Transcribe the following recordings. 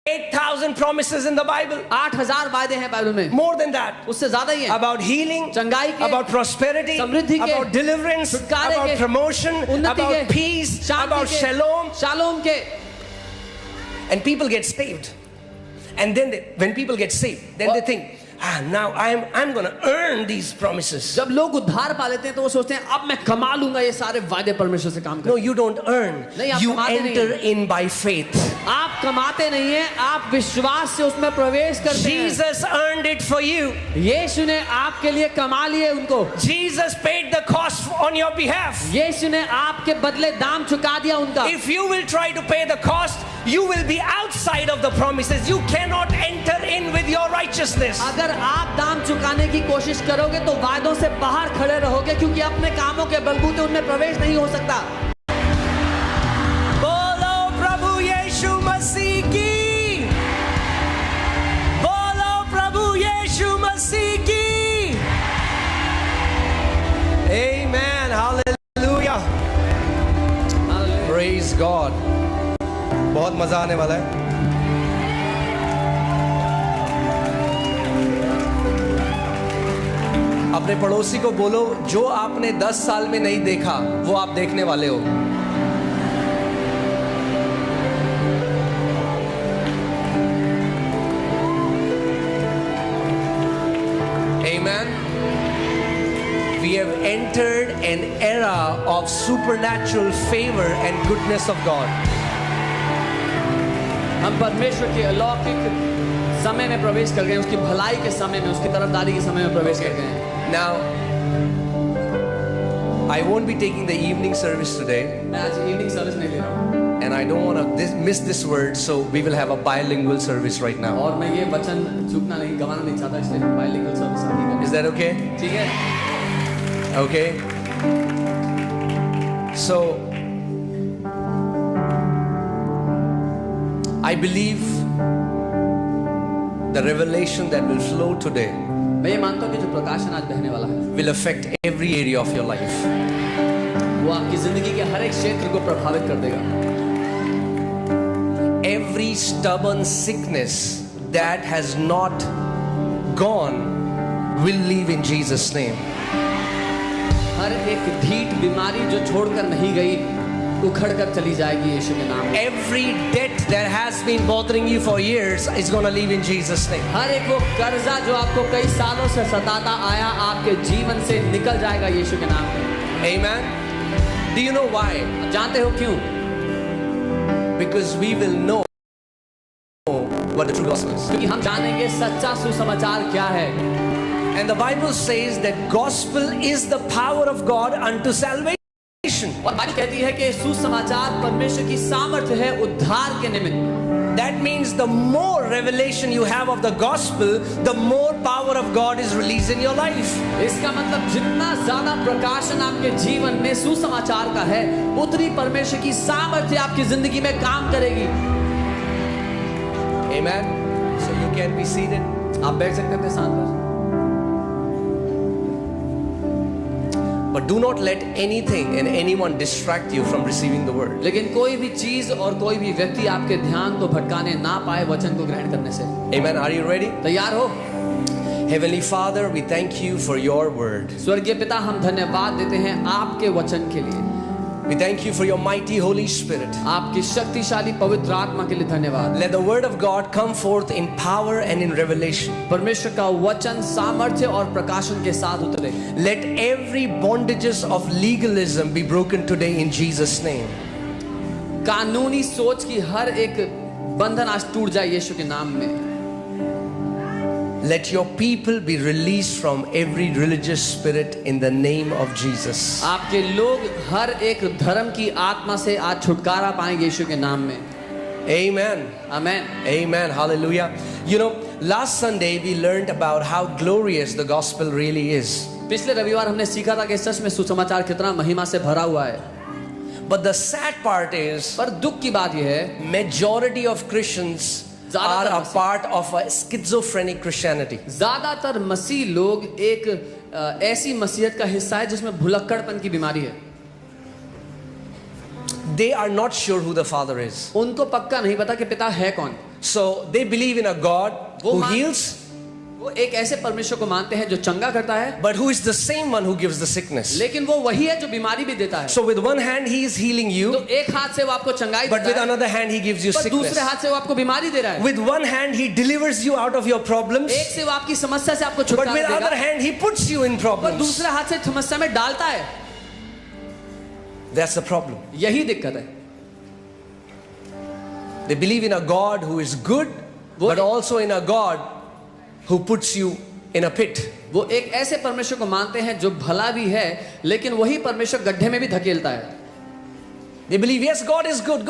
8,000 promises in the Bible. 8,000 वायदे हैं Bible में, More than that. उससे ज्यादा ही है. About healing, चंगाई के, about prosperity, समृद्धि के, about deliverance, छुटकारे about के, promotion, उन्नति के, about peace, शांति about के, shalom. शालोम के. And people get saved. And then when people get saved, then they think, now I'm going to earn these promises. जब लोग उद्धार पा लेते हैं तो वो सोचते हैं अब मैं कमा लूंगा ये सारे वायदे परमेश्वर से काम कर. No, you don't earn. नहीं, आप You कमाते enter नहीं. in by faith. आप कमाते नहीं हैं, आप विश्वास से उसमें प्रवेश करते हैं. Jesus earned it for you. यीशु ने आपके लिए कमा लिए उनको. Jesus paid the cost on your behalf. यीशु ने आपके बदले दाम चुका दिया उनका. If you will try to pay the cost, you will be outside of the promises. You cannot enter in with your righteousness. अगर आप दाम चुकाने की कोशिश करोगे तो वायदों से बाहर खड़े रहोगे, क्योंकि अपने कामों के बलबूते उनमें प्रवेश नहीं हो सकता. बोलो प्रभु यीशु मसीह की. बोलो प्रभु यीशु मसीह की. Amen. Hallelujah. Praise God. बहुत मजा आने वाला है. अपने पड़ोसी को बोलो, जो आपने 10 साल में नहीं देखा वो आप देखने वाले हो. Amen. We have entered an era of supernatural favor and goodness of God. हम परमेश्वर के अलौकिक समय में प्रवेश कर गए, उसकी भलाई के समय में, उसकी तरफदारी के समय में प्रवेश कर गए. Now, I won't be taking the evening service today. मैं आज इवनिंग सर्विस नहीं ले रहा हूँ. And I don't want to miss this word, so we will have a bilingual service right now. और मैं ये वचन चूकना नहीं, गंवाना नहीं चाहता, इसलिए बाइलिंगुअल सर्विस आगे करें. Is that okay? ठीक है. Okay. So, I believe the revelation that will flow today मैं ये मानता हूँ कि जो प्रकाशन आज बहने वाला है will affect every area of your life. वो आपकी जिंदगी के हर एक क्षेत्र को प्रभावित कर देगा. Every stubborn sickness that has not gone will leave in Jesus' name. हर एक ढीठ बीमारी जो छोड़कर नहीं गई उखड़ कर चली जाएगी यीशु के नाम में. Every debt that has been bothering you for years is going to leave in Jesus' name. हर एक वो कर्जा जो आपको कई सालों से सताता आया आपके जीवन से निकल जाएगा यीशु के नाम में. Amen. Do you know why? जानते हो क्यों? Because we will know what the true gospel is. क्योंकि हम जानेंगे सच्चा सुसमाचार क्या है. And the Bible says that gospel is the power of God unto salvation. और बाइबल कहती है कि सुसमाचार परमेश्वर की सामर्थ्य है उद्धार के निमित्त. That means the more revelation you have of the gospel, the more power of God is released in your life. इसका मतलब जितना ज्यादा प्रकाशन आपके जीवन में सुसमाचार का है, उतनी परमेश्वर की सामर्थ्य आपकी जिंदगी में काम करेगी. Amen. So you can be seated. आप बैठ सकते थे शांत पर. But do not let anything and anyone distract you from receiving the word. लेकिन कोई भी चीज और कोई भी व्यक्ति आपके ध्यान को भटकाने ना पाए वचन को ग्रहण करने से. Amen. Are you ready? तैयार हो? Heavenly Father, we thank you for your word. स्वर्गीय पिता, हम धन्यवाद देते हैं आपके वचन के लिए. We thank you for your mighty Holy Spirit. आपकी शक्तिशाली पवित्र आत्मा के लिए धन्यवाद. Let the word of God come forth in power and in revelation. परमेश्वर का वचन सामर्थ्य और प्रकाशन के साथ उतरे. Let every bondages of legalism be broken today in Jesus' name. कानूनी सोच की हर एक बंधन आज टूट जाए यीशु के नाम में. Let your people be released from every religious spirit in the name of Jesus. आपके लोग हर एक धर्म की आत्मा से आज छुटकारा पाएंगे यीशु के नाम में. Amen. Amen. Amen. Hallelujah. You know, last Sunday we learned about how glorious the gospel really is. पिछले रविवार हमने सीखा था कि सच में सुसमाचार कितना महिमा से भरा हुआ है. But the sad part is, पर दुख की बात यह है, majority of Christians are a part of a schizophrenic Christianity. ज्यादातर मसीह लोग एक ऐसी मसीहत का हिस्सा है जिसमें भुलक्कड़पन की बीमारी है. They are not sure who the Father is. उनको पक्का नहीं पता कि पिता है कौन. So they believe in a God who heals, वो एक ऐसे परमेश्वर को मानते हैं जो चंगा करता है, but who is the same one who gives the sickness. लेकिन वो वही है जो बीमारी भी देता है. So with one hand he is healing you, तो एक हाथ से वो आपको चंगाई but with देता है, another hand he gives you पर sickness. दूसरे हाथ से वो आपको बीमारी दे रहा है. With one hand he delivers you out of your problems, एक से वो आपकी समस्या से आपको but छुटकारा with देगा, other hand he puts you in पर problems. दूसरे हाथ से समस्या में डालता है. That's the problem. यही दिक्कत है. They believe in a God who is good, but also in a God who puts you in a pit. वो एक ऐसे परमेश्वर को मानते हैं जो भला भी है, लेकिन वही परमेश्वर गड्ढे में भी धकेलता है. They believe, yes, God is good,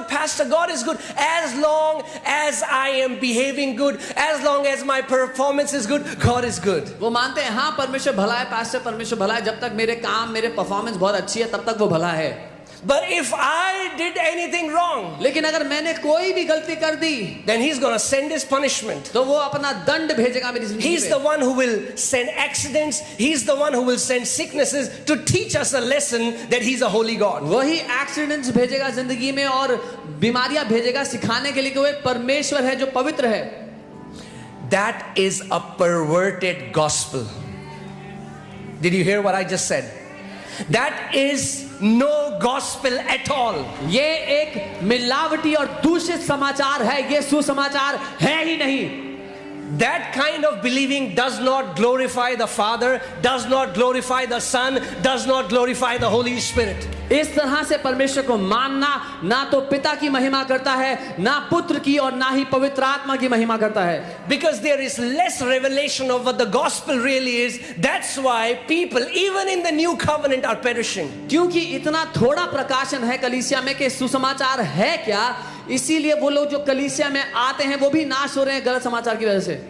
Pastor, God is good, as long as I am behaving good, as long as my performance is good, God is good. वो मानते हैं हाँ परमेश्वर भला है, पास्टर परमेश्वर भला है, जब तक मेरे काम मेरे परफॉर्मेंस बहुत अच्छी है तब तक वो भला है. But if I did anything wrong, लेकिन अगर मैंने कोई भी गलती कर दी, then he's going to send his punishment. तो वो अपना दंड भेजेगा मेरी जिंदगी He's पे. the one who will send accidents, he's the one who will send sicknesses to teach us a lesson that he's a holy God. वही accidents भेजेगा जिंदगी में और बीमारियां भेजेगा सिखाने के लिए कि वो एक परमेश्वर है जो पवित्र है. That is a perverted gospel. Did you hear what I just said? That is no gospel at all. ये एक मिलावटी और दूषित समाचार है, ये सुसमाचार है ही नहीं. That kind of believing does not glorify the Father, does not glorify the Son, does not glorify the Holy Spirit. इस तरह से परमेश्वर को मानना ना तो पिता की महिमा करता है, ना पुत्र की, और ना ही पवित्र आत्मा की महिमा करता है. Because there is less revelation of what the gospel really is. That's why people, even in the new covenant, are perishing. क्योंकि इतना थोड़ा प्रकाशन है कलीसिया में कि सुसमाचार है क्या, इसीलिए वो लोग जो कलीसिया में आते हैं वो भी नाश हो रहे हैं गलत समाचार की वजह से.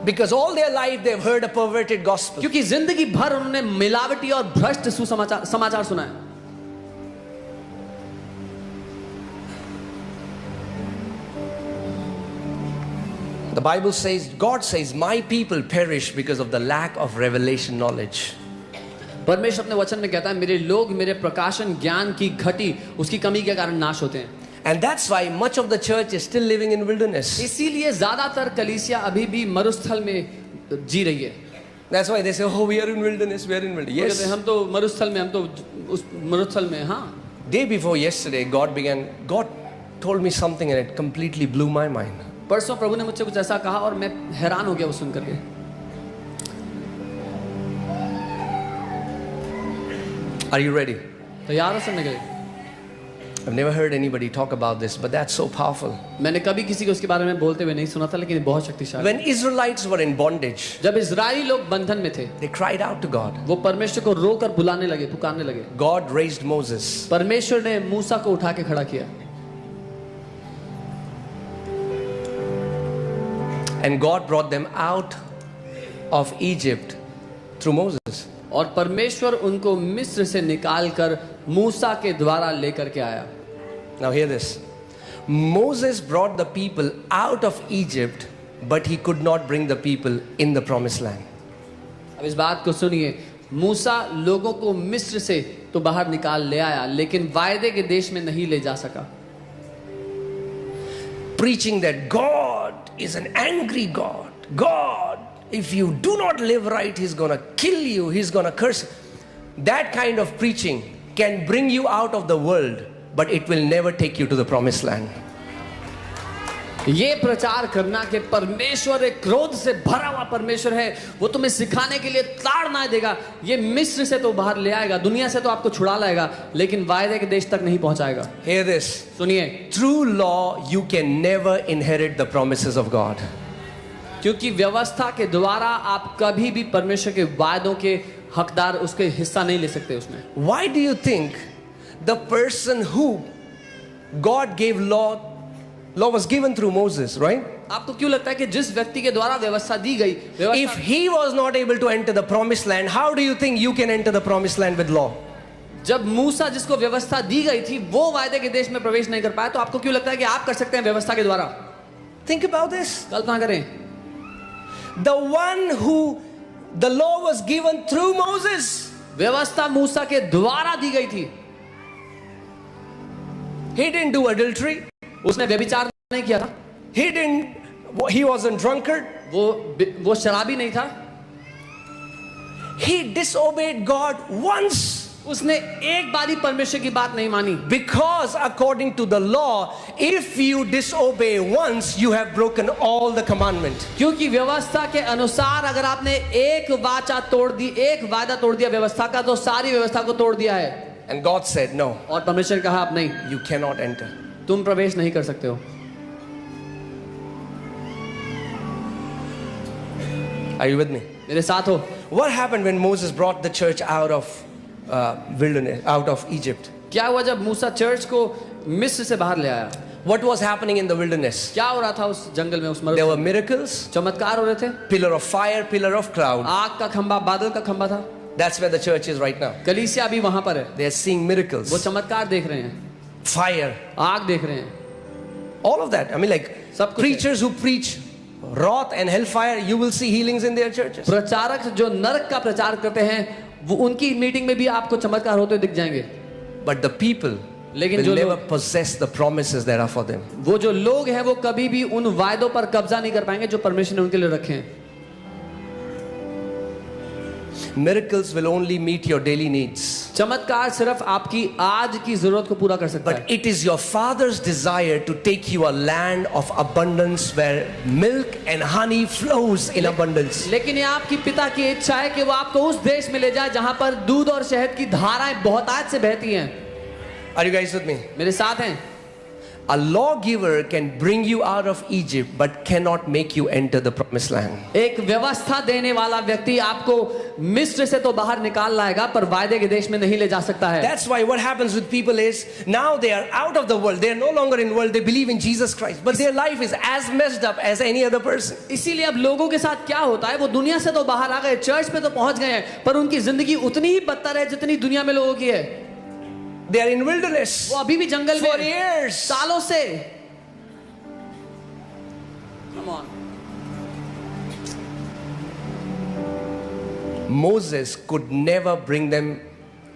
Because all their life they've heard a perverted gospel. क्योंकि जिंदगी भर उन्होंने मिलावटी और भ्रष्ट समाचार सुना है. The Bible says, God says, my people perish because of the lack of revelation knowledge. परमेश्वर अपने वचन में कहता है मेरे लोग मेरे प्रकाशन ज्ञान की घटी उसकी कमी के कारण नाश होते हैं. And that's why much of the church is still living in wilderness. इसीलिए ज्यादातर कलीसिया अभी भी मरुस्थल में जी रही है. That's why they say, oh, we are in wilderness, we are in wilderness. कहते हैं, Yes. हम तो मरुस्थल में, हम तो उस मरुस्थल में. हाँ, Day before yesterday, God told me something and it completely blew my mind. परसों प्रभु ने मुझसे कुछ ऐसा कहा और मैं हैरान हो गया वो सुन करके. Are you ready? तैयार हो सुनने के लिए? I've never heard anybody talk about this, but that's so powerful. मैंने कभी किसी को उसके बारे में बोलते हुए नहीं सुना था, लेकिन बहुत शक्तिशाली. When Israelites were in bondage, जब इजराइली लोग बंधन में थे, they cried out to God. वो परमेश्वर को रोकर बुलाने लगे, पुकारने लगे. God raised Moses. परमेश्वर ने मूसा को उठा के खड़ा किया. And God brought them out of Egypt through Moses. और परमेश्वर उनको मिस्र से निकालकर मूसा के द्वारा लेकर के आया. Now hear this. Moses brought the people out of Egypt, but he could not bring the people in the promised land. अब इस बात को सुनिए. मूसा लोगों को मिस्र से तो बाहर निकाल ले आया, लेकिन वायदे के देश में नहीं ले जा सका. Preaching that God is an angry God. God, if you do not live right, He's gonna kill you, He's gonna curse you. That kind of preaching can bring you out of the world, but it will never take you to the promised land. ये प्रचार करना कि परमेश्वर एक क्रोध से भरा हुआ परमेश्वर है, वो तुम्हें सिखाने के लिए ताड़ना देगा, ये मिस्र से तो बाहर ले आएगा, दुनिया से तो आपको छुड़ा लाएगा, लेकिन वायदे के देश तक नहीं पहुंचाएगा. Hear this. सुनिए. Through law, you can never inherit the promises of God. क्योंकि व्यवस्था के द्वारा आप कभी भी परमेश्वर के वायदों के हकदार, उसके हिस्सा नहीं ले सकते उसमें. Why do you think the person who God gave law was given through Moses, right? आपको क्यों लगता है कि जिस व्यक्ति के द्वारा व्यवस्था दी गई, If he was not able to enter the promised land, how do you think you can enter the promised land with law? जब मूसा जिसको व्यवस्था दी गई थी वो वायदे के देश में प्रवेश नहीं कर पाया, तो आपको क्यों लगता है कि आप कर सकते हैं व्यवस्था के द्वारा? Think about this. कल्पना करें. The one who the law was given through Moses, व्यवस्था मूसा के द्वारा दी गई थी. he didn't do adultery. उसने व्यभिचार नहीं किया था, he wasn't drunkard. वो शराबी नहीं था, He disobeyed God once. उसने एक बारी परमेश्वर की बात नहीं मानी, Because according to the law, if you disobey once, you have broken all the commandment. क्योंकि व्यवस्था के अनुसार अगर आपने एक वाचा तोड़ दी, एक वादा तोड़ दिया व्यवस्था का, तो सारी व्यवस्था को तोड़ दिया है। And God said, no, और परमेश्वर ने कहा आप नहीं, you cannot enter. तुम प्रवेश नहीं कर सकते हो। Are you with me? मेरे साथ हो। What happened when Moses brought the church out of wilderness, out of Egypt? क्या हुआ जब मूसा चर्च को मिस्र से बाहर ले आया? What was happening in the wilderness? क्या हो रहा था उस जंगल में, उस There were मरुस्थल में? miracles, चमत्कार हो रहे थे, pillar of fire, pillar of cloud. आग का खंभा, बादल का खंभा था। That's where the church is right now. कलीसिया भी वहां पर है, They are seeing वो miracles, चमत्कार देख रहे हैं, fire, आग देख रहे हैं, all of that. I mean, like सब कुछ है। preachers who preach wrath and hellfire, you will see healings in their churches. प्रचारक जो नरक का प्रचार करते हैं, वो उनकी मीटिंग में भी आपको चमत्कार होते दिख जाएंगे। But the people लेकिन will जो never लोग, possess the promises that are for them. वो जो लोग हैं वो कभी भी उन वायदों पर कब्जा नहीं कर पाएंगे जो परमेश्वर ने उनके लिए रखे हैं। Miracles will only meet your daily needs. चमत्कार सिर्फ आपकी आज की जरूरत को पूरा कर सकता But है, it is your Father's desire to take you a land of abundance where milk and honey flows in abundance. लेकिन ये आपकी पिता की इच्छा है कि वो आपको उस देश में ले जाए जहां पर दूध और शहद की धाराएं बहुतायत से बहती हैं। Are you guys with me? मेरे साथ हैं। A lawgiver can bring you out of Egypt but cannot make you enter the promised land. एक व्यवस्था देने वाला व्यक्ति आपको मिस्र से तो बाहर निकाल लाएगा पर वायदे के देश में नहीं ले जा सकता है। That's why what happens with people is now they are out of the world. They are no longer in the world. They believe in Jesus Christ. But their life is as messed up as any other person. इसीलिए अब लोगों के साथ क्या होता है, वो दुनिया से तो बाहर आ गए, चर्च पे तो पहुंच गए हैं, पर उनकी जिंदगी उतनी ही बदतर है जितनी दुनिया में लोगों की है। They are in wilderness वो अभी भी जंगल for में years. सालों से। Come on. Moses could never bring them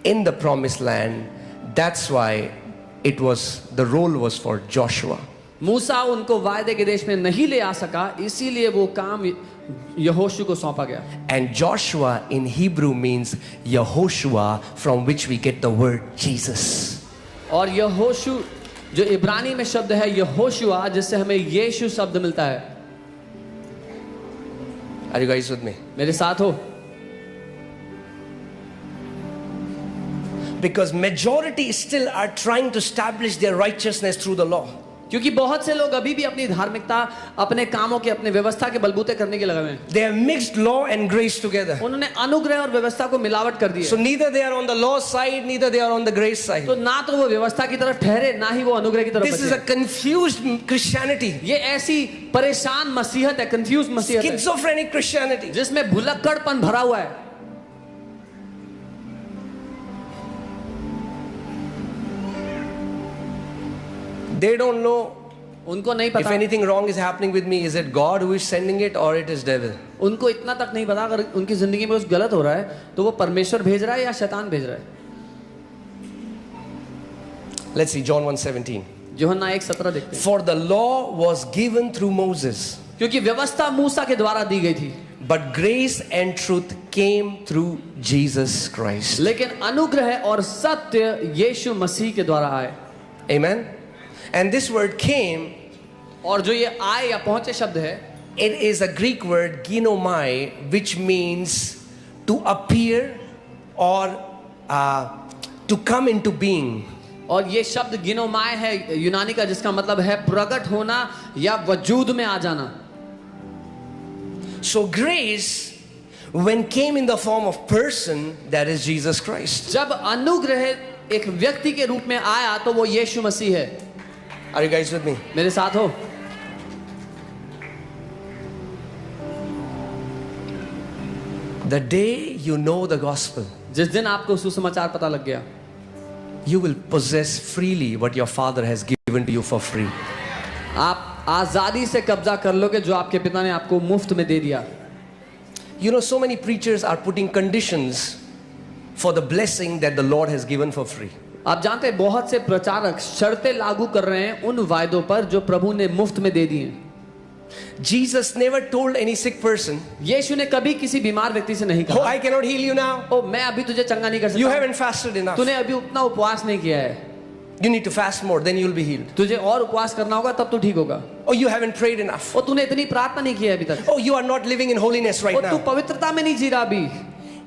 in the promised land. That's why the role was for Joshua. मूसा उनको वायदे के देश में नहीं ले आ सका, इसीलिए वो काम यहोशू को सौंपा गया। And Joshua in Hebrew means Yehoshua, from which we get the word Jesus. और यहोशू जो इब्रानी में शब्द है यहोशुआ, जिससे हमें यीशु शब्द मिलता है। Are you guys with me? मेरे साथ हो। Because majority still are trying to establish their righteousness through the law. क्योंकि बहुत से लोग अभी भी अपनी धार्मिकता अपने कामों के, अपने व्यवस्था के बलबूते करने के लगे हुए हैं। They have mixed law and grace together. उन्होंने अनुग्रह और व्यवस्था को मिलावट कर दी So है। neither they are on the law side, neither they are on the grace side. तो ना तो वो व्यवस्था की तरफ ठहरे, ना ही वो अनुग्रह की तरफ This is a बचे। confused Christianity, ये ऐसी परेशान मसीहत है, कंफ्यूज मसीहत है, schizophrenic Christianity. जिसमें भुलक्कड़पन भरा हुआ है। They don't know उनको नहीं if पता, anything wrong is happening with me. Is it God who is sending it or it is devil? उनको इतना तक नहीं पता अगर उनकी जिंदगी में कुछ गलत हो रहा है तो वो परमेश्वर भेज रहा है या शैतान भेज रहा है। Let's see John 1:17. यूहन्ना 1:17 देखते हैं। For the law was given through Moses, क्योंकि व्यवस्था मूसा के द्वारा दी गई थी, but grace and truth came through Jesus Christ. लेकिन अनुग्रह और सत्य यीशु मसीह के द्वारा आए। Amen. And this word came, और जो ये आए या पहुंचे शब्द है, it is a Greek word ginomai, which means to appear or to come into being. और ये शब्द गिनोमाय है यूनानी का, जिसका मतलब है प्रकट होना या वजूद में आ जाना। So grace, when came in the form of person, that is Jesus Christ. जब अनुग्रह एक व्यक्ति के रूप में आया तो वो यीशु मसीह है। Are you guys with me? मेरे साथ हो। The day you know the gospel, जिस दिन आपको सुसमाचार पता लग गया, you will possess freely what your Father has given to you for free. आप आजादी से कब्जा कर लोगे जो आपके पिता ने आपको मुफ्त में दे दिया। You know, so many preachers are putting conditions for the blessing that the Lord has given for free. आप जानते हैं बहुत से प्रचारक शर्तें लागू कर रहे हैं उन वायदों पर जो प्रभु ने मुफ्त में दे दिए। Jesus never told any sick person, यीशु ने कभी किसी बीमार व्यक्ति से नहीं "Oh, कहा, I cannot heal you now. ओ मैं अभी तुझे चंगा नहीं कर You सकता, haven't fasted enough. तूने अभी उतना उपवास नहीं किया है, You need to fast more, then you'll be healed. तुझे और उपवास करना होगा तब तू ठीक होगा, Oh, you haven't prayed enough. और तूने इतनी प्रार्थना नहीं की है अभी तक, Oh, you are not living in holiness right और तू now." पवित्रता में नहीं जी रहा अभी।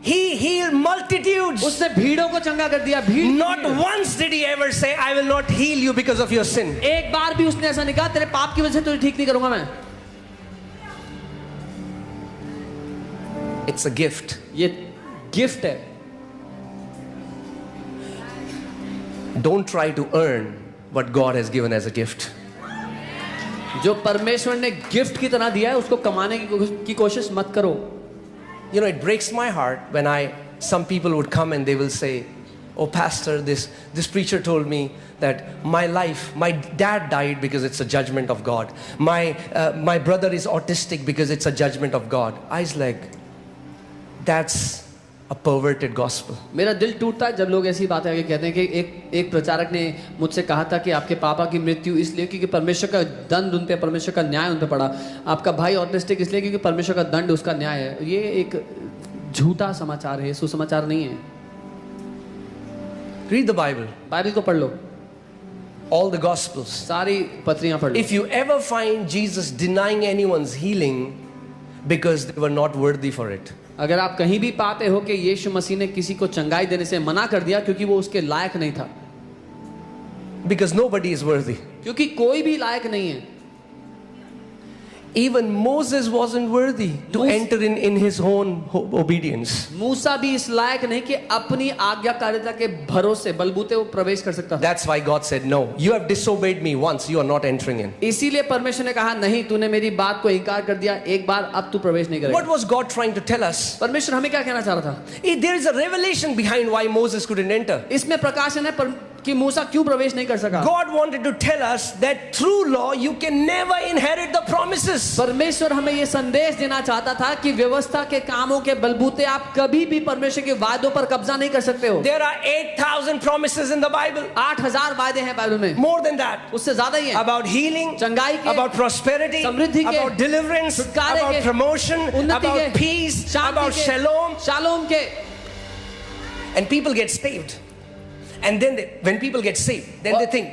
He healed multitudes. उसने भीड़ों को चंगा कर दिया, भीड़ Not once did he ever say, "I will not heal you because of your sin." एक बार भी उसने ऐसा नहीं कहा तेरे पाप की वजह से तुझे ठीक नहीं करूंगा मैं। It's a gift. ये गिफ्ट है, Don't try to earn what God has given as a gift. जो परमेश्वर ने गिफ्ट की तरह दिया है उसको कमाने की कोशिश मत करो। You know, it breaks my heart when some people would come and they will say, "Oh, pastor, this preacher told me that my life, my dad died because it's a judgment of God. My brother is autistic because it's a judgment of God." I was like, that's a perverted gospel. मेरा दिल टूटता है जब लोग ऐसी बातें आगे कहते हैं कि एक प्रचारक ने मुझसे कहा था कि आपके पापा की मृत्यु इसलिए क्योंकि परमेश्वर का दंड उन पे, परमेश्वर का न्याय उन पे पड़ा, आपका भाई ऑटिस्टिक इसलिए क्योंकि परमेश्वर का दंड उसका न्याय है। ये एक झूठा समाचार है, सुसमाचार नहीं है। Read the Bible, बाइबल को पढ़ लो, all the gospels. सारी पत्रियां पढ़ लो। If you ever find Jesus denying anyone's healing because they were not worthy for it, अगर आप कहीं भी पाते हो कि यीशु मसीह ने किसी को चंगाई देने से मना कर दिया क्योंकि वो उसके लायक नहीं था, because nobody is worthy. क्योंकि कोई भी लायक नहीं है। Even Moses wasn't worthy to enter in his own obedience. मूसा भी इस लायक नहीं कि अपनी आज्ञाकारिता के भरोसे बलबूते वो प्रवेश कर सकता था। That's why God said, "No, you have disobeyed me once, you are not entering in." इसीलिए परमेश्वर ने कहा नहीं, तूने मेरी बात को इनकार कर दिया एक बार, अब तू प्रवेश नहीं करेगा। What was God trying to tell us? परमेश्वर हमें क्या कहना चाह रहा था? There is a revelation behind why Moses couldn't enter. इसमें प्रकाशन है कि मूसा क्यों प्रवेश नहीं कर सका। God wanted to tell us that through law you can never inherit the promises. परमेश्वर हमें ये संदेश देना चाहता था कि व्यवस्था के कामों के बलबूते आप कभी भी परमेश्वर के वायदों पर कब्जा नहीं कर सकते हो। There are 8,000 promises in the Bible. 8,000 वायदे हैं बाइबल में, More than that. उससे ज्यादा ही है। About healing, चंगाई के, about prosperity, समृद्धि के, about deliverance, छुटकारे about के, promotion, उन्नति about के, peace, शांति about के, shalom. शालोम के। And people get saved. And then when people get saved, then they think,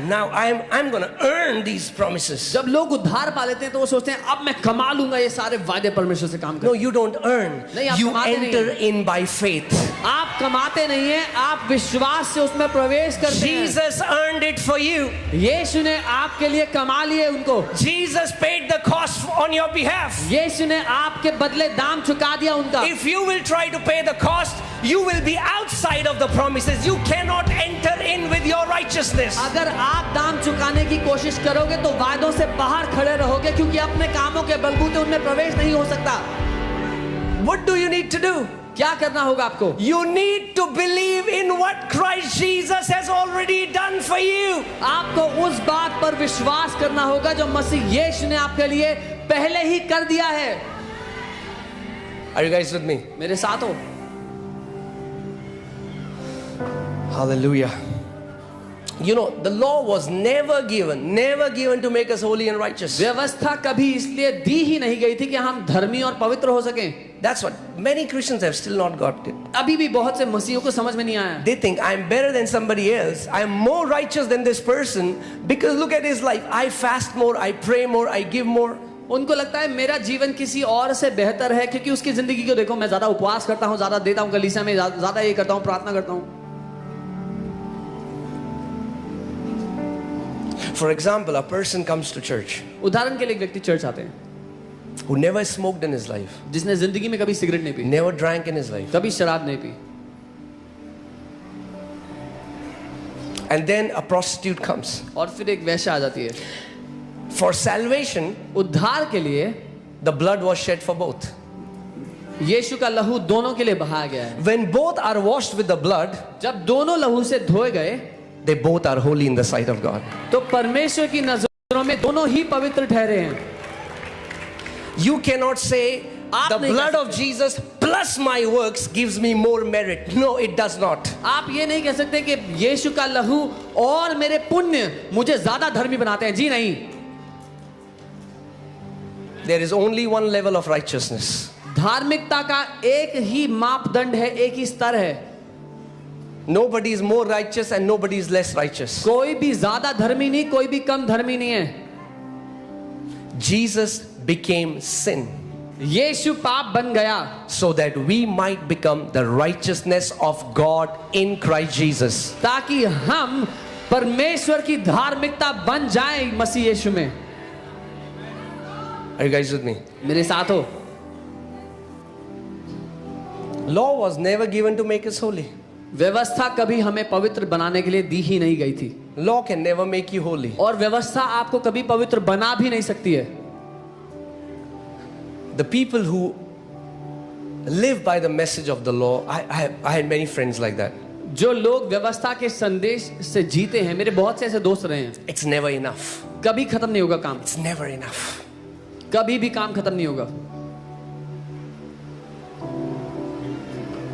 now I'm going to earn these promises. जब लोग उद्धार पा लेते हैं तो वो सोचते हैं अब मैं कमा लूंगा ये सारे वायदे परमेश्वर से काम No, कर। you don't earn. नहीं, आप You कमाते enter in by faith. आप कमाते नहीं हैं, आप विश्वास से उसमें प्रवेश करते हैं। Jesus earned it for you. यीशु ने आपके लिए कमा लिए उनको। Jesus paid the cost on your behalf. यीशु ने आपके बदले दाम चुका दिया उनका। If you will try to pay the cost, you will be outside of the promises. You cannot enter in with your righteousness. अगर आप दाम चुकाने की कोशिश करोगे तो वायदों से बाहर खड़े रहोगे क्योंकि अपने कामों के बलबूते उनमें प्रवेश नहीं हो सकता। What do you need to do? क्या करना होगा आपको? You need to believe in what Christ Jesus has already done for you. आपको उस बात पर विश्वास करना होगा जो मसीह यीशु ने आपके लिए पहले ही कर दिया है। Are you guys with me? मेरे साथ हो? Hallelujah. You know, the law was never given to make us holy and righteous. व्यवस्था कभी इसलिए दी ही नहीं गई थी कि हम धर्मी और पवित्र हो सकें। That's what many Christians have still not got it. अभी भी बहुत से मसीहियों को समझ में नहीं आया। They think I'm better than somebody else. I'm more righteous than this person because look at his life. I fast more, I pray more, I give more. उनको लगता है मेरा जीवन किसी और से बेहतर है क्योंकि उसकी जिंदगी को देखो, मैं ज्यादा उपवास करता हूँ, ज्यादा देता हूँ कलीसिया में, ज्यादा ये करता हूँ, प्रार्थना करता हूँ। For example, a person comes to church उदाहरण के लिए एक व्यक्ति चर्च आते हैं who never smoked in his life, जिसने जिंदगी में कभी सिगरेट नहीं P, never drank in his life, कभी शराब नहीं P, and then a prostitute comes. और फिर एक वेश्या आ जाती है। For salvation, उद्धार के लिए the blood was shed for both. यीशु का लहू दोनों के लिए बहाया गया है। When both are washed with the blood, जब दोनों लहू से धोए गए they both are holy in the sight of God. तो परमेश्वर की नजरों में दोनों ही पवित्र ठहरे हैं। You cannot say the नहीं blood कह of Jesus plus my works gives me more merit. No, it does not. आप ये नहीं कह सकते कि यीशु का लहू और मेरे पुण्य मुझे ज्यादा धर्मी बनाते हैं। जी नहीं, There is only one level of righteousness. धार्मिकता का एक ही मापदंड है, एक ही स्तर है। Nobody is more righteous and nobody is less righteous. कोई भी ज्यादा धर्मी नहीं, कोई भी कम धर्मी नहीं है। Jesus became sin यीशु पाप बन गया so that we might become the righteousness of God in Christ Jesus. ताकि हम परमेश्वर की धार्मिकता बन जाएं मसीह यीशु में। Are you guys with me? मेरे साथ हो। Law was never given to make us holy. व्यवस्था कभी हमें पवित्र बनाने के लिए दी ही नहीं गई थी, Law can never make you holy. और व्यवस्था आपको कभी पवित्र बना भी नहीं सकती है। The people who live by the message of the law, I had many friends like that. जो लोग व्यवस्था के संदेश से जीते हैं, मेरे बहुत से ऐसे दोस्त रहे हैं। It's never enough. कभी खत्म नहीं होगा काम, It's never enough. कभी भी काम खत्म नहीं होगा,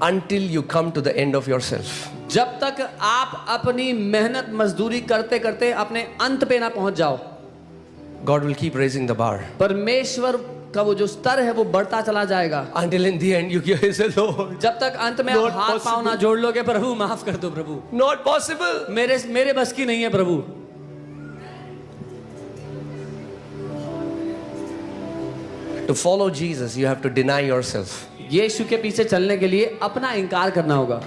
Until you come to the end of yourself. जब तक आप अपनी मेहनत मजदूरी करते करते अपने अंत पे ना पहुंच जाओ। God will keep raising the bar. परमेश्वर का वो जो स्तर है वो बढ़ता चला जाएगा, Until in the end you say, Lord, जब तक अंत में Not आप हाथ पाँव ना जोड़ लोगे, प्रभु माफ कर दो, प्रभु not possible. मेरे बस की नहीं है प्रभु। To follow Jesus, you have to deny yourself. यीशु के पीछे चलने के लिए अपना इनकार करना होगा,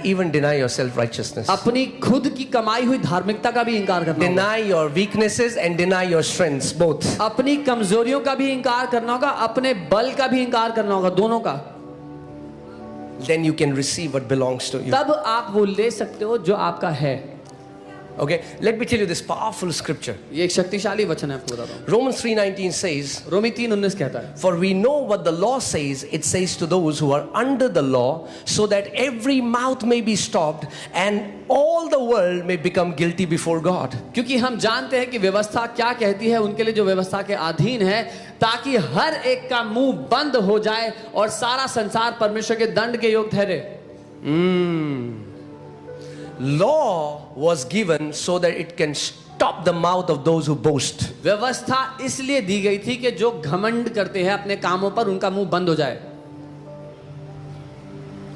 Even deny your self-righteousness. अपनी खुद की कमाई हुई धार्मिकता का भी इनकार करना होगा, Deny your weaknesses and deny your strengths, both. अपनी कमजोरियों का भी इनकार करना होगा, अपने बल का भी इनकार करना होगा, दोनों का। Then you can receive what belongs to you. तब आप वो ले सकते हो जो आपका है। Okay, let me tell you this powerful scripture. ये एक शक्तिशाली वचन है, आपको बताता हूँ। Romans 3:19 says, रोमी 3:19 कहता है, For we know what the law says. It says to those who are under the law, so that every mouth may be stopped and all the world may become guilty before God. क्योंकि हम जानते हैं कि व्यवस्था क्या कहती है उनके लिए जो व्यवस्था के अधीन है, ताकि हर एक का मुंह बंद हो जाए और सारा संसार परमेश्वर के दंड के योग ठहरे। Law was given so that it can stop the mouth of those who boast. व्यवस्था इसलिए दी गई थी कि जो घमंड करते हैं अपने कामों पर, उनका मुंह बंद हो जाए।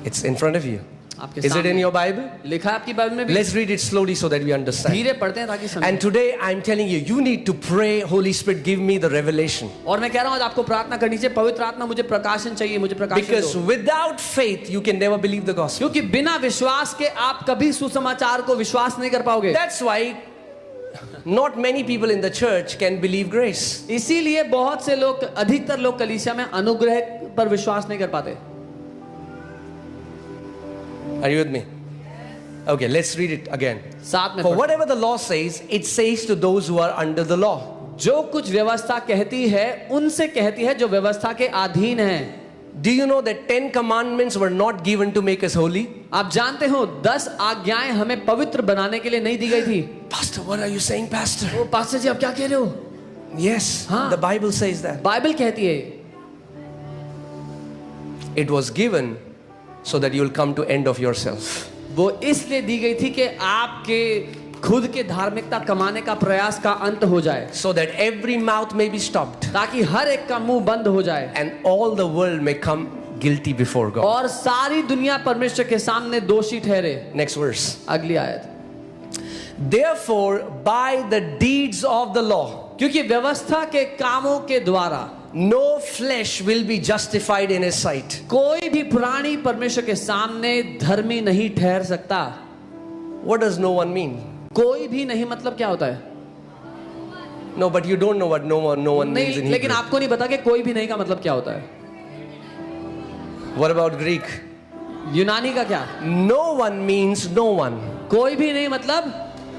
It's in front of you. आपके Is it सामने in your Bible? लिखा है आपकी बाइबल में भी। Let's read it slowly so that we understand. धीरे पढ़ते हैं ताकि समझें। And today I'm telling you, you need to pray, Holy Spirit, give me the revelation. और मैं कह रहा हूँ आज आपको प्रार्थना करनी चाहिए, पवित्र आत्मा मुझे प्रकाशन चाहिए, मुझे प्रकाशन Because दो। without faith, you can never believe the gospel. क्योंकि बिना विश्वास के आप कभी सुसमाचार को विश्वास नहीं कर पाओगे। That's why not many people in the church can believe grace. इसीलिए बहुत से लोग, अधिकतर लोग कलीसिया में अनुग्रह पर विश्वास नहीं कर पाते। Are you with me? Okay, let's read it again. साथ में For पढ़ते हैं। whatever the law says, it says to those who are under the law. जो कुछ व्यवस्था कहती है उनसे कहती है जो व्यवस्था के अधीन है। Do you know that 10 commandments were not given to make us holy? आप जानते हो 10 आज्ञाएं हमें पवित्र बनाने के लिए नहीं दी गई थी। Pastor, what are you saying, Pastor? ओ पास्टर जी आप क्या कह रहे हो? Yes, हाँ। the Bible says that. Bible कहती है It was given so that you will come to end of yourself. वो इसलिए दी गई थी कि आपके खुद के धार्मिकता कमाने का प्रयास का अंत हो जाए, So that every mouth may be stopped ताकि हर एक का मुंह बंद हो जाए and all the world may come guilty before God. और सारी दुनिया परमेश्वर के सामने दोषी ठहरे। Next verse. अगली आयत, Therefore, by the deeds of the law, क्योंकि व्यवस्था के कामों के द्वारा no flesh will be justified in his sight. कोई भी प्राणी परमेश्वर के सामने धर्मी नहीं ठहर सकता। What does no one mean? कोई भी नहीं मतलब क्या होता है? No, but you don't know what no one means in नहीं, लेकिन Hebrew. आपको नहीं पता कि कोई भी नहीं का मतलब क्या होता है। What about Greek? यूनानी का क्या? No one means no one. कोई भी नहीं मतलब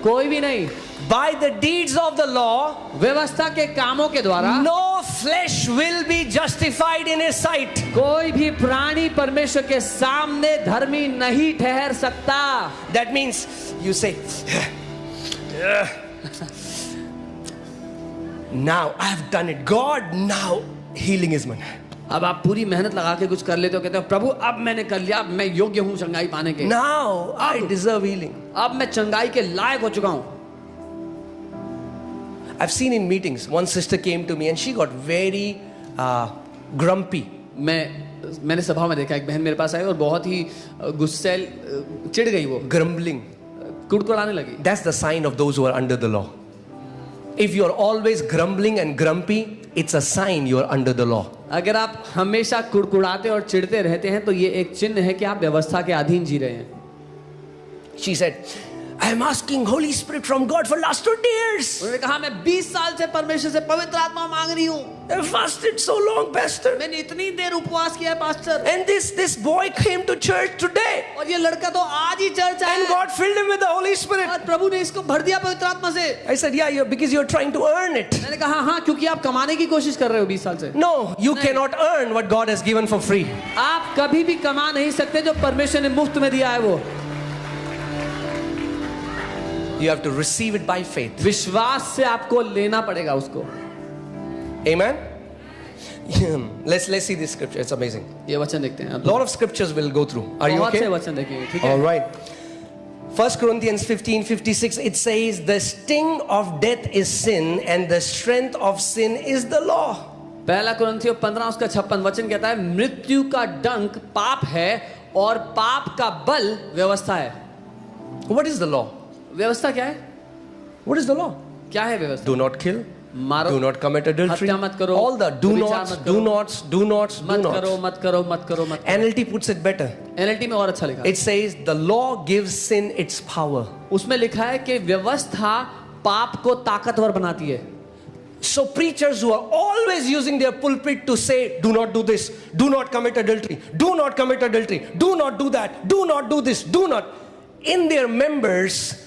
कोई भी नहीं। By the deeds of the law, व्यवस्था के कामों के द्वारा no flesh will be justified in his sight. कोई भी प्राणी परमेश्वर के सामने धर्मी नहीं ठहर सकता। That means you say, now I have done it. God, now healing is mine. अब आप पूरी मेहनत लगा के कुछ कर लेते हो, कहते हो प्रभु अब मैंने कर लिया, अब मैं योग्य हूं चंगाई पाने के, Now I deserve healing. अब मैं चंगाई के लायक हो चुका हूं. I've seen in meetings, one sister came to me and she got very grumpy. मैंने सभा में देखा एक बहन मेरे पास आई और बहुत ही गुस्सैल, चिढ़ गई, वो Grumbling. कुड़कुड़ाने लगी. That's the sign of those who are under the law. If you're always grumbling and grumpy, it's a sign you're under the law. अगर आप हमेशा कुड़कुड़ाते और चिढ़ते रहते हैं तो ये एक चिन्ह है कि आप व्यवस्था के अधीन जी रहे हैं. She said, I am asking Holy Spirit from God for last 20 years. उन्होंने कहा मैं 20 साल से परमेश्वर से पवित्र आत्मा मांग रही हूँ. I fasted so long, Pastor. मैंने इतनी देर उपवास किया है pastor. And this boy came to church today. और ये लड़का तो आज ही चर्च आया. And God filled him with the Holy Spirit. और प्रभु ने इसको भर दिया पवित्र आत्मा से. I said, yeah, because you're trying to earn it. मैंने कहा हाँ, क्योंकि आप कमाने की कोशिश कर रहे हो 20 साल से. No, you cannot earn what God has given for free. आप कभी भी कमा नहीं सकते जो परमेश्वर ने मुफ्त में दिया है वो. You have to receive it by faith. विश्वास से आपको लेना पड़ेगा उसको. Amen. Let's see this scripture. It's amazing. ये वचन देखते हैं. A lot of scriptures we'll go through. Are you बहुत से okay? वचन देखेंगे, ठीक है? All right. 1 Corinthians 15:56 it says the sting of death is sin and the strength of sin is the law. पहला कुरिन्थियों 15 उसका 56 वचन कहता है मृत्यु का डंक पाप है और पाप का बल व्यवस्था है. What is the law? व्यवस्था क्या है? What is the law? क्या है व्यवस्था? Do not kill. मारो. Do not commit adultery. हत्या मत करो. All the do व्यभिचार nots, मत do करो. nots, do nots, do मत nots. करो, मत करो, मत करो, मत करो. NLT puts it better. NLT में और अच्छा लिखा. It says the law gives sin its power. उसमें लिखा है कि व्यवस्था पाप को ताकतवर बनाती है. So preachers who are always using their pulpit to say, do not do this, do not commit adultery, do not commit adultery, do not do that, do not do this, do not. In their members,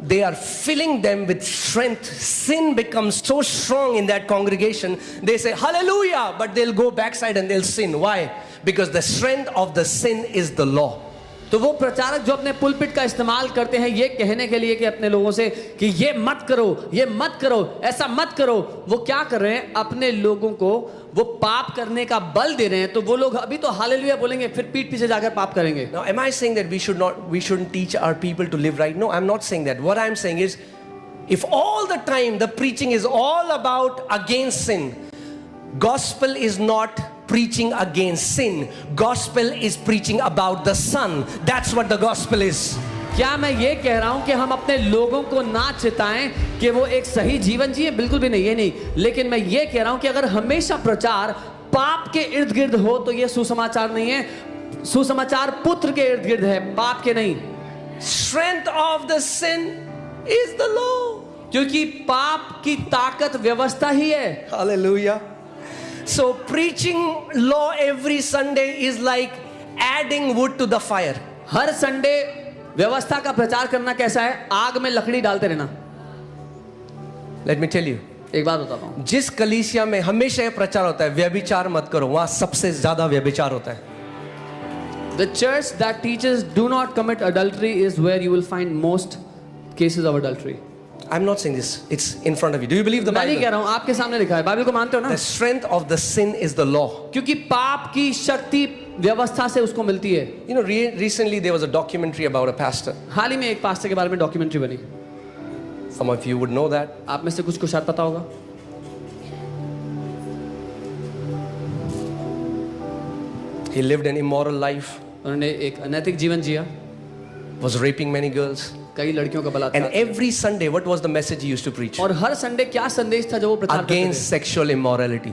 they are filling them with strength. Sin becomes so strong in that congregation. They say, hallelujah, but they'll go backside and they'll sin. Why? Because the strength of the sin is the law. तो वो प्रचारक जो अपने pulpit का इस्तेमाल करते हैं ये कहने के लिए कि अपने लोगों से कि ये मत करो, ये मत करो, ऐसा मत करो, वो क्या कर रहे हैं? अपने लोगों को वो पाप करने का बल दे रहे हैं. तो वो लोग अभी तो हालेलुया बोलेंगे, फिर पीठ पीछे जाकर पाप करेंगे. Now, am I saying that we shouldn't teach our people to live right? No, I'm not saying that. What I'm saying is, if all the time the preaching is all about against sin, gospel is not preaching against sin. Gospel is preaching about the Son. That's what the gospel is. क्या मैं ये कह रहा हूं कि हम अपने लोगों को ना चिताएं कि वो एक सही जीवन जिए? बिल्कुल भी नहीं, ये नहीं. लेकिन मैं ये कह रहा हूं कि अगर हमेशा प्रचार पाप के इर्द गिर्द हो तो ये सुसमाचार नहीं है. सुसमाचार पुत्र के इर्द गिर्द है, पाप के नहीं. Strength of the sin is the law. क्योंकि पाप की ताकत व्यवस्था ही है. Hallelujah. So preaching law every Sunday is like adding wood to the fire. Her Sunday व्यवस्था का प्रचार करना कैसा है? आग में लकड़ी डालते रहना. Let me tell you. एक बात बताता हूं. जिस कलीसिया में हमेशा यह प्रचार होता है व्यभिचार मत करो, वहां सबसे ज्यादा व्यभिचार होता है. The church that teaches do not commit adultery is where you will find most cases of adultery. I'm not saying this. It's in front of you. Do you believe the मैं नहीं कह Bible? रहा हूं, आपके सामने लिखा है. Bible को मानते हो ना? The strength of the sin is the law. क्योंकि पाप की शक्ति व्यवस्था से उसको मिलती है. You know, recently there was a documentary about a pastor. हाल ही में एक पास्टर के बारे में डॉक्यूमेंट्री बनी. Some of you would know that. आप में से कुछ को शायद पता होगा. He lived an immoral life, उन्होंने एक अनैतिक जीवन जिया, was raping many girls. कई लड़कियों का And बलात्कार. every Sunday, what was the message he used to preach? और हर संडे क्या संदेश था जो वो प्रचार करते Against sexual immorality.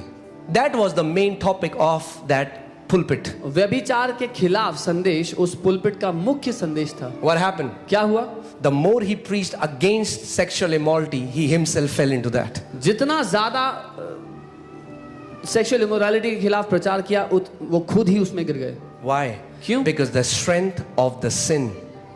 That was the main topic of that pulpit. थे? व्यभिचार के खिलाफ संदेश उस पुलपिट का मुख्य संदेश था. What happened? क्या हुआ? The more he preached against sexual immorality, he himself fell into that. जितना ज्यादा सेक्सुअल इमोरालिटी के खिलाफ प्रचार किया वो खुद ही उसमें गिर गए. Why? क्यों? Because the strength of the sin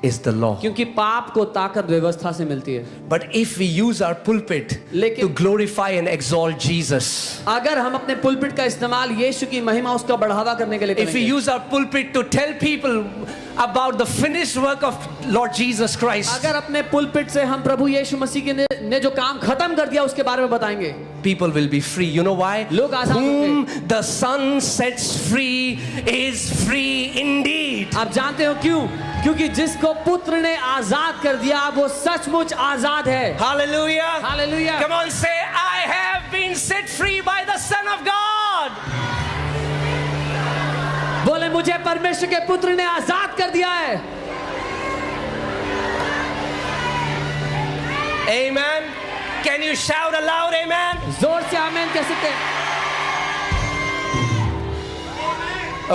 is the law. क्योंकि पाप को ताकत व्यवस्था से मिलती है. But if we use our pulpit to glorify and exalt Jesus, अगर हम अपने पुलपिट का इस्तेमाल यीशु की महिमा उसका बढ़ावा करने के लिए if we करेंगे, use our pulpit to tell people about the finished work of Lord Jesus Christ, अगर अपने पुलपिट से हम प्रभु यीशु मसीह ने जो काम खत्म कर दिया उसके बारे में बताएंगे, people will be free. You know why? लोग आजाद Whom the Son sets free is free indeed. आप जानते हो क्यों? क्योंकि जिसको पुत्र ने आजाद कर दिया वो सचमुच आजाद है। Hallelujah. Hallelujah. Come on, say, I have been set free by the Son of God. बोले मुझे परमेश्वर के पुत्र ने आजाद कर दिया है। Amen. Can you shout aloud, amen? जोर से आमीन कह सकते हैं।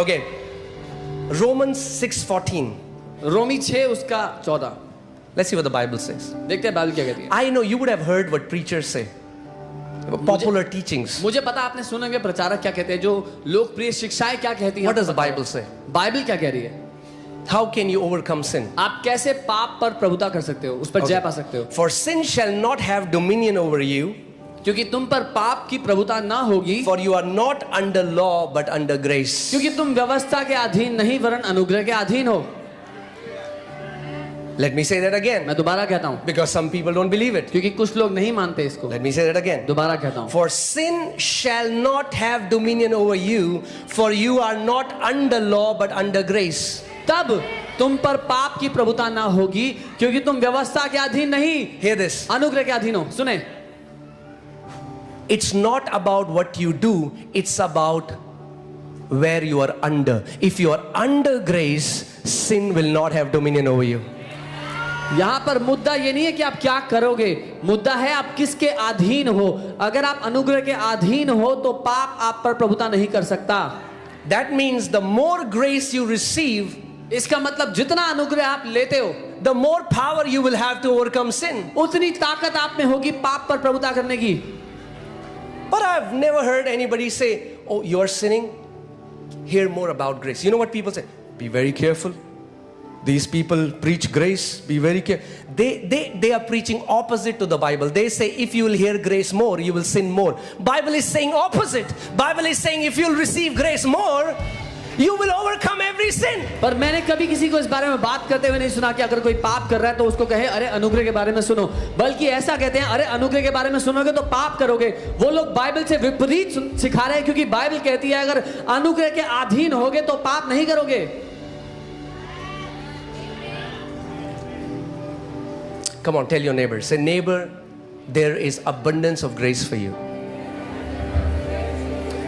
Okay. Romans 6:14. रोमी 6 उसका 14। Let's see what the Bible says. देखते हैं बाइबल क्या कहती है। I know you would have heard what preachers say. Popular teachings. मुझे पता आपने सुना होगा प्रचारक क्या कहते हैं, जो लोकप्रिय शिक्षाएं क्या कहती हैं। What does the Bible say? Bible क्या कह रही है? How can you overcome sin? आप कैसे पाप पर प्रभुता कर सकते हो, उस पर जय पा सकते हो? For sin shall not have dominion over you, क्योंकि तुम पर पाप की प्रभुता ना होगी, for you are not under law but under grace. क्योंकि तुम व्यवस्था के अधीन नहीं वरन अनुग्रह के अधीन हो। Let me say that again, मैं दोबारा कहता हूँ, because some people don't believe it. क्योंकि कुछ लोग नहीं मानते इसको। Let me say that again. दोबारा कहता हूँ, For sin shall not have dominion over you, for you are not under law but under grace. तब तुम पर पाप की प्रभुता ना होगी, क्योंकि तुम व्यवस्था के अधीन नहीं, Hear this. अनुग्रह के अधीन हो। सुने, It's not about what you do, it's about where you are under. If you are under grace, sin will not have dominion over you. यहाँ पर मुद्दा ये नहीं है कि आप क्या करोगे, मुद्दा है आप किसके अधीन हो। अगर आप अनुग्रह के अधीन हो तो पाप आप पर प्रभुता नहीं कर सकता। That means the more grace you receive, इसका मतलब जितना अनुग्रह आप लेते हो, the more power you will have to overcome sin. उतनी ताकत आप में होगी पाप पर प्रभुता करने की। But I've never heard anybody say, oh, you're sinning. Hear more about grace. You know what people say? Be very careful. These people preach grace. Be very careful. They are preaching opposite to the Bible. They say if you will hear grace more, you will sin more. Bible is saying opposite. Bible is saying if you'll receive grace more, you will overcome every sin. पर मैंने कभी किसी को इस बारे में बात करते हुए नहीं सुना कि अगर कोई पाप कर रहा है तो उसको कहे अरे अनुग्रह के बारे में सुनो, बल्कि ऐसा कहते हैं अरे अनुग्रह के बारे में सुनोगे तो पाप करोगे। वो लोग बाइबल से विपरीत सिखा रहे हैं, क्योंकि बाइबल कहती है अगर अनुग्रह के अधीन होगे तो पाप नहीं करोगे। Come on, tell your neighbor. Say, neighbor, there is abundance of grace for you.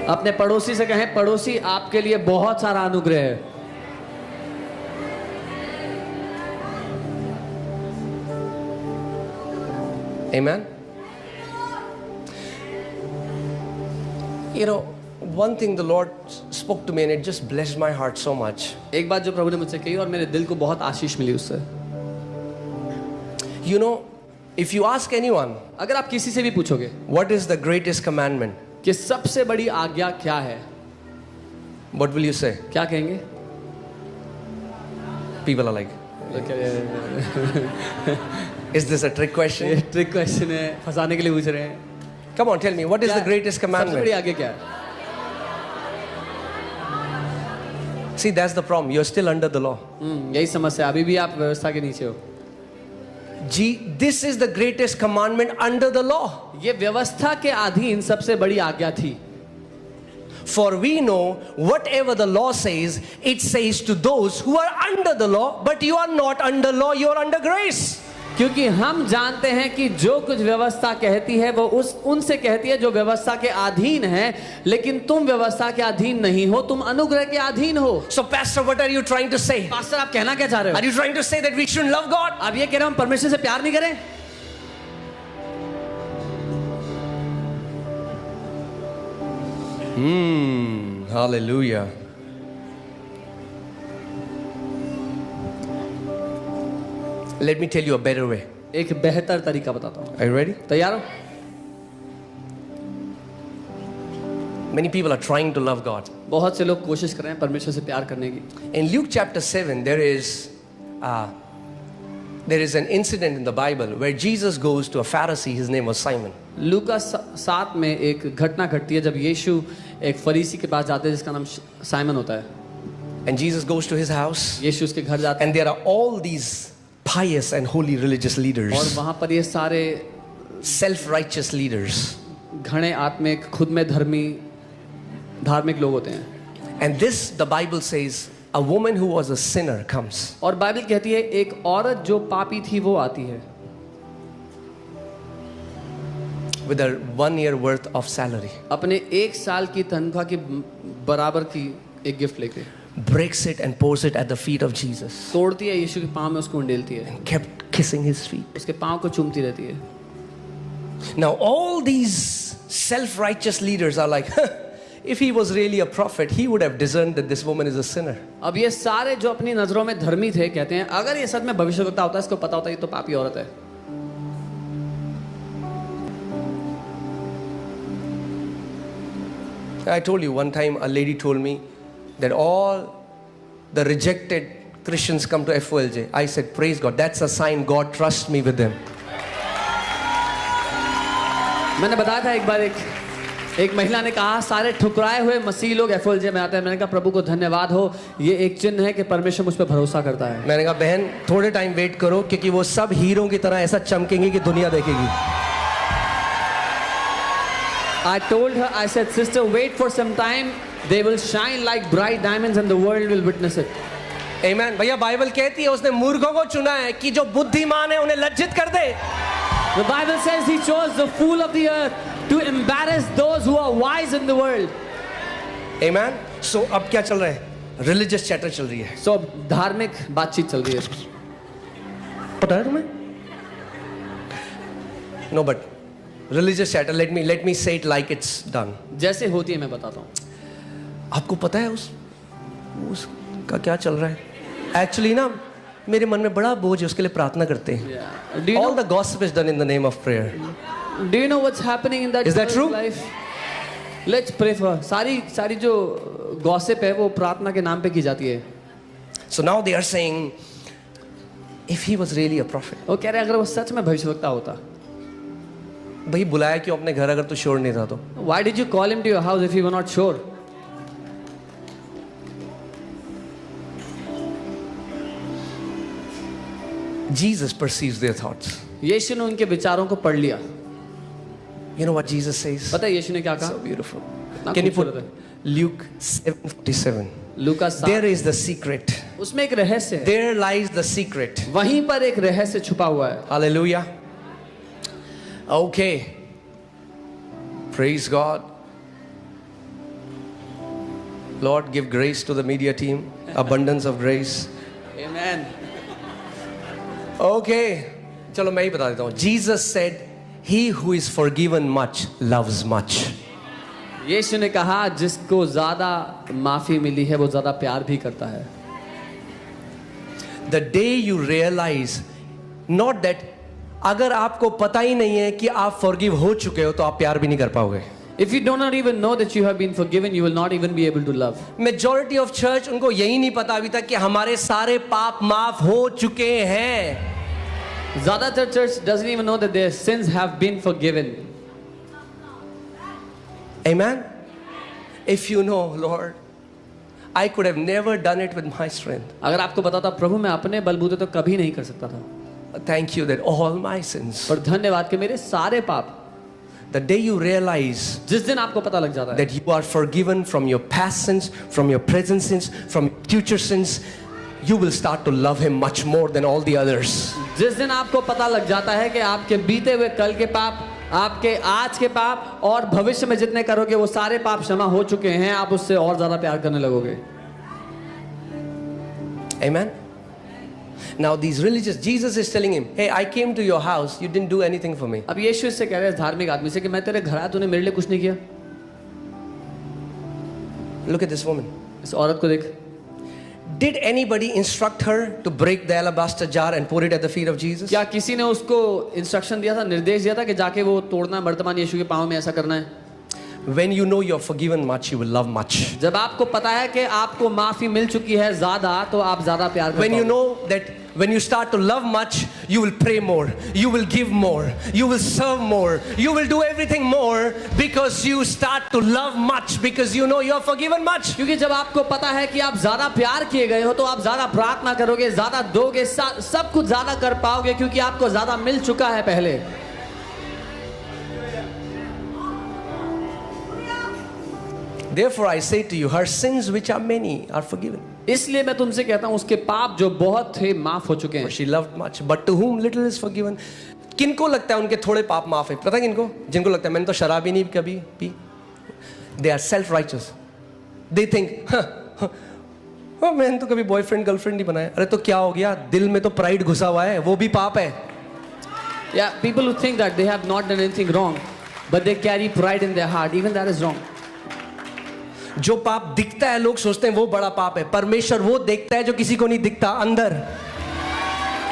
अपने पड़ोसी से कहें, पड़ोसी आपके लिए बहुत सारा अनुग्रह है। Amen. You know, one thing the Lord spoke to me and it just blessed my heart so much. एक बात जो प्रभु ने मुझसे कही और मेरे दिल को बहुत आशीष मिली उससे। You know, if you ask anyone, अगर आप किसी से भी पूछोगे what is the greatest commandment? कि सबसे बड़ी आज्ञा क्या है, What will you say? क्या कहेंगे? People are like, is this a trick ये question? ट्रिक क्वेश्चन है, फंसाने के लिए पूछ रहे हैं। Come on, tell me, what is the greatest सबसे बड़ी commandment? आज्ञा क्या है? See, that's the problem. You're still under the law. यही समस्या, अभी भी आप व्यवस्था के नीचे हो। This is the greatest commandment under the law. ये व्यवस्था के अधीन सबसे बड़ी आज्ञा थी। For we know whatever the law says, it says to those who are under the law, but you are not under law, you are under grace. क्योंकि हम जानते हैं कि जो कुछ व्यवस्था कहती है वो उनसे कहती है जो व्यवस्था के अधीन है, लेकिन तुम व्यवस्था के अधीन नहीं हो, तुम अनुग्रह के अधीन हो। So pastor, what are you trying to say? Pastor, आप कहना क्या चाह रहे हो? Are you trying to say that we shouldn't love God? आप ये कह रहे हो हम परमेश्वर से प्यार नहीं करें? Hallelujah. Let me tell you a better way. एक बेहतर तरीका बताता हूँ। Are you ready? तैयार हो? Many people are trying to love God. बहुत से लोग कोशिश कर रहे हैं परमेश्वर से प्यार करने की। In Luke chapter 7, there is an incident in the Bible where Jesus goes to a Pharisee. His name was Simon. लूका 7 में एक घटना घटती है जब यीशु एक फरीसी के पास जाते हैं जिसका नाम साइमन होता है। And Jesus goes to his house. यीशु उसके घर जाते And there are all these pious and holy religious हैं और leaders, वहाँ पर ये सारे self-righteous leaders. घने आत्मिक, खुद में धार्मिक लोग होते हैं। And this, the Bible says, a woman who was a sinner comes. और बाइबल कहती है एक औरत जो पापी थी वो आती है With her 1 year worth of salary. अपने 1 साल की तनख्वाह की बराबर की एक गिफ्ट लेके, Breaks it and pours it at the feet of Jesus. तोड़ती है, यीशु के पाँव में उसको उंडेलती है, Kept kissing his feet. उसके पाँव को चूमती रहती है। Now all these self-righteous leaders are like, if he was really a prophet, he would have discerned that this woman is a sinner. अब ये सारे जो अपनी नजरों में धर्मी थे कहते हैं अगर ये सच में भविष्यवक्ता होता, इसको पता होता ये तो पापी औरत है। I told you one time a lady told me that all the rejected Christians come to FOLJ. I said, praise God, that's a sign God trusts me with them. मैंने बताया था एक बार एक महिला ने कहा सारे ठुकराए हुए मसीह लोग FOLJ में आते हैं। मैंने कहा प्रभु को धन्यवाद हो, ये एक चिन्ह है कि परमेश्वर मुझ पर भरोसा करता है। मैंने कहा बहन थोड़े टाइम वेट करो क्योंकि वो सब हीरो की तरह ऐसा चमकेंगे कि दुनिया देखेगी। I told her, I said, sister, wait for some time. They will shine like bright diamonds and the world will witness it. Amen. भैया बाइबल कहती है उसने मूर्खों को चुना है कि जो बुद्धिमान है उन्हें लज्जित कर दे। The Bible says he chose the fool of the earth to embarrass those who are wise in the world. Amen. So अब क्या चल रहा है? Religious chatter चल रही है। So धार्मिक बातचीत चल रही है। पता है तुम्हें? No, but religious chatter. Let me say it like it's done. जैसे होती है मैं बताता हूँ। आपको पता है उसका क्या चल रहा है? Actually ना मेरे मन में बड़ा बोझ है, उसके लिए प्रार्थना करते हैं। All the gossip is done in the name of prayer. Do you know what's happening in that Is that true? life? Let's pray for her. सारी जो gossip है वो प्रार्थना के नाम पे की जाती है। So now they are saying, if he was really a prophet, वो कह रहे हैं अगर वो सच में भविष्यवक्ता होता, भाई बुलाया क्यों अपने घर अगर तू श्योर नहीं था तो? why did you call him to your house if you were not sure? Jesus perceives their thoughts. यीशु ने उनके विचारों को पढ़ लिया। You know what Jesus says? पता है यीशु ने क्या कहा? So beautiful. कितना Can you खूबसूरत put है। Luke 7:47? Luka There is the secret. उसमें एक रहस्य है, There lies the secret. वहीं पर एक रहस्य छुपा हुआ है। Hallelujah. Okay. Praise God. Lord, give grace to the media team. Abundance of grace. Amen. Okay. चलो मैं ही बता देता हूँ. Jesus said, he who is forgiven much loves much. यीशु ने कहा जिसको ज्यादा माफी मिली है वो ज्यादा प्यार भी करता है। The day you realize, not that अगर आपको पता ही नहीं है कि आप forgive हो चुके हो तो आप प्यार भी नहीं कर पाओगे। If you do not even know that you have been forgiven, you will not even be able to love. Majority of church उनको यही नहीं पता अभी तक कि हमारे सारे पाप माफ हो चुके हैं। ज्यादातर church doesn't even know that their sins have been forgiven. Amen. If you know, Lord, I could have never done it with my strength. अगर आपको पता था प्रभु मैं अपने बलबूते तो कभी नहीं कर सकता था, Thank you that all my sins. पर धन्यवाद कि मेरे सारे पाप, The day you realize जिस दिन आपको पता लग जाता है that you are forgiven from your past sins, from your present sins, from future sins, you will start to love him much more than all the others. जिस दिन आपको पता लग जाता है कि आपके बीते हुए कल के पाप, आपके आज के पाप और भविष्य में जितने करोगे वो सारे पाप क्षमा हो चुके हैं, आप उससे और ज्यादा प्यार करने लगोगे। Amen. Now these religious, Jesus is telling him, hey, I came to your house, you didn't do anything for me. अब यीशु इससे कह रहे हैं धार्मिक आदमी से कि मैं तेरे घर आया, तूने मेरे लिए कुछ नहीं किया। Look at this woman. इस औरत को देख। Did anybody instruct her to break the alabaster jar and pour it at the feet of Jesus? क्या किसी ने उसको इंस्ट्रक्शन दिया था, निर्देश दिया था कि जाके वो तोड़ना वर्तमान यीशु के पाँव में ऐसा करना है? When you know you're forgiven much, you will love much. जब आपको पता है कि आपको माफी मिल चुकी है ज्यादा, तो आप ज्यादा प्यार करते When you know that when you start to love much, you will pray more, you will give more, you will serve more, you will do everything more because you start to love much because you know you're forgiven much. क्योंकि जब आपको पता है कि आप ज्यादा प्यार किए गए हो तो आप ज्यादा प्रार्थना करोगे, ज्यादा दोगे, सब कुछ ज्यादा कर पाओगे क्योंकि आपको ज्यादा मिल चुका है पहले। Therefore I say to you, her sins which are many are forgiven. इसलिए मैं तुमसे कहता हूँ उसके पाप जो बहुत थे माफ हो चुके For हैं. she loved much, but to whom little is forgiven. किनको लगता है उनके थोड़े पाप माफ है? पता है किनको? जिनको लगता है मैंने तो शराब ही नहीं कभी P. They are self-righteous. They think, मैंने तो कभी बॉयफ्रेंड गर्लफ्रेंड नहीं बनाया. अरे तो क्या हो गया? दिल में तो प्राइड घुसा हुआ है, वो भी पाप है. Yeah, people who think that they have not done anything wrong, but they carry pride in their heart, even that is wrong. जो पाप दिखता है लोग सोचते हैं वो बड़ा पाप है. परमेश्वर वो देखता है जो किसी को नहीं दिखता अंदर.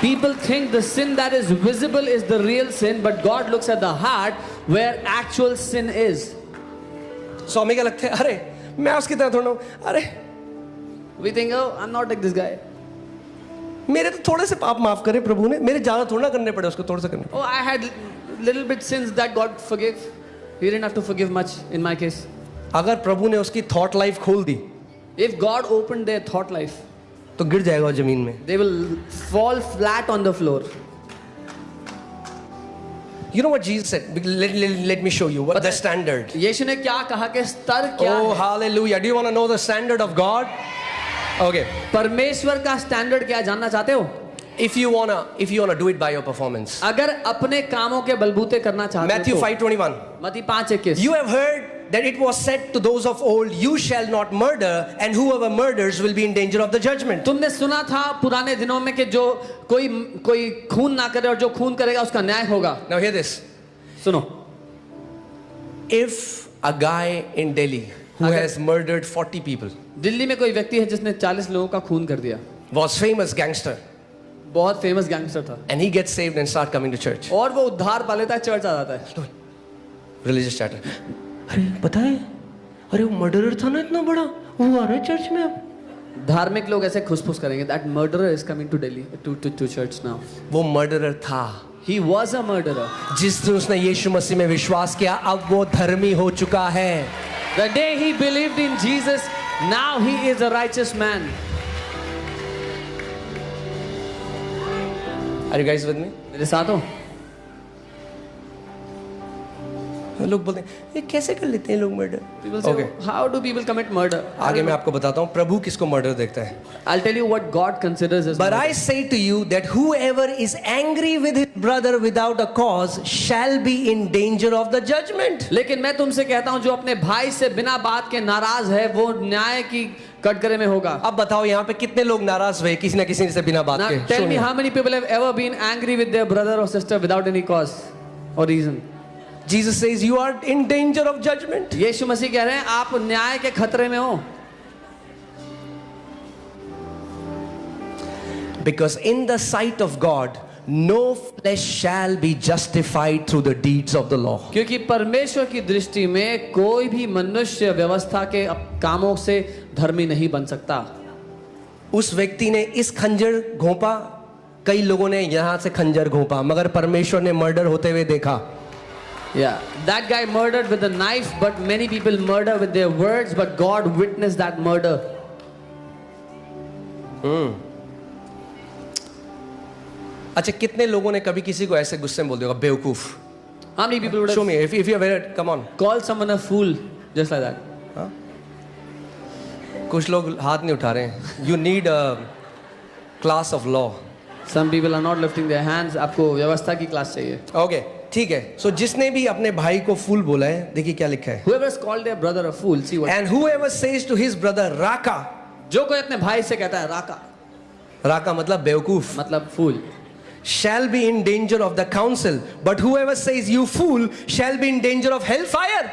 People think the sin that is visible is the real sin, but God looks at the heart where actual sin is. स्वामी क्या लगता है? अरे मैं उसकी तरह थोड़ा हूं. अरे We think, oh, I'm not like this guy. मेरे तो थोड़े से पाप माफ करे प्रभु ने, मेरे ज्यादा थोड़ा करने पड़े, उसको थोड़ा सा करने. Oh, I had little bit sins that God forgave. He didn't have to forgive much in my case. अगर प्रभु ने उसकी थॉट लाइफ खोल दी If God opened their thought life, तो गिर जाएगा वो जमीन में. they will fall flat on the floor. You know what Jesus said? Let me show you what the standard. यीशु ने क्या कहा कि स्तर क्या Oh, है? hallelujah. Do you want to know the standard of God? Okay. परमेश्वर का standard क्या है, जानना चाहते हो? If you wanna do it by your performance. अगर अपने कामों के बलबूते करना चाहते Matthew हो, 5:21. मत्ती 5:21. You have heard that it was said to those of old, you shall not murder, and whoever murders will be in danger of the judgment. तुमने सुना था पुराने दिनों में कि जो कोई खून ना करे और जो खून करेगा उसका न्याय होगा. Now hear this. सुनो, If a guy in Delhi who अगर- has murdered 40 people, दिल्ली में कोई व्यक्ति है जिसने 40 लोगों का खून कर दिया, was famous gangster, बहुत फेमस गैंगस्टर था, and he gets saved and start coming to church. और वो उद्धार पा लेता है, चर्च आ जाता है. Religious chatter. अरे पता है? अरे वो मर्डरर था ना इतना बड़ा, वो आ रहा है चर्च में अब. धार्मिक लोग ऐसे खुसफुस करेंगे, that murderer is coming to Delhi to church now. वो मर्डरर था. He was a murderer. जिस दिन उसने यीशु मसीह में विश्वास किया, अब वो धर्मी हो चुका है. The day he believed in Jesus, now he is a righteous man. Are you guys with me? मेरे साथ हो? लोग बोलते हैं ये कैसे कर लेते हैं लोग murder. People say, Okay. how do people commit murder? आगे मैं आपको बताता हूँ प्रभु किसको मर्डर देखता है. I'll tell you what God considers as But murder. I say to you that whoever is angry with his brother without a cause shall be in danger of the judgment. लेकिन मैं तुमसे कहता हूं जो अपने भाई से बिना बात के नाराज है वो न्याय की कटघरे में होगा. अब बताओ यहाँ पे कितने लोग नाराज हुए किसी ना किसी से बिना बात Now, के. tell me सुनिए. how many people have ever been angry with their brother or sister without any cause or reason? Jesus says you are in danger of judgment. यीशु मसीह कह रहे हैं आप न्याय के खतरे में हो. Because in the sight of God, no flesh shall be justified through the deeds of the law. क्योंकि परमेश्वर की दृष्टि में कोई भी मनुष्य व्यवस्था के कामों से धर्मी नहीं बन सकता. उस व्यक्ति ने इस खंजर घोंपा, कई लोगों ने यहां से खंजर घोंपा, मगर परमेश्वर ने मर्डर होते हुए देखा. Yeah, that guy murdered with a knife, but many people murder with their words, but God witnessed that murder. अच्छा, कितने लोगों ने कभी किसी को ऐसे गुस्से में बोल दिया बेवकूफ? How many people would Show have me if you have, come on. called someone a fool just like that? कुछ लोग हाथ नहीं उठा रहे हैं. You need a class of law. Some people are not lifting their hands. आपको व्यवस्था की क्लास चाहिए. Okay, ठीक है. So जिसने भी अपने भाई को फूल बोला है, देखिए क्या लिखा है. Whoever has called their brother a fool, see what. And whoever says to his brother Raka, जो कोई अपने भाई से कहता है राका, Raka मतलब बेवकूफ, मतलब फूल, shall be in danger of the council, but whoever says you fool shall be in danger of hellfire.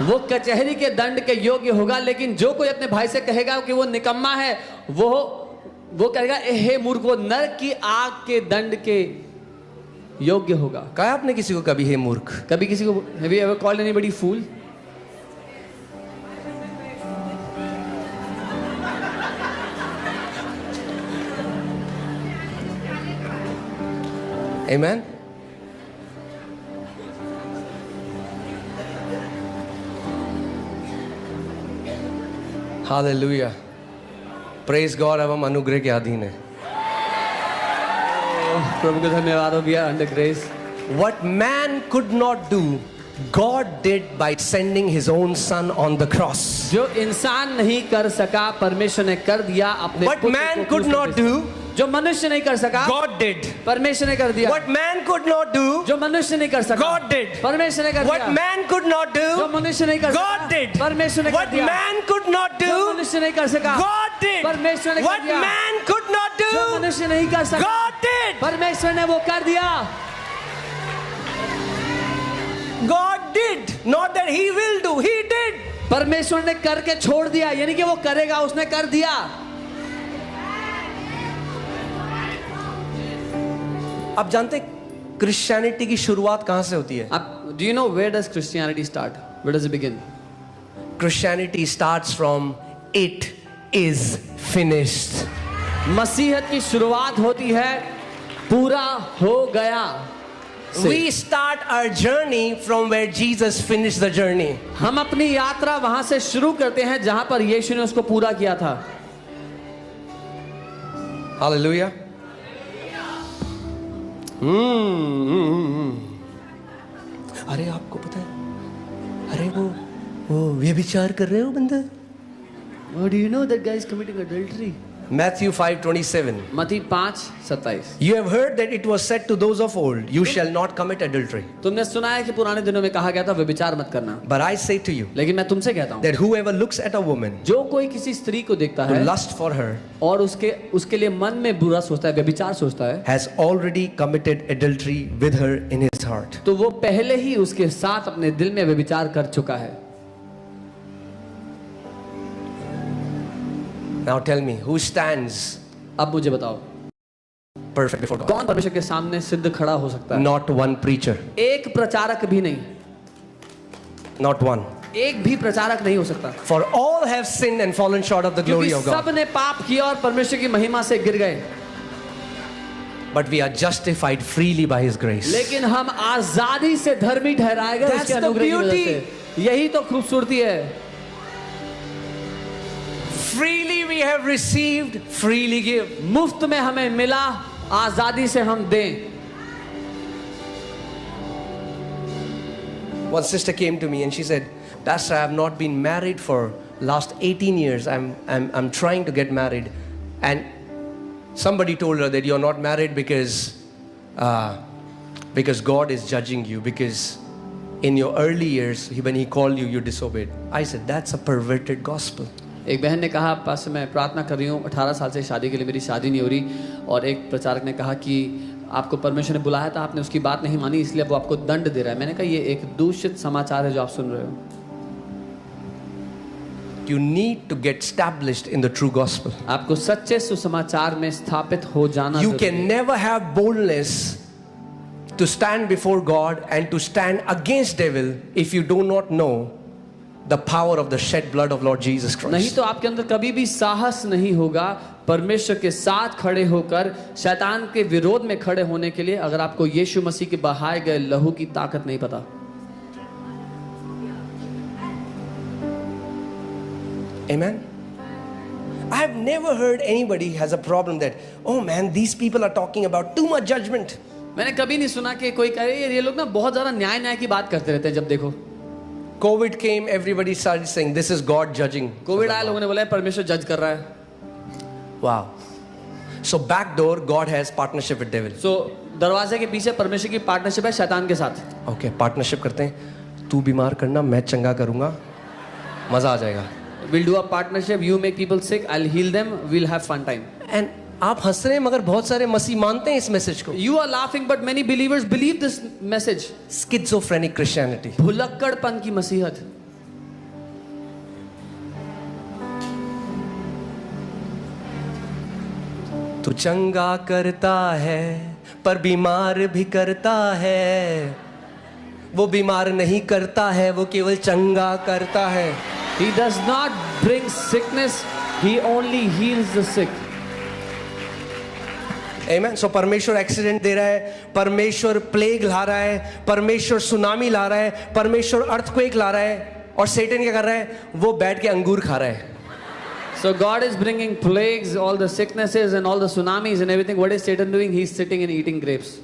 वो कचहरी के दंड के योग्य होगा. लेकिन जो कोई अपने भाई से कहेगा कि वो निकम्मा है, वो कहेगा हे मूर्ख, वो नरक की आग के दंड के योग्य होगा. कहा आपने किसी को कभी हे मूर्ख? कभी किसी को have you ever called anybody fool? Amen. Hallelujah. Praise God. अब हम अनुग्रह के अधीन हैं. प्रभु को धन्यवाद हो गया. Under grace. What man could not do, God did by sending his own son on the cross. जो इंसान नहीं कर सका परमेश्वर ने कर दिया अपने What पुत्र man को could क्रूस पर not भेज दिया। do, जो मनुष्य नहीं कर सका God did. परमेश्वर ने कर दिया। What man could not do, जो मनुष्य नहीं कर सका God did. परमेश्वर ने कर What दिया। man could not जो do, मनुष्य नहीं कर God सका did. परमेश्वर ने कर What दिया। man could not जो do, मनुष्य नहीं कर सका God did. परमेश्वर ने कर What दिया। man could not जो do, मनुष्य नहीं कर सका God did. परमेश्वर ने वो कर दिया। God did. Not that he will do, he did. परमेश्वर ने करके छोड़ दिया, यानी कि वो करेगा, उसने कर दिया। आप जानते क्रिश्चियनिटी की शुरुआत कहां से होती है? अब do you know where does Christianity start? Where does it begin? Christianity starts from it is finished. मसीहत की शुरुआत होती है पूरा हो गया से। We start our journey from where Jesus finished the journey. हम अपनी यात्रा वहां से शुरू करते हैं जहां पर यीशु ने उसको पूरा किया था। Hallelujah. अरे आपको पता है, अरे वो व्यभिचार कर रहे हो बंदा। What do you know that guy is committing adultery? Matthew 5:27. मत्ती 5:27। You have heard that it was said to those of old, you shall not commit adultery. तुमने सुना है कि पुराने दिनों में कहा गया था व्यभिचार मत करना, But I say to you लेकिन मैं तुमसे कहता हूँ that whoever looks at a woman जो कोई किसी स्त्री को देखता to है lust for her और उसके लिए मन में बुरा सोचता है, व्यभिचार सोचता है, has already committed adultery with her in his heart. तो वो पहले ही उसके साथ अपने दिल में व्यभिचार कर चुका है। Now tell me, who stands अब मुझे बताओ perfect before God? कौन परमेश्वर के सामने सिद्ध खड़ा हो सकता है? Not one preacher. एक प्रचारक भी नहीं, Not one. एक भी प्रचारक नहीं हो सकता, For all have sinned and fallen short of the glory क्योंकि of God. सब ने पाप किया और परमेश्वर की महिमा से गिर गए, But we are justified freely by His grace. लेकिन हम आजादी से धर्मी ठहराए गए That's उसके the अनुग्रह की वजह beauty. से। यही तो खूबसूरती है। Freely we have received, freely give. मुफ्त में हमें मिला, आजादी से हम दें। One sister came to me and she said, Pastor, I have not been married for last 18 years. I'm trying to get married. And somebody told her that you're not married because God is judging you, because in your early years, when He called you, you disobeyed. I said, that's a perverted gospel. एक बहन ने कहा, पास मैं प्रार्थना कर रही हूँ, 18 साल से शादी के लिए मेरी शादी नहीं हो रही, और एक प्रचारक ने कहा कि आपको परमेश्वर ने बुलाया था, आपने उसकी बात नहीं मानी, इसलिए वो आपको दंड दे रहा है। मैंने कहा ये एक दूषित समाचार है जो आप सुन रहे हो। You need to get established in the true gospel. आपको सच्चे सुसमाचार में स्थापित हो जाना You जरूरी can है। never have boldness to stand before God and to stand against devil if you do not know the power of the shed blood of Lord Jesus नहीं Christ. तो आपके अंदर कभी भी साहस नहीं होगा परमेश्वर के साथ खड़े होकर शैतान के विरोध में खड़े होने के लिए, अगर आपको यीशु मसीह के बहाए गए लहू की ताकत नहीं पता। Amen. I have never heard anybody has a problem that, oh man, these people are talking about too much judgment. मैंने कभी नहीं सुना कि कोई कहे ये लोग ना बहुत ज्यादा न्याय की बात करते रहते हैं। जब देखो COVID came, everybody started saying, this is God judging. Covid आया, लोगों ने बोला परमेश्वर जज कर रहा है। Wow. So backdoor, God has partnership with devil. सो दरवाजे के पीछे परमेश्वर की पार्टनरशिप है शैतान के साथ। Okay, partnership करते हैं। तू बीमार करना, मैं चंगा करूंगा, मजा आ जाएगा। We'll do a partnership. You make people sick, I'll heal them. We'll have fun time. And आप हंस रहे हैं मगर बहुत सारे मसीह मानते हैं इस मैसेज को। You are laughing, but many believers believe this message. Schizophrenic Christianity. भुलक्कड़पन की मसीहत। तू चंगा करता है पर बीमार भी करता है, वो बीमार नहीं करता है, वो केवल चंगा करता है। He does not bring sickness, he only heals the sick. Amen. So परमेश्वर एक्सीडेंट दे रहा है, परमेश्वर प्लेग ला रहा है, परमेश्वर सुनामी ला रहा है, परमेश्वर अर्थक्वेक ला रहा है, और सैटन क्या कर रहा है? वो बैठ के अंगूर खा रहा है। So God is bringing plagues, all the sicknesses and all the tsunamis and everything. What is Satan doing? He's sitting and eating grapes.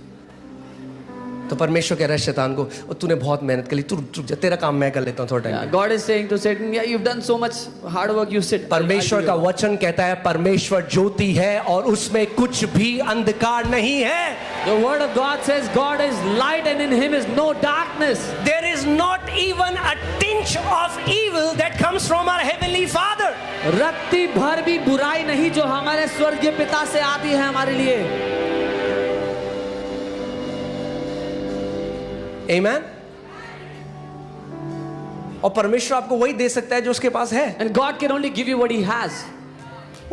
तो परमेश्वर कह रहा है शैतान को, और तूने बहुत मेहनत कर ली, तू रुक जा, तेरा काम मैं कर लेता हूँ थोड़ा time. God is saying to Satan, yeah, you've done so much hard work, you sit. परमेश्वर का वचन कहता है परमेश्वर ज्योति है और उसमें कुछ भी अंधकार नहीं है। The word of God says God is light and in him is no darkness. There is not even a tinge of evil that comes from our heavenly Father. रत्ती भर भी बुराई नहीं जो हमारे स्वर्गीय पिता से आती है हमारे लिए। Amen? और परमेश्वर आपको वही दे सकता है जो उसके पास है। And God can only give you what he has.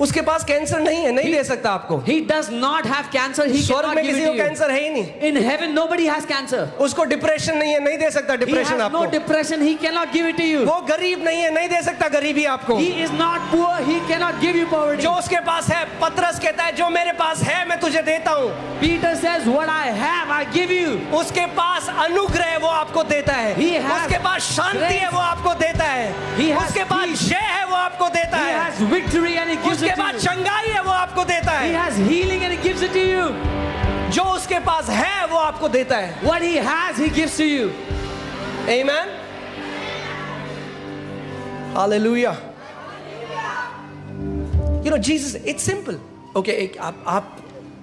उसके पास कैंसर नहीं है, नहीं दे सकता आपको। He does not have cancer. He स्वर्ग cannot में give किसी it को to you. कैंसर है ही नहीं। In heaven, nobody has cancer. उसको डिप्रेशन नहीं है, नहीं दे सकता He डिप्रेशन has आपको। no depression. He cannot give it to you. वो गरीब नहीं है, नहीं दे सकता गरीबी आपको। He is not poor. He cannot give you poverty. जो उसके पास है, पतरस कहता है जो मेरे पास है मैं तुझे देता हूँ। Peter says, what I have, I give you. उसके पास अनुग्रह वो आपको देता है। He has उसके पास शांति है grace. वो आपको देता है। He has उसके पास peace. जय है वो आपको देता He है। has victory and he gives उसके it to पास you. चंगाई है वो आपको देता He है। has healing and he gives it to you. जो उसके पास है वो आपको देता है। What he has, he gives to you. Amen. Hallelujah. You know Jesus, it's simple. Okay, एक आप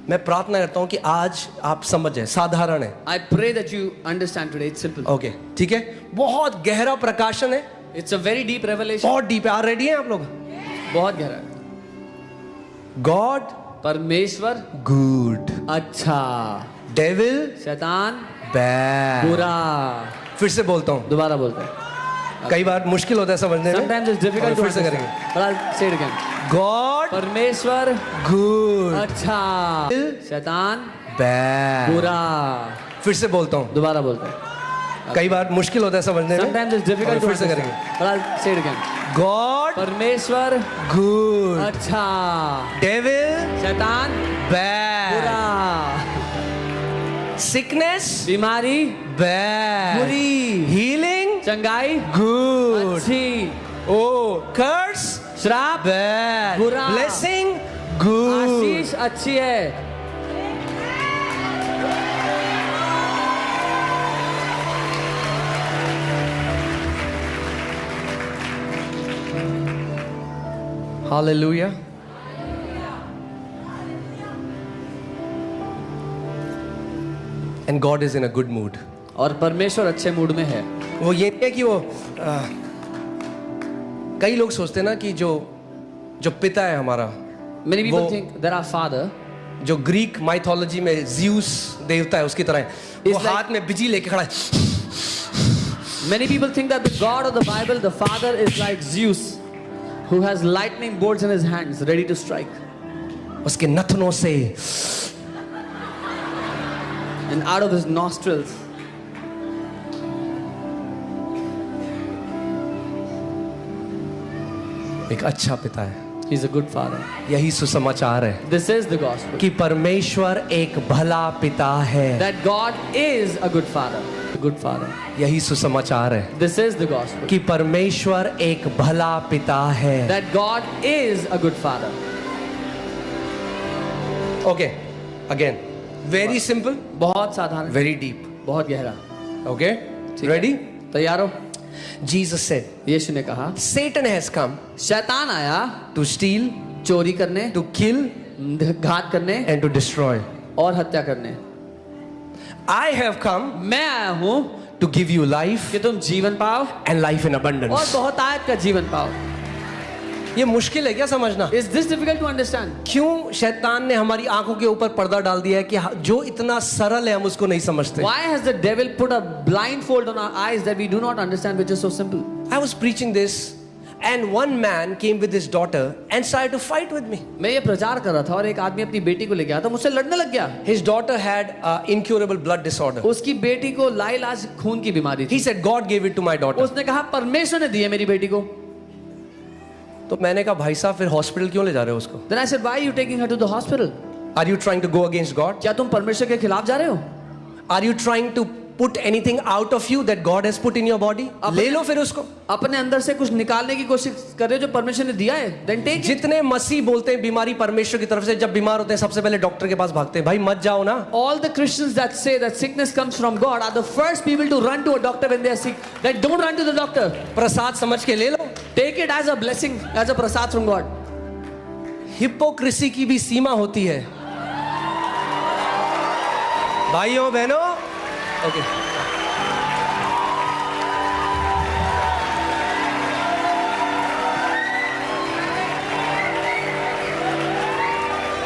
मैं प्रार्थना करता हूँ कि आज आप समझ जाए, साधारण है। I pray that you understand today. It's simple. Okay ठीक है, बहुत गहरा प्रकाशन है, It's a very deep revelation. बहुत डीप है। आप रेडी हैं आप लोग? बहुत गहरा है. गॉड परमेश्वर गुड, अच्छा, डेविल शैतान बैड। बुरा. फिर से बोलता हूँ, दोबारा बोलते हैं. कई बार मुश्किल होता है समझने में। Sometimes it's difficult to फिर से understand. करेंगे। But I'll say it again. God परमेश्वर गुड, अच्छा, शैतान बैड। बुरा. फिर से बोलता हूँ, दोबारा बोलते हैं. कई बार मुश्किल होता है समझने में। Sometimes it's difficult to फिर से understand. करेंगे। But I'll say it again. God परमेश्वर गुड, अच्छा, डेविल शैतान बैड, बुरा. सिकनेस बीमारी बैड, बुरी, हीलिंग चंगाई गुड, अच्छी, ओ कर्स श्राप बैड, बुरा, ब्लेसिंग गुड। आशीष अच्छी है. Hallelujah. And God is in a good mood. और परमेश्वर अच्छे मूड में है. वो ये नहीं है कि वो कई लोग सोचते हैं ना कि जो पिता है हमारा, Many people वो- think that our father जो ग्रीक माइथोलॉजी में ज़्यूस देवता है उसकी तरह है, वो It's like- हाथ में बिजली लेके खड़ा है। Many people think that the God of the Bible, the Father, is like Zeus, who has lightning bolts in his hands, ready to strike. उसके नथनों से And out of his nostrils, एक अच्छा पिता है। he's a good father. यही सुसमाचार है This is the gospel. कि परमेश्वर एक भला पिता है। That God is a good father. A good father. यही सुसमाचार है This is the gospel. कि परमेश्वर एक भला पिता है। That God is a good father. Okay, again very simple, बहुत साधारण, वेरी डीप। बहुत गहरा. ओके, ठीक है. रेडी? तैयार हो? जीसस सेड, यीशु ने कहा, Satan has come शैतान आया to steal, चोरी करने, to kill घात करने and to destroy. और हत्या करने. I have come मैं आया हूँ to give you life कि तुम जीवन पाओ and life in और abundance. बहुत आयत का जीवन पाओ. ये मुश्किल है क्या समझना? Is this difficult to understand? क्यों शैतान ने हमारी आंखों के ऊपर पर्दा डाल दिया है कि जो इतना सरल है हम उसको नहीं समझते? Why has the devil put a blindfold on our eyes that we do not understand, which is so simple? I was preaching this and one man came with his daughter and started to fight with me. मैं ये प्रचार कर रहा था और एक आदमी अपनी बेटी को लेके आया था, मुझसे लड़ने लग गया. His daughter had incurable blood disorder. उसकी बेटी को लाइलाज खून की बीमारी He थी. said God gave it to my daughter. उसने कहा परमेश्वर ने दी है मेरी बेटी को. तो मैंने कहा भाई साहब फिर हॉस्पिटल क्यों ले जा रहे हो उसको? Then I said, why are you taking her to the hospital? Are you trying to go against God? क्या तुम परमेश्वर के खिलाफ जा रहे हो? Are you trying to put anything out of you that God has put in your body, ले लो फिर उसको. अपने अंदर से कुछ निकालने की कोशिश कर रहे हो जो परमेश्वर ने दिया है, then take it. जितने मसीह बोलते हैं बीमारी परमेश्वर की तरफ से, जब बीमार होते हैं सबसे पहले डॉक्टर के पास भागते हैं. भाई मत जाओ ना. All the Christians that say that sickness comes from God are the first people to run to a doctor when they are sick. That don't run to the doctor. प्रसाद समझ के ले लो. Take it as a blessing, as a prasad from God. Hypocrisy की भी सीमा होती है भाइयों बहनों. Okay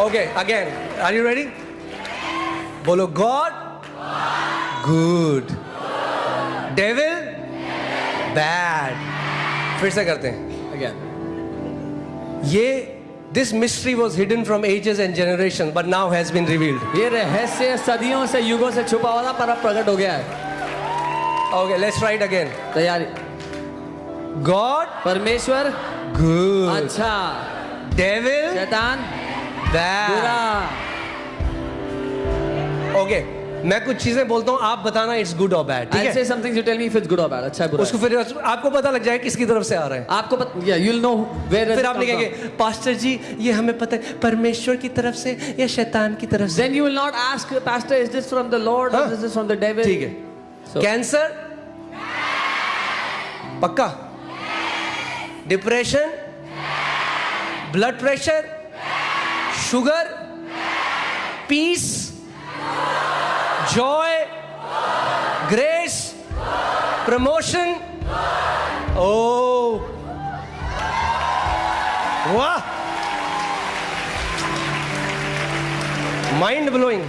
okay again, are you ready? बोलो गॉड गुड, डेविल बैड. फिर से करते हैं. Again. ये this mystery was hidden from ages and generations but now has been revealed. ये रहस्य सदियों से युगों से छुपा हुआ था पर अब प्रकट हो गया है. Okay, let's try it again. तैयारी. God परमेश्वर good, अच्छा, devil शैतान bad. बुरा. Okay, मैं कुछ चीजें बोलता हूँ, आप बताना it's good or bad. ठीक I'll say है? something, you tell me if it's good or bad. अच्छा है बुरा उसको है. फिर आपको पता लग जाए किसकी तरफ से आ रहा है. आपको yeah, you'll know where does फिर it आप come from. लिखेंगे पास्टर जी ये हमें पता है परमेश्वर की तरफ से या शैतान की तरफ से. Then you will not ask, Pastor, is this from the Lord or हाँ? is this from the devil? ठीक है. So, कैंसर पक्का, depression, blood pressure, sugar, peace, joy, grace, promotion. ओ वाह, माइंड ब्लोइंग.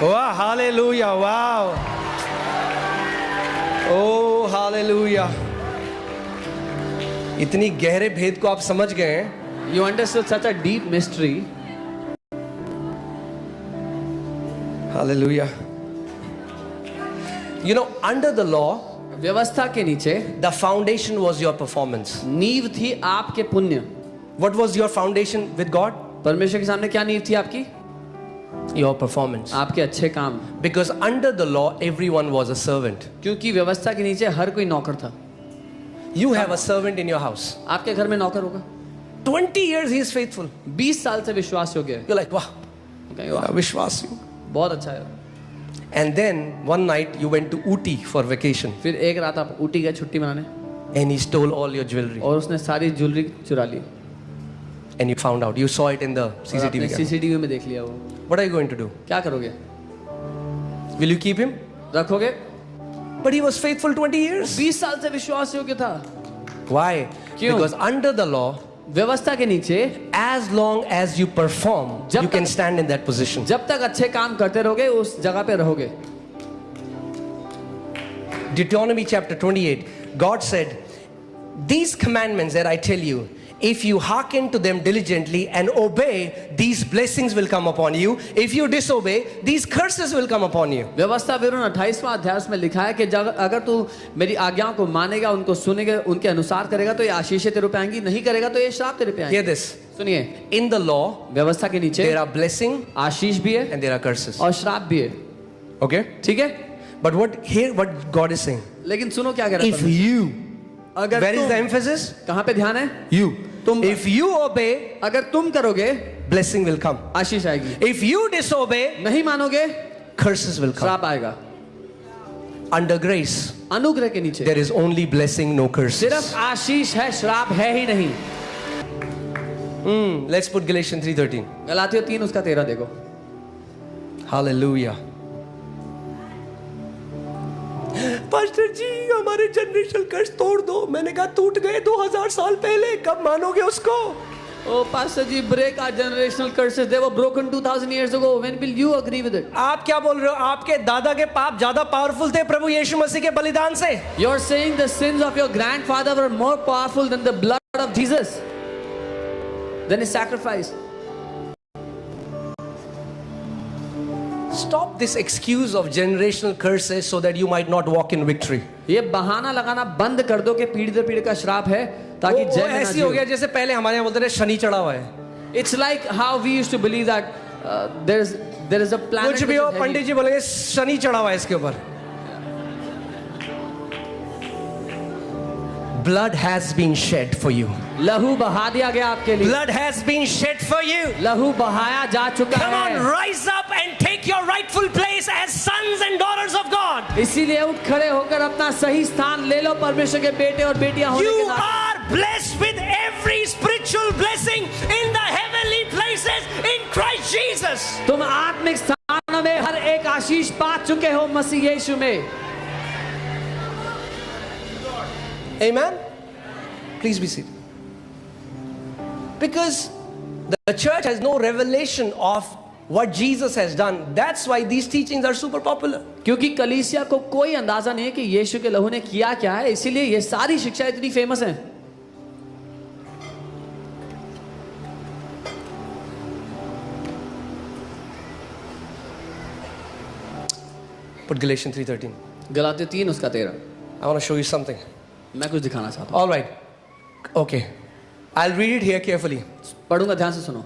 वाह, हालेलुया, वाह, ओ हालेलुया. इतनी गहरे भेद को आप समझ गए हैं. you understood such a deep mystery. Hallelujah. You know, under the law, व्यवस्था के नीचे the foundation was your performance. नींव थी आपके पुण्य. What was your foundation with God? परमेश्वर के सामने क्या नींव थी आपकी? Your performance. आपके अच्छे काम. Because under the law, everyone was a servant. क्योंकि व्यवस्था के नीचे हर कोई नौकर था. You have a servant in your house. आपके घर में नौकर होगा. 20 years he is faithful. 20 साल से विश्वास योग्य है. You're like, wow, कहेंगे, वाह, विश्वास. बहुत अच्छा है. And then one night you went to Ooty for vacation फिर एक रात आप ऊटी गए छुट्टी मनाने and he stole all your jewelry और उसने सारी ज्वेलरी चुरा ली. and you found out. You saw it in the CCTV camera. CCTV में देख लिया वो. What are you going to do? क्या करोगे? Will you keep him? रखोगे? But he was faithful 20 years. 20 साल से विश्वास योग्य था. Why? क्यों? Because under the law, व्यवस्था के नीचे as long as you perform, जब you can तक- stand in that position. जब तक अच्छे काम करते रहोगे उस जगह पे रहोगे. Deuteronomy chapter 28, God said, these commandments that I tell you, if you hearken to them diligently and obey, these blessings will come upon you. If you disobey, these curses will come upon you. व्यवस्था विवरण 28वां अध्याय में लिखा है कि अगर तू मेरी आज्ञाओं को मानेगा, उनको सुनेगा, उनके अनुसार करेगा तो ये आशीषें तेरे पे आएंगी, नहीं करेगा तो ये श्राप तेरे पे Hear आएंगे. this. सुनिए, In the law, व्यवस्था के नीचे there are blessing आशीष भी है and there are curses. और श्राप भी है. Okay? ठीक है? But what God is saying, लेकिन सुनो क्या कह रहा if है. you, अगर where is तुम, the emphasis? कहाँ पे ध्यान है? You. तुम, If you obey, अगर तुम करोगे blessing will come. आशीष आएगी. If you disobey, नहीं मानोगे curses will come. श्राप आएगा. Under grace, अनुग्रह के नीचे there is only blessing, no curses. सिर्फ आशीष है, श्राप है ही नहीं. Let's put Galatians 3:13. गलातियों 3 उसका 13 देखो. Hallelujah. पास्टर जी हमारे जनरेशनल कर्ज तोड़ दो. मैंने कहा टूट गए 2000 साल पहले, कब मानोगे उसको? Oh, Pastor ji, break our generational curses. They were broken 2000 years ago. When will you agree with it? आप क्या बोल रहे हो? आपके दादा के पाप ज्यादा पावरफुल थे प्रभु यीशु मसीह के बलिदान से. You're saying the sins of your grandfather were more powerful than the blood of Jesus, than his sacrifice. Stop this excuse of generational curses so that you might not walk in victory. ये बहाना लगाना बंद कर दो कि पीढ़ी दर पीढ़ी का श्राप है ताकि वो जय में ना ऐसी हो जियो. गया जैसे पहले हमारे यहाँ बोलते थे शनि चढ़ा हुआ है. It's like how we used to believe that There is a planet कुछ भी which हो, is heavy. पंडित जी बोलेंगे शनि चढ़ा हुआ है इसके ऊपर. Blood has been shed for you. लहू बहा दिया गया आपके लिए. Blood has been shed for you. लहू बहाया जा चुका Come on, है. rise up and take your rightful place as sons and daughters of God. इसीलिए उठ खड़े होकर अपना सही स्थान ले लो परमेश्वर के बेटे और बेटियां होने You के नाते. are blessed with every spiritual blessing in the heavenly places in Christ Jesus. तुम आत्मिक स्थानों में हर एक आशीष पा चुके हो मसीह यीशु में. Amen. Please be seated. Because the church has no revelation of what Jesus has done. That's why these teachings are super popular. क्योंकि कलीसिया को कोई अंदाजा नहीं है कि यीशु के लहू ने किया क्या है, इसीलिए ये सारी शिक्षा इतनी फेमस है. Put Galatians 3:13. गलातियों 3 उसका 13. I want to show you something. मैं कुछ दिखाना चाहता हूँ. All right. Okay. I'll read it here carefully. पढ़ूंगा, ध्यान से सुनो.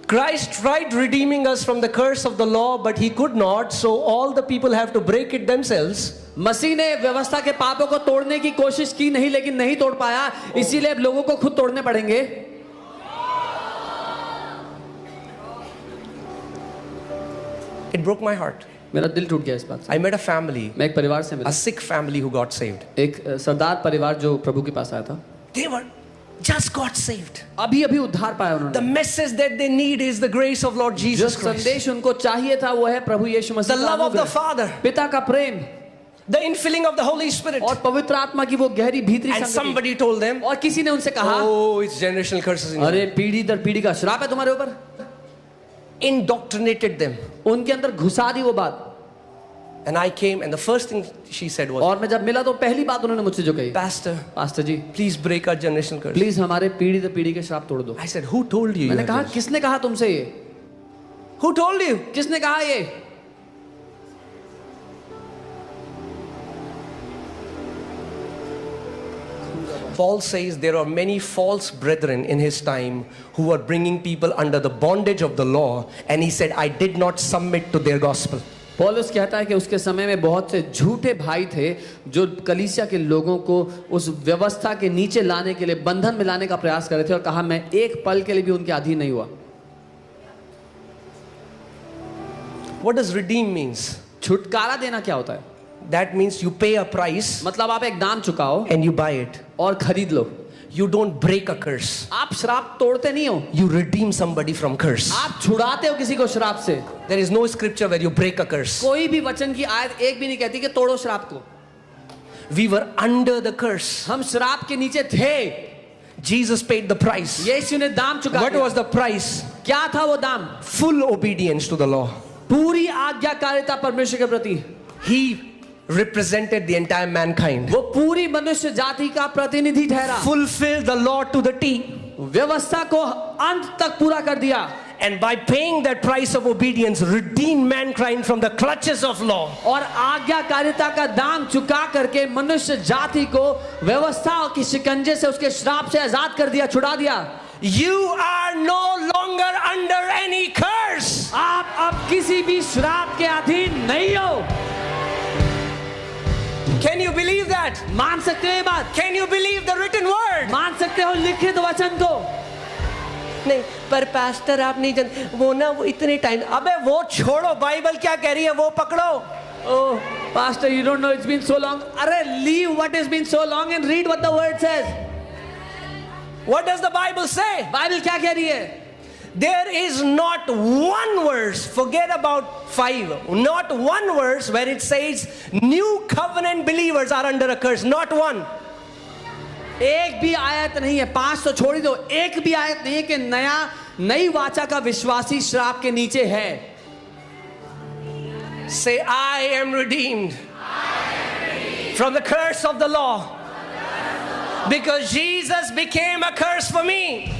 Christ tried redeeming us from the curse of the law, but he could not, so all the people have to break it themselves. मसीह ने व्यवस्था के पापों को तोड़ने की कोशिश की नहीं, लेकिन नहीं तोड़ पाया, इसीलिए अब लोगों को खुद तोड़ने पड़ेंगे. It broke my heart. मेरा दिल टूट गया इस बात से. I met a family, मैं एक परिवार से मिला, a sick family who got saved. एक सरदार परिवार जो प्रभु के पास आया था. They were just got saved. अभी अभी उद्धार पाया The उन्होंने. message that they need is the grace of Lord जो Jesus Christ. संदेश उनको चाहिए था वो है प्रभु यीशु The मसीह का love of the अनुग्रह, Father, पिता का प्रेम the infilling of the Holy Spirit. और पवित्र आत्मा की वो गहरी भीतरी And संगति. somebody told them, और किसी ने उनसे कहा, oh, it's generational curses in you. अरे पीढ़ी दर पीढ़ी का श्राप है तुम्हारे ऊपर. Indoctrinated them. उनके अंदर घुसा दी वो बात. And I came, and the first thing she said was, और मैं जब मिला तो पहली बात उन्होंने मुझसे जो कही, Pastor, pastor ji please break our generational curse. Please हमारे पीढ़ी दर पीढ़ी के श्राप तोड़ दो. I said, who told you? मैंने you कहा have this? किसने कहा तुमसे ये, Who told you? किसने कहा ये. Paul says there are many false brethren in his time who were bringing people under the bondage of the law, and he said, I did not submit to their gospel. पौलुस कहता है कि उसके समय में बहुत से झूठे भाई थे जो कलीसिया के लोगों को उस व्यवस्था के नीचे लाने के लिए, बंधन में लाने का प्रयास कर रहे थे, और कहा मैं एक पल के लिए भी उनके अधीन नहीं हुआ. What does redeem means? छुटकारा देना क्या होता है? That means you pay a price मतलब आप एक दाम चुकाओ and you buy it. और खरीद लो. You don't break a curse. आप श्राप तोड़ते नहीं हो, You redeem somebody from curse. आप छुड़ाते हो किसी को श्राप से. There is no scripture where you break a curse. कोई भी वचन की आयत एक भी नहीं कहती कि तोड़ो श्राप को. We were under the curse. हम श्राप के नीचे थे. Jesus paid the price. यीशु ने दाम चुका What दिया. was the price? क्या था वो दाम? Full obedience to the law. पूरी आज्ञाकारिता परमेश्वर के प्रति. He represented the entire mankind. वो पूरी मनुष्य जाति का प्रतिनिधि ठहरा. Fulfilled the law to the T. व्यवस्था को अंत तक पूरा कर दिया. And by paying that price of obedience, redeemed mankind from the clutches of law. और आज्ञाकारिता का दाम चुका करके मनुष्य जाति को व्यवस्था की शिकंजे से, उसके श्राप से आजाद कर दिया, छुड़ा दिया. You are no longer under any curse. आप अब किसी भी श्राप के अधीन नहीं हो. Can you believe that? मान सकते हो ये बात? Can you believe the written word? मान सकते हो लिखित वचन को? नहीं, पर पास्टर आप नहीं जानते, वो ना वो इतने टाइम, अबे वो छोड़ो, बाइबल क्या कह रही है वो पकड़ो. Oh, pastor, you don't know, it's been so long. अरे leave what has been so long and read what the word says. What does the Bible say? Bible क्या कह रही है? There is not one verse, forget about 5, not one verse where it says new covenant believers are under a curse. Not one. एक भी आयत नहीं है. 5 तो छोड़ ही दो, एक भी आयत नहीं है कि नई वाचा का विश्वासी श्राप के नीचे है. Say, I am redeemed from the curse of the law because Jesus became a curse for me.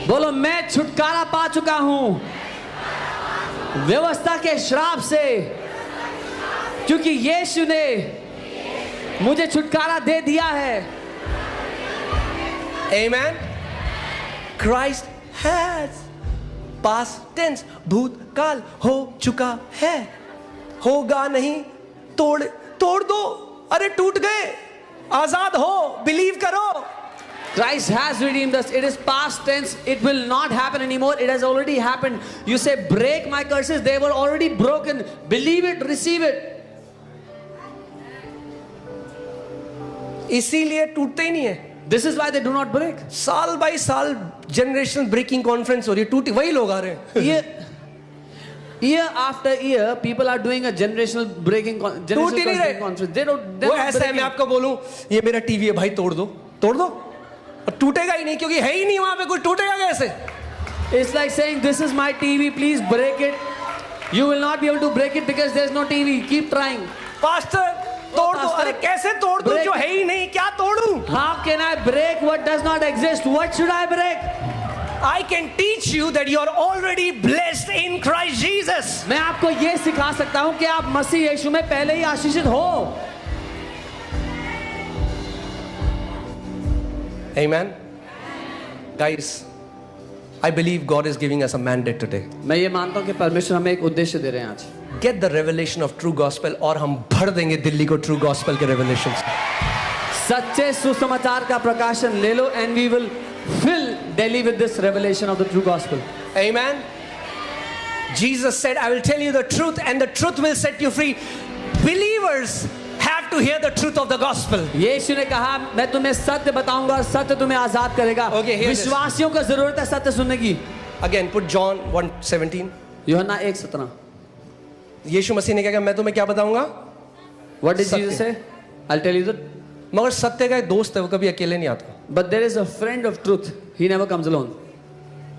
बोलो मैं छुटकारा पा चुका हूं व्यवस्था के श्राप से, क्योंकि यीशु ने मुझे छुटकारा दे दिया है. Amen. Christ has past tense, भूतकाल हो चुका है, होगा नहीं। तोड़ तोड़ दो, अरे टूट गए, आजाद हो, बिलीव करो। Christ has redeemed us. It is past tense. It will not happen anymore. It has already happened. You say, break my curses. They were already broken. Believe it, receive it. इसीलिए टूटते ही नहीं है। This is why they do not break. साल by साल generational breaking conference हो रही है, टूटी वही लोग आ रहे हैं। Year after year, people are doing a generational breaking conference. They don't. वो ऐसा है, मैं आपको बोलूं, ये मेरा टीवी है भाई, तोड़ दो, तोड़ दो, और टूटेगा ही नहीं, क्योंकि है ही नहीं वहां पे, कुछ टूटेगा कैसे? It's like saying, this is my TV, please break it. You will not be able to break it because there's no TV. Keep trying. Pastor तोड़ दो, अरे कैसे तोड़ दो जो है ही नहीं, क्या तोड़ूं? How can I break what does not exist? What should I break? I can teach you that you are already blessed in Christ Jesus. मैं आपको ये सिखा सकता हूँ कि आप मसीह यीशु में पहले ही आशीषित हो। Amen. Guys, I believe God is giving us a mandate today. मैं ये मानता हूँ कि परमेश्वर हमें एक उद्देश्य दे रहे हैं आज। Get the revelation of true gospel, और हम भर देंगे दिल्ली को true gospel के revelations। सच्चे सुसमाचार का प्रकाशन ले लो, and we will fill Delhi with this revelation of the true gospel. Amen. Jesus said, I will tell you the truth and the truth will set you free. Believers have to hear the truth of the gospel. यीशु ने कहा, मैं तुम्हें सत्य बताऊंगा और सत्य तुम्हें आजाद करेगा। Okay, hear this. विश्वासियों को जरूरत है सत्य सुनने की। Again, put John 1:17. यूहन्ना 1:17। यीशु मसीह ने कहा, मैं तुम्हें क्या बताऊंगा? What did सत्य। Jesus say? I'll tell you the. मगर सत्य का एक दोस्त है, वो कभी अकेले नहीं आता। But there is a friend of truth. He never comes alone.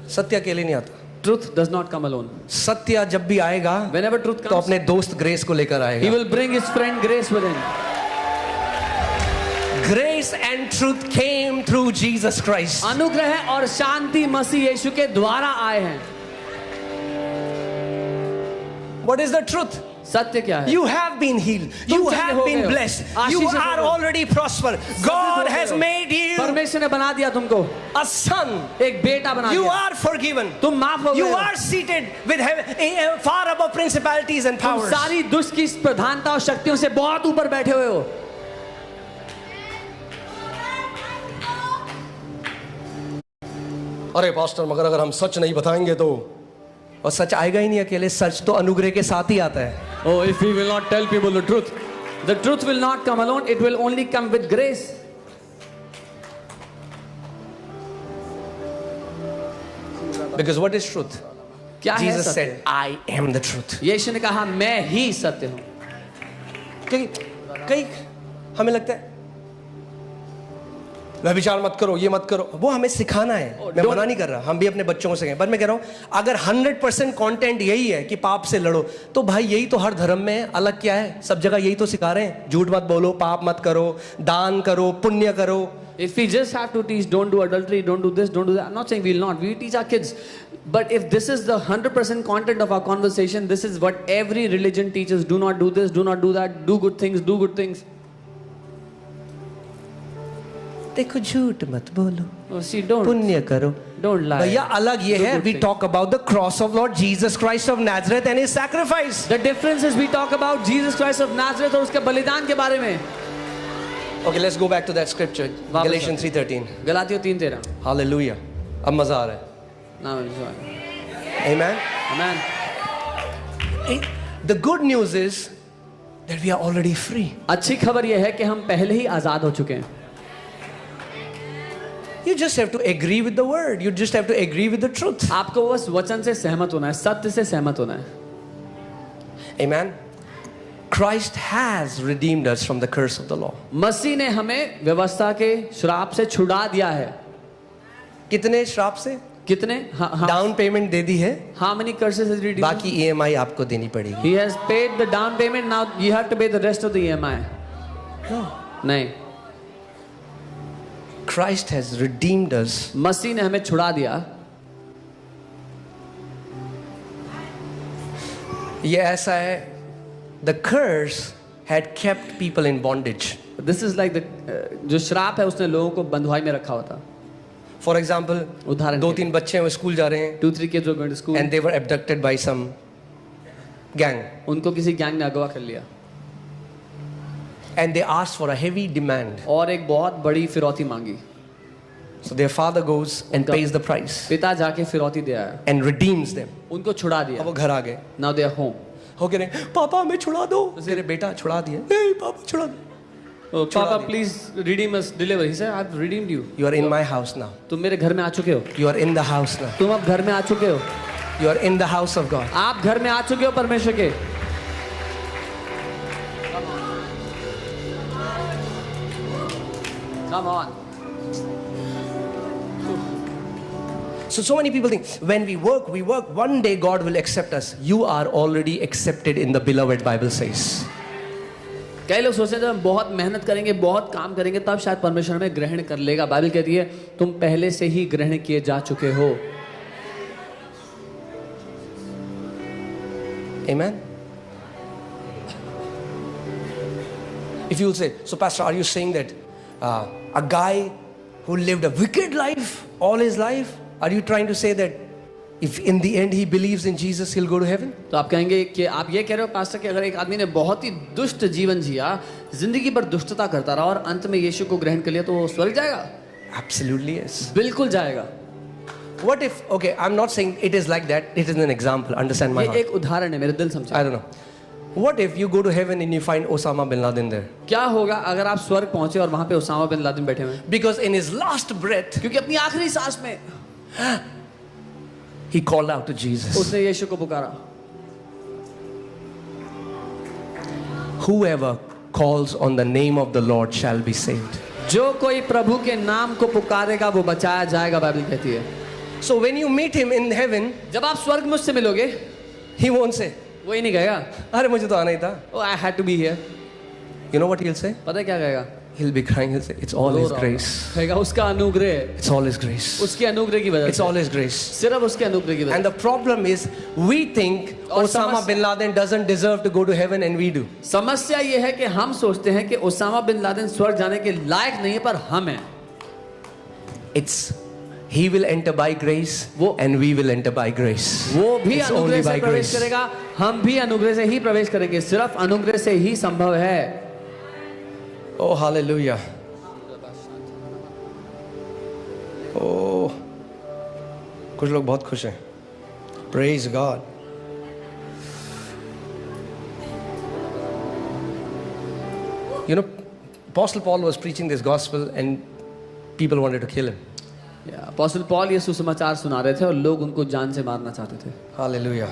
सत्य अकेले नहीं आता। Truth does not come alone. सत्य जब भी आएगा, Whenever truth तो comes, अपने दोस्त ग्रेस को लेकर he आएगा। will bring his friend Grace with him. Grace and truth came through Jesus Christ. अनुग्रह और शांति मसीह यीशु के द्वारा आए हैं। What is the truth? सत्य क्या है? You have been healed. You have been blessed. You are already prosper. God has made you परमेश्वर ने बना दिया तुमको a son. एक बेटा बना You दिया। are forgiven. तुम माफ हो You गए हो। are seated with heaven, far above principalities and तुम powers. सारी दुष्ट की प्रधानता और शक्तियों से बहुत ऊपर बैठे हुए हो। अरे पास्टर, मगर अगर हम सच नहीं बताएंगे तो, और सच आएगा ही नहीं अकेले, सच तो अनुग्रह के साथ ही आता है। Oh, if we will not tell people the truth will not come alone. It will only come with grace. Because what is truth? क्या है Jesus सत्य? said, I am the truth. यीशु ने कहा, मैं ही सत्य हूँ। क्योंकि कई हमें लगता है व्यभिचार मत करो, ये मत करो, वो हमें सिखाना है। मैं मना नहीं कर रहा, हम भी अपने बच्चों को सिखाएं, पर मैं कह रहा हूं, अगर 100% कंटेंट यही है कि पाप से लड़ो, तो भाई यही तो हर धर्म में है। अलग क्या है? सब जगह यही तो सिखा रहे हैं, झूठ मत बोलो, पाप मत करो, दान करो, पुण्य करो। If we just have to teach, don't do adultery, don't do this, don't do that. I'm not saying we'll not. We teach our kids. But if this is the 100% content of our conversation, this is what every religion teaches. Do not do this, do not do that, do good things, do good things. देखो, झूठ मत बोलो, Oh, see, don't. पुण्य करो, Don't lie. भैया अलग ये Do है। good We things. talk about the cross of Lord Jesus Christ of Nazareth and his sacrifice. The difference is we talk about Jesus Christ of Nazareth और उसके बलिदान के बारे में। Okay, let's go back to that scripture, Galatians 3:13. गलातियों 3:13। Hallelujah. अब मजा आ रहा है। Now enjoy. Amen. Amen. The good news is that we are already free. अच्छी खबर यह है कि हम पहले ही आजाद हो चुके हैं। You just have to agree with the word. You just have to agree with the truth. आपको बस वचन से सहमत होना है, सत्य से सहमत होना है। Amen. Christ has redeemed us from the curse of the law. मसीह ने हमें व्यवस्था के श्राप से छुड़ा दिया है। कितने श्राप से? कितने? डाउन पेमेंट दे दी है, How many curses has he redeemed? बाकी EMI आपको देनी पड़ेगी। He has paid the down payment. Now you have to pay the rest of the EMI. No. नहीं, Christ has redeemed us. मसीह ने हमें छुड़ा दिया। ये ऐसा है, the curse had kept people in bondage. This is like the जो श्राप है उसने लोगों को बंधुआई में रखा हुआ था। For example, उदाहरण दो के तीन बच्चे हैं वो स्कूल जा रहे हैं 2-3 kids were going to school. and they were abducted by some gang उनको किसी गैंग ने अगवा कर लिया and they asked for a heavy demand. और एक बहुत बड़ी फिरौती मांगी. So their father goes and उनका pays the price पिता जाके फिरौती दे आया, and redeems them. उनको छुड़ा अब दिया. वो घर आ गए Now they are home. हो गए नहीं, पापा हमें छुड़ा दो. तेरे बेटा छुड़ा दिए. नहीं पापा छुड़ा दो. Oh, छुड़ा Papa, दिया. please redeem us, deliver. He said, I've redeemed you. You are in my house now. तुम मेरे घर में आ चुके हो. You are in the house now. तुम अब घर में आ चुके हो. You are in the house of God. आप घर में आ चुके हो परमेश्वर के. Come on. So many people think when we work, one day God will accept us. You are already accepted in the beloved, Bible says. कई लोग सोचते हैं जब हम बहुत मेहनत करेंगे, बहुत काम करेंगे, तब शायद परमेश्वर हमें ग्रहण कर लेगा. बाइबल कहती है तुम पहले से ही ग्रहण किए जा चुके हो. Amen. If you will say, so Pastor, are you saying that a guy who lived a wicked life all his life, are you trying to say that if in the end he believes in Jesus, he'll go to heaven? तो आप कहेंगे कि आप ये कह रहे हो pastor कि अगर एक आदमी ने बहुत ही दुष्ट जीवन जिया, जिंदगी भर दुष्टता करता रहा और अंत में यीशु को ग्रहण कर लिया, तो वो स्वर्ग जाएगा? Absolutely yes. बिल्कुल जाएगा. What if, okay, I'm not saying it is like that, it is an example, understand my ये heart. एक उदाहरण है, मेरे दिल समझे. I don't know. What if you go to heaven and you find Osama bin Laden there? क्या होगा अगर आप स्वर्ग पहुंचे और वहां पे उसामा बिन लादेन बैठे हुए हैं? Because in his last breath, क्योंकि अपनी आखिरी सांस में he called out to Jesus. उसने यीशु को पुकारा. Whoever calls on the name of the Lord shall be saved. जो कोई प्रभु के नाम को पुकारेगा वो बचाया जाएगा, बाइबल कहती है. So when you meet him in heaven, जब आप स्वर्ग में उससे मिलोगे, he won't say, वो ही नहीं कहेगा, अरे मुझे तो आना ही था. oh I had to be here. You know what he'll say? पता है क्या कहेगा? He'll be crying, he'll say, it's all his grace. कहेगा उसका अनुग्रह, It's all his grace. उसके अनुग्रह की वजह It's से, all his grace. सिर्फ उसके अनुग्रह की वजह And the problem is, we think और Osama bin Laden doesn't deserve to go to heaven and we do. से. समस्या ये है कि हम सोचते हैं कि उसामा बिन लादेन स्वर्ग जाने के लायक नहीं है, पर हम हैं. It's he will enter by grace and we will enter by grace. वो भी It's only अनुग्रह से by प्रवेश grace. करेगा, हम भी अनुग्रह से ही प्रवेश करेंगे. सिर्फ अनुग्रह से ही संभव है. Oh, hallelujah. Oh, कुछ लोग बहुत खुश हैं. Praise God. You know, Apostle Paul was preaching this gospel and people wanted to kill him. Apostle Paul ये सुसमाचार सुना रहे थे और लोग उनको जान से मारना चाहते थे. Hallelujah.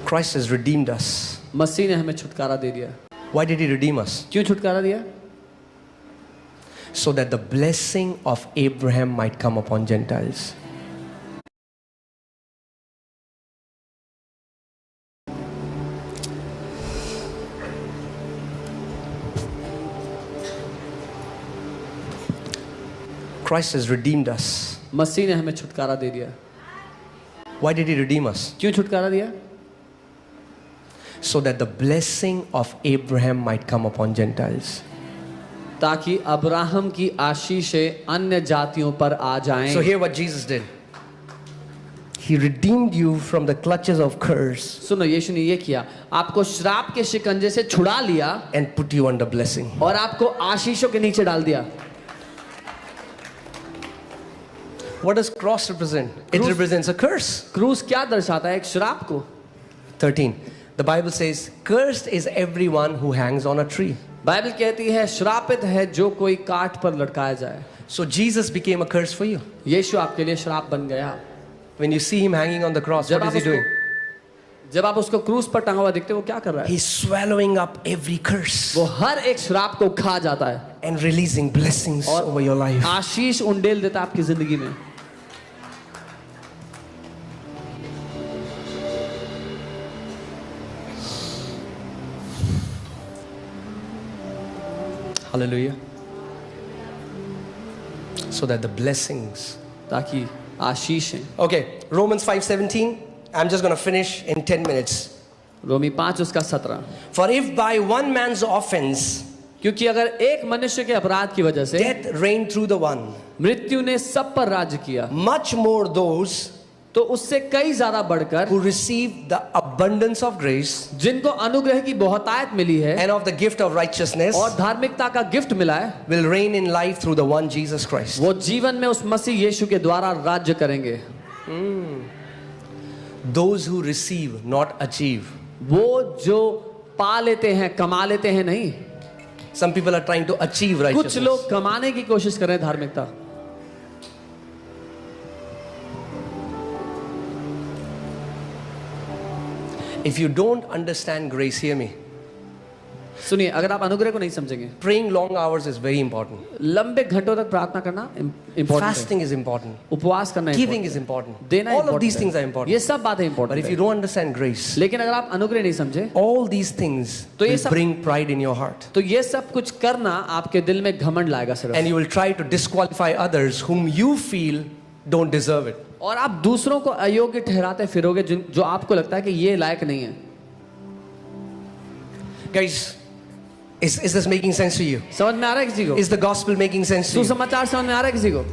Christ has redeemed us. मसीह ने हमें छुटकारा दे दिया. Why did he redeem us? क्यों छुटकारा दिया? So that the blessing of Abraham might come upon Gentiles. Christ has redeemed us. मसीह ने हमें छुटकारा दे दिया. Why did he redeem us? क्यों छुटकारा दिया? So that the blessing of Abraham might come upon Gentiles. ताकि अब्राहम की आशीषें अन्य जातियों पर आ जाएं. So hear what Jesus did. He redeemed you from the clutches of curse सुनो, यीशु ने ये किया, आपको श्राप के शिकंजे से छुड़ा लिया and put you under blessing. और आपको आशीषों के नीचे डाल दिया. What does cross represent? It represents a curse. क्रूस क्या दर्शाता है? एक श्राप को. 13. The Bible says, cursed is everyone who hangs on a tree. Bible कहती है श्रापित है जो कोई काठ पर लटकाया जाए. So Jesus became a curse for you. यीशु आपके लिए श्राप बन गया. When you see him hanging on the cross, what is he doing? जब आप उसको क्रूस पर टंगा हुआ दिखते हो, वो क्या कर रहा है? He's swallowing up every curse वो हर एक श्राप को खा जाता है and releasing blessings over your life. आशीष उंडेल देता है आपकी जिंदगी में. Hallelujah. So that the blessings ताकि आशीष हैं। Okay, Romans 5:17. I'm just going to finish in 10 minutes. रोमी 5 उसका 17। For if by one man's offense क्योंकि अगर एक मनुष्य के अपराध की वजह से death reigned through the one, मृत्यु ने सब पर राज्य किया, much more those तो उससे कई ज्यादा बढ़कर who receive the abundance of grace जिनको अनुग्रह की बहुतायत मिली है and of the gift of righteousness और धार्मिकता का गिफ्ट मिला है, will reign in life through the one Jesus Christ. वो जीवन में उस मसीह यीशु के द्वारा राज्य करेंगे। Those who receive, not achieve. वो जो पा लेते हैं, कमा लेते हैं नहीं। Some people are trying to achieve कुछ righteousness. लोग कमाने की कोशिश कर रहे हैं धार्मिकता। If you don't understand grace, hear me. सुनिए, अगर आप अनुग्रह को नहीं समझेंगे, Praying long hours is very important. लंबे घंटों तक प्रार्थना करना इंपॉर्टेंट है, Fasting is important. उपवास करना Giving important is important. है, देना All of important these है। things are important. ये सब बातें But इंपॉर्टेंट if you है, don't understand grace, लेकिन अगर आप अनुग्रह नहीं समझे all these things तो ये will सब- bring pride in your heart. तो ये सब कुछ करना आपके दिल में घमंड लाएगा सिर्फ, And you will try to disqualify others whom you feel don't deserve it. और आप दूसरों को अयोग्य ठहराते फिरोगे जो आपको लगता है कि ये लायक नहीं है। Guys, is this making sense to you? समझ में आ रहा है किसी को? Is the gospel making sense to you? सुसमाचार समझ में आ रहा है किसी को?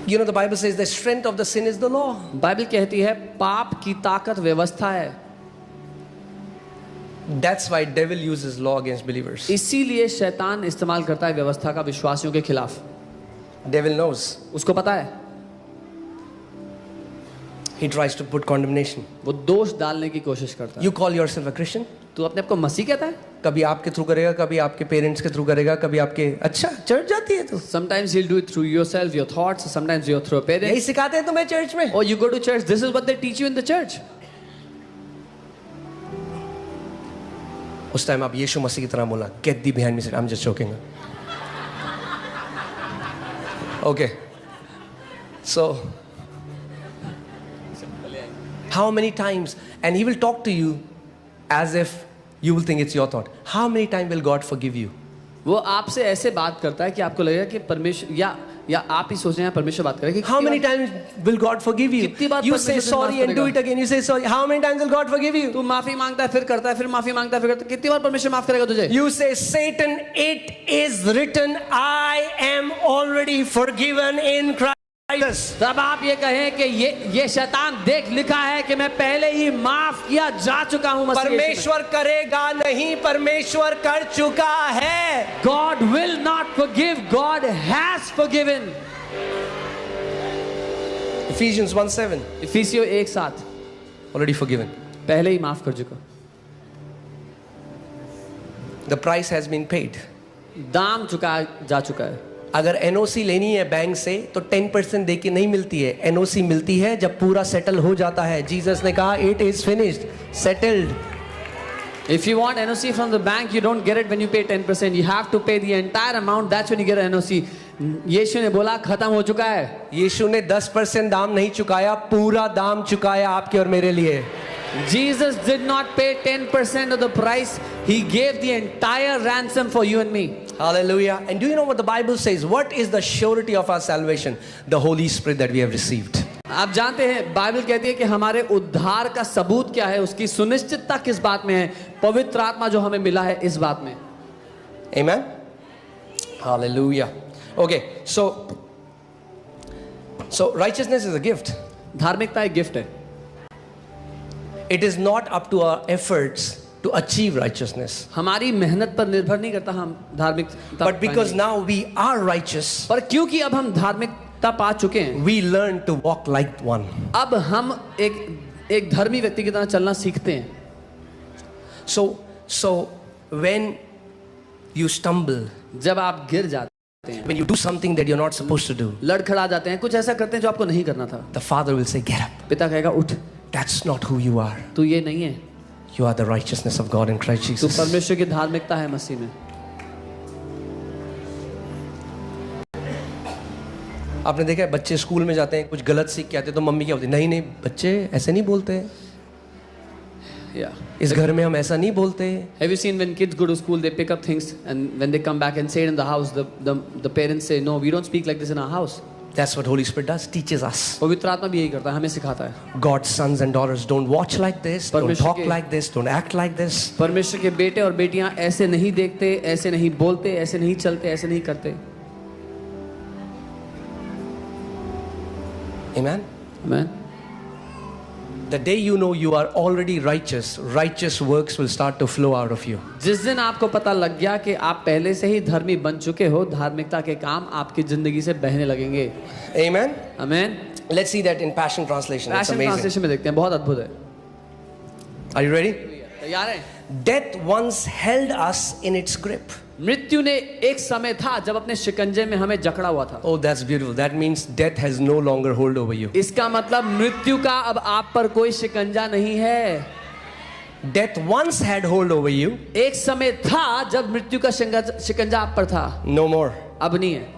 You know, the Bible says the strength of the sin is the law. Bible कहती है पाप की ताकत व्यवस्था है, That's why devil uses law against believers. इसीलिए शैतान इस्तेमाल करता है व्यवस्था का विश्वासियों के खिलाफ। Devil knows. उसको पता है, He tries to put condemnation. वो दोष डालने की कोशिश करता है। You call yourself a Christian? तू अपने आप को मसीह कहता है? कभी आपके थ्रू करेगा, कभी आपके पेरेंट्स के थ्रू करेगा, कभी आपके अच्छा चर्च जाती है तू, Sometimes he'll do it through yourself, your thoughts. Sometimes you're through your यही parents. सिखाते हैं तुम्हें चर्च में. Or you go to church. This is what they teach you in the church. उस टाइम आप यीशु मसीह की तरह बोला, get thee behind me, said, I'm just joking. Okay. So how many times, and he will talk to you as if you will think it's your thought. How many times will God forgive you? वो आपसे ऐसे बात करता है कि आपको लगेगा कि परमेश्वर या आप ही सोच रहे हैं परमेश्वर बात करें कि How many times will God forgive you? कितनी बार You say परमेश्वर sorry माफ and do करेगा? it again. You say sorry. How many times will God forgive you? तू माफी मांगता है फिर करता है, फिर माफी मांगता है फिर करता है, कितनी बार परमेश्वर माफ करेगा तुझे? You say, Satan, it is written, I am already forgiven in Christ. तब आप ये कहें कि ये शैतान देख लिखा है कि मैं पहले ही माफ किया जा चुका हूं मसीह यीशु में। परमेश्वर करेगा नहीं, परमेश्वर कर चुका है. God will not forgive, God has forgiven. Ephesians 1:7, इफिसियों 1:7 already forgiven. पहले ही माफ कर चुका, The price has been paid. दाम चुका जा चुका है। अगर एनओसी लेनी है बैंक से तो 10% दे के नहीं मिलती है, एनओसी मिलती है जब पूरा सेटल हो जाता है. जीसस ने कहा it is finished, settled. If you want NOC from the bank, you don't get it when you pay 10%. You have to pay the entire amount. That's when you get an NOC. यीशु ने बोला खत्म हो चुका है। यीशु ने 10% दाम नहीं चुकाया, पूरा दाम चुकाया आपके और मेरे लिए. Jesus did not pay 10% of the price. He gave the entire ransom for you and me. Hallelujah. And do you know what the Bible says? What is the surety of our salvation? The Holy Spirit that we have received. आप जानते हैं Bible कहती है कि हमारे उद्धार का सबूत क्या है, उसकी सुनिश्चितता किस बात में है? पवित्र आत्मा जो हमें मिला है इस बात में. Amen. Hallelujah. Okay, so righteousness is a gift. धार्मिकता एक गिफ्ट है. It is not up to our efforts to achieve righteousness. हमारी मेहनत पर निर्भर नहीं करता हम धार्मिकता. But because now we are righteous, पर क्योंकि अब हम धार्मिकता पा चुके हैं, we learn to walk like one. अब हम एक धर्मी व्यक्ति की तरह चलना सीखते हैं. So when you stumble, जब आप गिर जाते हैं, when you do something that you're not supposed to do, लड़खड़ा जाते हैं, कुछ ऐसा करते हैं जो आपको नहीं करना था, the Father will say, get up. पिता कहेगा उठ, That's not who you are. तू ये नहीं है, You are the righteousness of God in Christ तू Jesus. परमेश्वर की धार्मिकता है मसीह में. आपने देखा है बच्चे स्कूल में जाते हैं, कुछ गलत सीख के आते हैं तो मम्मी क्या बोलती है, नहीं नहीं बच्चे ऐसे नहीं बोलते हैं. Yeah. इस घर में हम ऐसा नहीं बोलते. Have you seen when kids go to school, they pick up things, and when they come back and say it in the house, the parents say, no, we don't speak like this in our house. That's what Holy Spirit does, teaches us. पवित्र आत्मा भी यही करता है, हमें सिखाता है. God's sons and daughters don't watch like this, don't talk like this, don't act like this. परमेश्वर के बेटे और बेटियां ऐसे नहीं देखते, ऐसे नहीं बोलते, ऐसे नहीं चलते, ऐसे नहीं करते. Amen. Amen. The day you know you are already righteous, righteous works will start to flow out of you. जिस दिन आपको पता लग गया कि आप पहले से ही धर्मी बन चुके हो, धार्मिकता के काम आपकी जिंदगी से बहने लगेंगे. Amen. Amen. Let's see that in Passion Translation. It's Passion amazing. Translation में देखते हैं, बहुत अद्भुत है. Are you ready? तैयार हैं? Death once held us in its grip. मृत्यु ने एक समय था जब अपने शिकंजे में हमें जकड़ा हुआ था. Oh, that's beautiful. That means death has no longer hold over you. इसका मतलब मृत्यु का अब आप पर कोई शिकंजा नहीं है. Death once had hold over you. एक समय था जब मृत्यु का शिकंजा आप पर था. No more. अब नहीं है.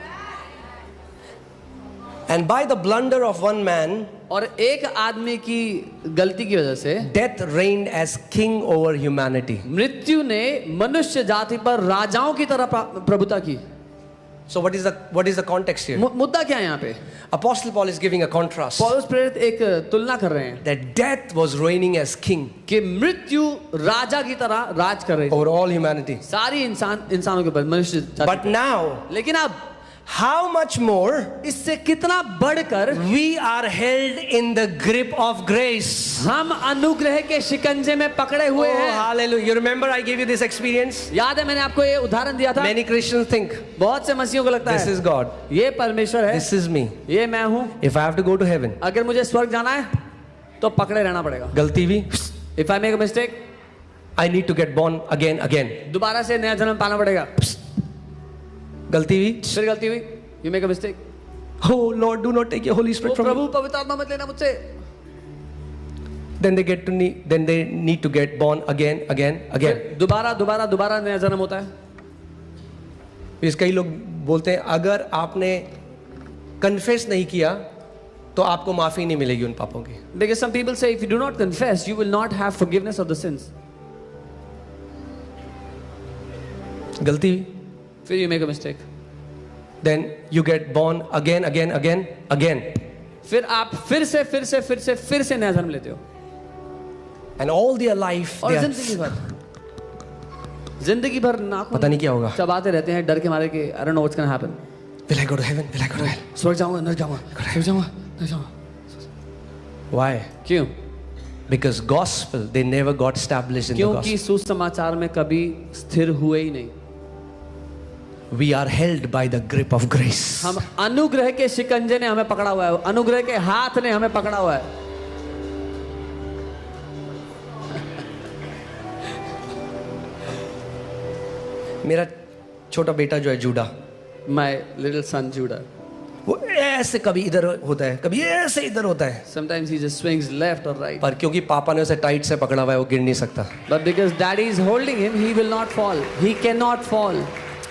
And by the blunder of one man, और एक आदमी की गलती की वजह से death reigned as king over humanity. मृत्यु ने मनुष्य जाति पर राजाओं की तरह प्रभुता की. So what is the context here? मुद्दा क्या है यहाँ पे? Apostle Paul is giving a contrast. पौलुस प्रेरित एक तुलना कर रहे हैं That death was reigning as king कि मृत्यु राजा की तरह राज कर रही थी over all humanity. सारी इंसानों के ऊपर, मनुष्य जाति. But now, लेकिन अब how much more इससे कितना बढ़कर we are held in the grip of grace. हम अनुग्रह के शिकंजे में पकड़े Oh, हुए हैं. hallelujah. You remember I gave you this experience? याद है मैंने आपको ये उदाहरण दिया था. Many Christians think बहुत से मसीहियों को लगता this है is God. ये परमेश्वर है, This is me. ये मैं हूँ. If I have to go to heaven, अगर मुझे स्वर्ग जाना है तो पकड़े रहना पड़ेगा. गलती भी, If I make a mistake, I need to get born again. दोबारा से नया जन्म पाना पड़ेगा. गलती भी, फिर गलती हुई, you make a mistake. oh Lord, do not take your Holy Spirit from me. प्रभु पवित्र आत्मा मत लेना मुझसे. Then they need to get born again. दोबारा नया जन्म होता है. इस कई लोग बोलते हैं अगर आपने कन्फेस नहीं किया तो आपको माफी नहीं मिलेगी उन पापों की. Because some people say if you do not confess, you will not have forgiveness of the sins. गलती, फिर you make a mistake. then you get born again. फिर आप फिर से नया जन्म लेते हो. And all their life और they are, जिंदगी भर नाक पता नहीं क्या होगा. चबाते रहते हैं डर के मारे कि I don't know what's going to happen. Will I go to heaven? स्वर्ग जाऊंगा, नरक जाऊंगा. Why? क्यों? Because gospel, they never got established in the क्योंकि gospel. सुसमाचार में कभी स्थिर हुए ही नहीं. We are held by the grip of grace. हम अनुग्रह के शिकंजे ने हमें पकड़ा हुआ है, अनुग्रह के हाथ ने हमें पकड़ा हुआ है. मेरा छोटा बेटा जो है JUDA, My little son Judah. वो ऐसे कभी इधर होता है, कभी ऐसे इधर होता है. Sometimes he just swings left or right. पर क्योंकि पापा ने उसे टाइट से पकड़ा हुआ है वो गिर नहीं सकता. But because daddy is holding him, he will not fall. He cannot fall.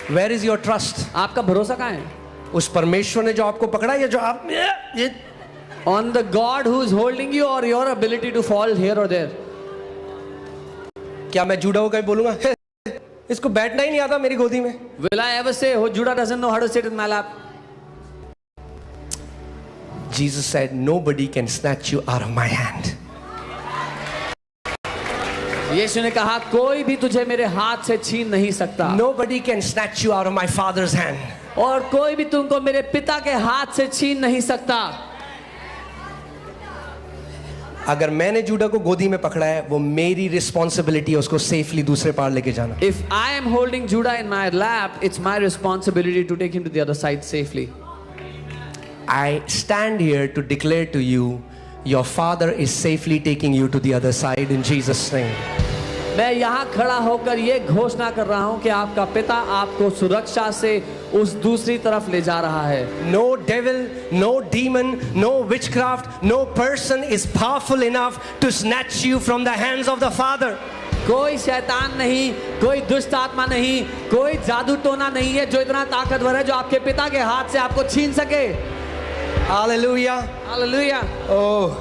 Where is your trust? आपका भरोसा कहाँ है? उस परमेश्वर ने जो आपको पकड़ा या जो आप ये On the God who is holding you or your ability to fall here or there? क्या मैं जूडा को कभी बोलूंगा इसको बैठना ही नहीं आता मेरी गोदी में? Will I ever say, oh, Judah doesn't know how to sit in my lap? Jesus said, nobody can snatch you out of my hand. यीशु ने कहा कोई भी तुझे मेरे हाथ से छीन नहीं सकता. Nobody can snatch you out of my father's hand. और कोई भी तुमको मेरे पिता के हाथ से छीन नहीं सकता. अगर मैंने जूडा को गोदी में पकड़ा है वो मेरी रिस्पॉन्सिबिलिटी है उसको सेफली दूसरे पार लेके जाना. If I am holding Judah in my lap, it's my responsibility to take him to the other side safely. I stand here to declare to you, your father is safely taking you to the other side in Jesus' name. मैं यहाँ खड़ा होकर ये घोषणा कर रहा हूँ कि आपका पिता आपको सुरक्षा से उस दूसरी तरफ ले जा रहा है. No devil, no demon, no witchcraft, no person is powerful enough to snatch you from the hands of the Father. कोई शैतान नहीं, कोई दुष्ट आत्मा नहीं, कोई जादू टोना नहीं है जो इतना ताकतवर है जो आपके पिता के हाथ से आपको छीन सके. Hallelujah. Hallelujah. Oh,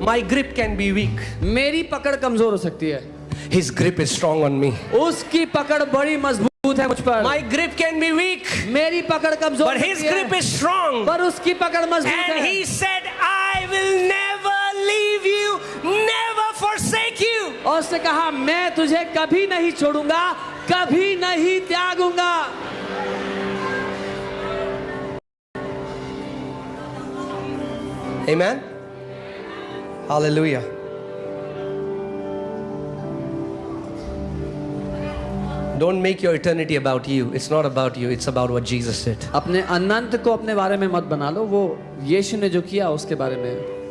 My grip can be weak. मेरी पकड़ कमजोर हो सकती है, His grip is strong on me. उसकी पकड़ बड़ी मजबूत है मुझ पर। My grip can be weak, मेरी पकड़ कमजोर but his होती grip है, is strong. पर उसकी पकड़ मजबूत And है। he said, I will never leave you, never forsake you. और उसने कहा, मैं तुझे कभी नहीं छोड़ूंगा, कभी नहीं त्यागूंगा। Amen. Hallelujah. Don't make your eternity about you. It's not about you. It's about what Jesus did. अपने अनंत को अपने बारे में मत बना लो, वो यीशु ने जो किया उसके बारे में।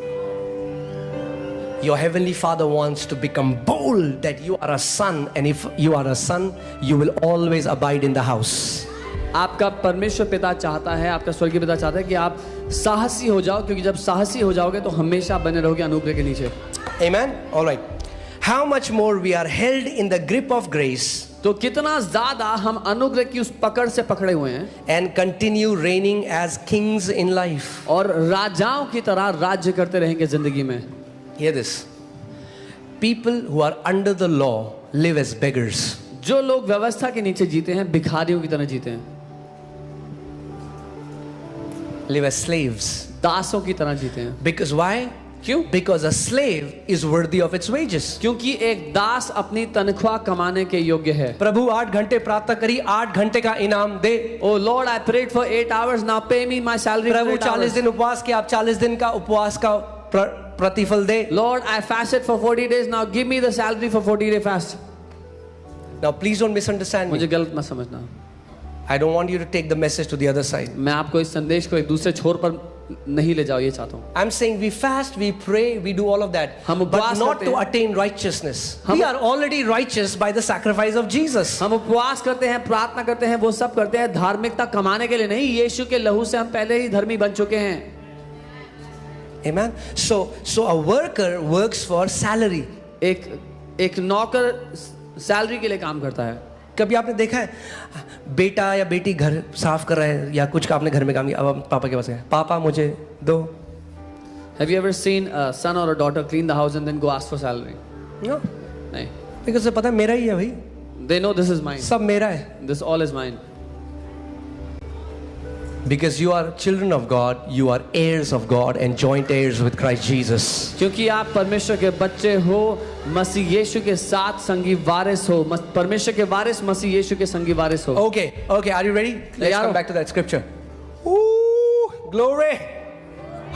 Your heavenly Father wants to become bold that you are a son, and if you are a son, you will always abide in the house. आपका परमेश्वर पिता चाहता है, आपका स्वर्गीय पिता चाहता है कि आप साहसी हो जाओ, क्योंकि जब साहसी हो जाओगे तो हमेशा बने रहोगे अनुग्रह के नीचे। Amen. All right. How much more we are held in the grip of grace तो कितना ज्यादा हम अनुग्रह की उस पकड़ से पकड़े हुए हैं and continue reigning as kings in life. और राजाओं की तरह राज्य करते रहेंगे जिंदगी में। Hear this. People who are under the law live as beggars. जो लोग व्यवस्था के नीचे जीते हैं भिखारियों की तरह जीते हैं, Live as slaves. दासों की तरह जीते हैं। Because why? क्यों? Because a slave is worthy of its wages. क्योंकि एक दास अपनी तनख्वाह कमाने के योग्य है। प्रभु 8 घंटे प्रार्थना करी, 8 घंटे का इनाम दे। Oh Lord, I prayed for 8 hours, now pay me my salary for Prabhu 8 40 hours. दिन उपवास किया, आप 40 दिन का उपवास का प्रतिफल दे। Lord, I fasted for 40 days, now give me the salary for 40-day fast. Now please don't misunderstand मुझे me. गलत मत समझना। I don't want you to take the message to the other side. मैं आपको इस संदेश को एक दूसरे छोर पर नहीं ले जाओ, ये चाहता हूँ। I'm saying we fast, we pray, we do all of that, हम but उपवास not करते to हैं। attain righteousness. हम- We are already righteous by the sacrifice of Jesus. हम उपवास करते हैं, प्रार्थना करते हैं, वो सब करते हैं धार्मिकता कमाने के लिए नहीं, यीशु के लहू से हम पहले ही धर्मी बन चुके हैं। Amen. So a worker works for salary. एक नौकर सैलरी के लिए काम करता है। कभी आपने देखा है बेटा या बेटी घर साफ कर रहा है या कुछ आपने घर में काम किया, अब आप पापा के पास गए, पापा मुझे दो? Have you ever seen a son or a daughter clean the house and then go ask for salary? No. नहीं। Because पता है मेरा ही है भाई, They know this is mine. सब मेरा है. This all is mine. Because you are children of God, you are heirs of God and joint heirs with Christ Jesus. क्योंकि आप परमेश्वर के बच्चे हो, मसीह यीशु के साथ संगी वारिस हो, परमेश्वर के वारिस मसीह यीशु के संगी वारिस हो। Okay, are you ready? Let's तैयार come हो? back to that scripture. Ooh, glory.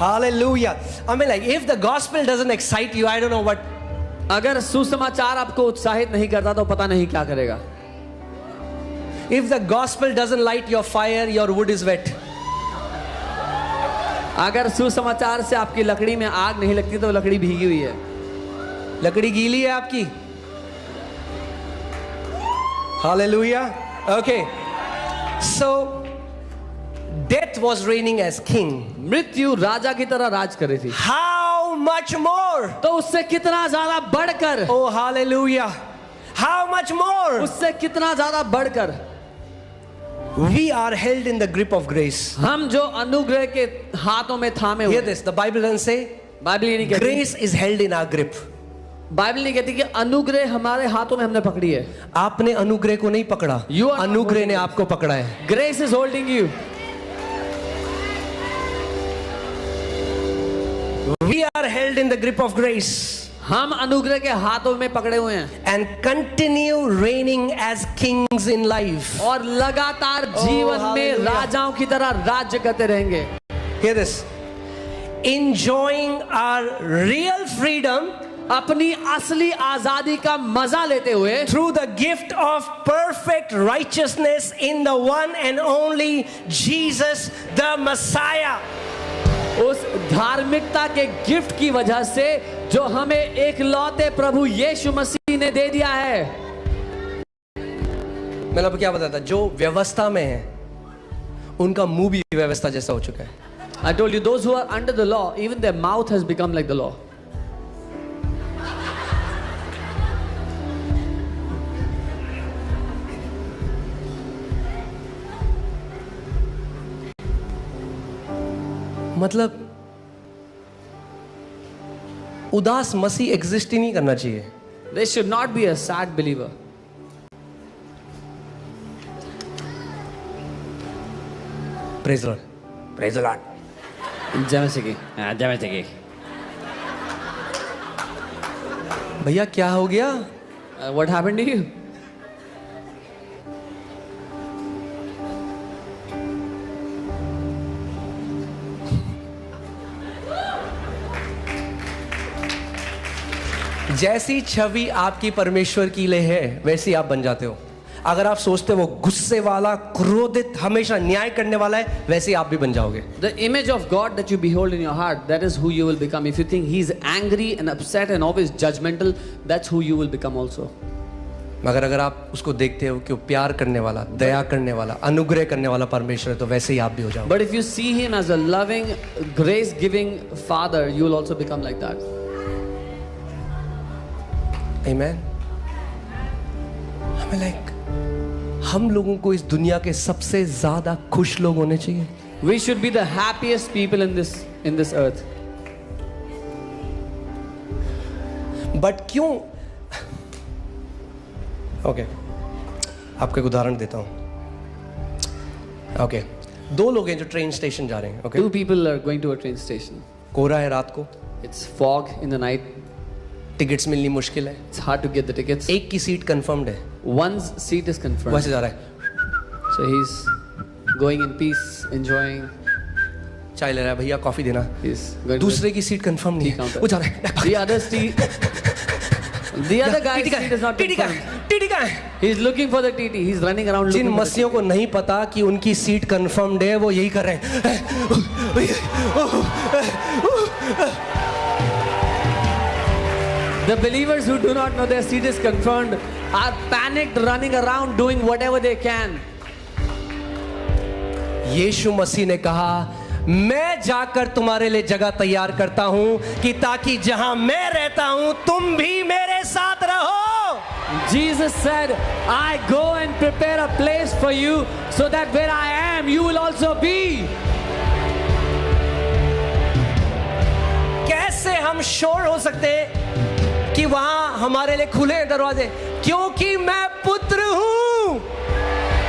Hallelujah. I mean, like, if the gospel doesn't excite you, I don't know what. अगर सुसमाचार आपको उत्साहित नहीं करता तो पता नहीं क्या करेगा। If the gospel doesn't light your fire, your wood is wet. अगर सुसमाचार से आपकी लकड़ी में आग नहीं लगती तो लकड़ी भीगी हुई है। लकड़ी गीली है आपकी। Hallelujah. Okay. So death was reigning as king. मृत्यु राजा की तरह राज कर रही थी। How much more? तो उससे कितना ज्यादा बढ़कर, Oh, hallelujah. How much more? उससे कितना ज्यादा बढ़कर We are held in the grip of grace. हम जो अनुग्रह के हाथों में थामे Hear हुए। this. The Bible doesn't say Bible ये नहीं कहती, grace is held in our grip. Bible नहीं कहती कि अनुग्रह हमारे हाथों में हमने पकड़ी है। आपने अनुग्रह को नहीं पकड़ा, You are अनुग्रह ने holding आपको पकड़ा है। Grace is holding you. We are held in the grip of grace हम अनुग्रह के हाथों में पकड़े हुए हैं and continue reigning as kings in life. और लगातार जीवन में hallelujah. राजाओं की तरह राज्य करते रहेंगे। Hear this. Enjoying our real freedom अपनी असली आजादी का मजा लेते हुए through the gift of perfect righteousness in the one and only Jesus the Messiah. उस धार्मिकता के गिफ्ट की वजह से जो हमें एक लौते प्रभु यीशु मसीह ने दे दिया है। मैं आपको क्या बताता, जो व्यवस्था में है उनका मुंह भी व्यवस्था जैसा हो चुका है। I told you, those who are under the law, even their mouth has become like the law. मतलब उदास मसीह एग्जिस्ट ही नहीं करना चाहिए. There should not be a sad believer. Praise the Lord. Praise the Lord. जय मसीह की. जय मसीह की. भैया क्या हो गया? What happened to you? जैसी छवि आपकी परमेश्वर की लिए है वैसी आप बन जाते हो. अगर आप सोचते हो वो गुस्से वाला, क्रोधित, हमेशा न्याय करने वाला है, वैसे आप भी बन जाओगे. The image of God that you behold in your heart, that is who you will become. If you think He's angry and upset and always judgmental, that's who you will become also. मगर अगर आप उसको देखते हो कि वो प्यार करने वाला, दया करने वाला, अनुग्रह करने वाला परमेश्वर है, तो वैसे ही आप भी हो जाओगे. But if you see Him as a loving, grace-giving Father, you will also become like that. Amen. हमें like हम लोगों को इस दुनिया के सबसे ज्यादा खुश लोग होने चाहिए. We should be the happiest people in this earth. But क्यों? ओके, आपको एक उदाहरण देता हूं. ओके, दो लोग हैं जो ट्रेन स्टेशन जा रहे हैं. Okay, Two people are going to a train station. कोहरा है रात को, It's fog in the night. Tickets मिलनी मुश्किल है. It's hard to get the tickets. एक की सीट कंफर्म्ड है, One's seat is confirmed. वैसे जा रहा है, So he's going in peace, enjoying. चाय ले रहा है, भैया कॉफी देना. He's going दूसरे की सीट कंफर्म नहीं है, counter. वो जा रहा है. The other guy's seat is not TT का confirmed. है, टीटी का है. He's looking for the TT. He's running around Jin looking for the मसीहों को नहीं पता कि उनकी सीट कंफर्म्ड है, वो यही कर रहे हैं. The believers who do not know their seat is confirmed are panicked, running around, doing whatever they can. यीशु मसीह ने कहा, मैं जाकर तुम्हारे लिए जगह तैयार करता हूं कि ताकि जहां मैं रहता हूं तुम भी मेरे साथ रहो. Jesus said, I go and prepare a place for you so that where I am, you will also be. कैसे हम श्योर हो सकते कि वहां हमारे लिए खुले हैं दरवाजे? क्योंकि मैं पुत्र हूं.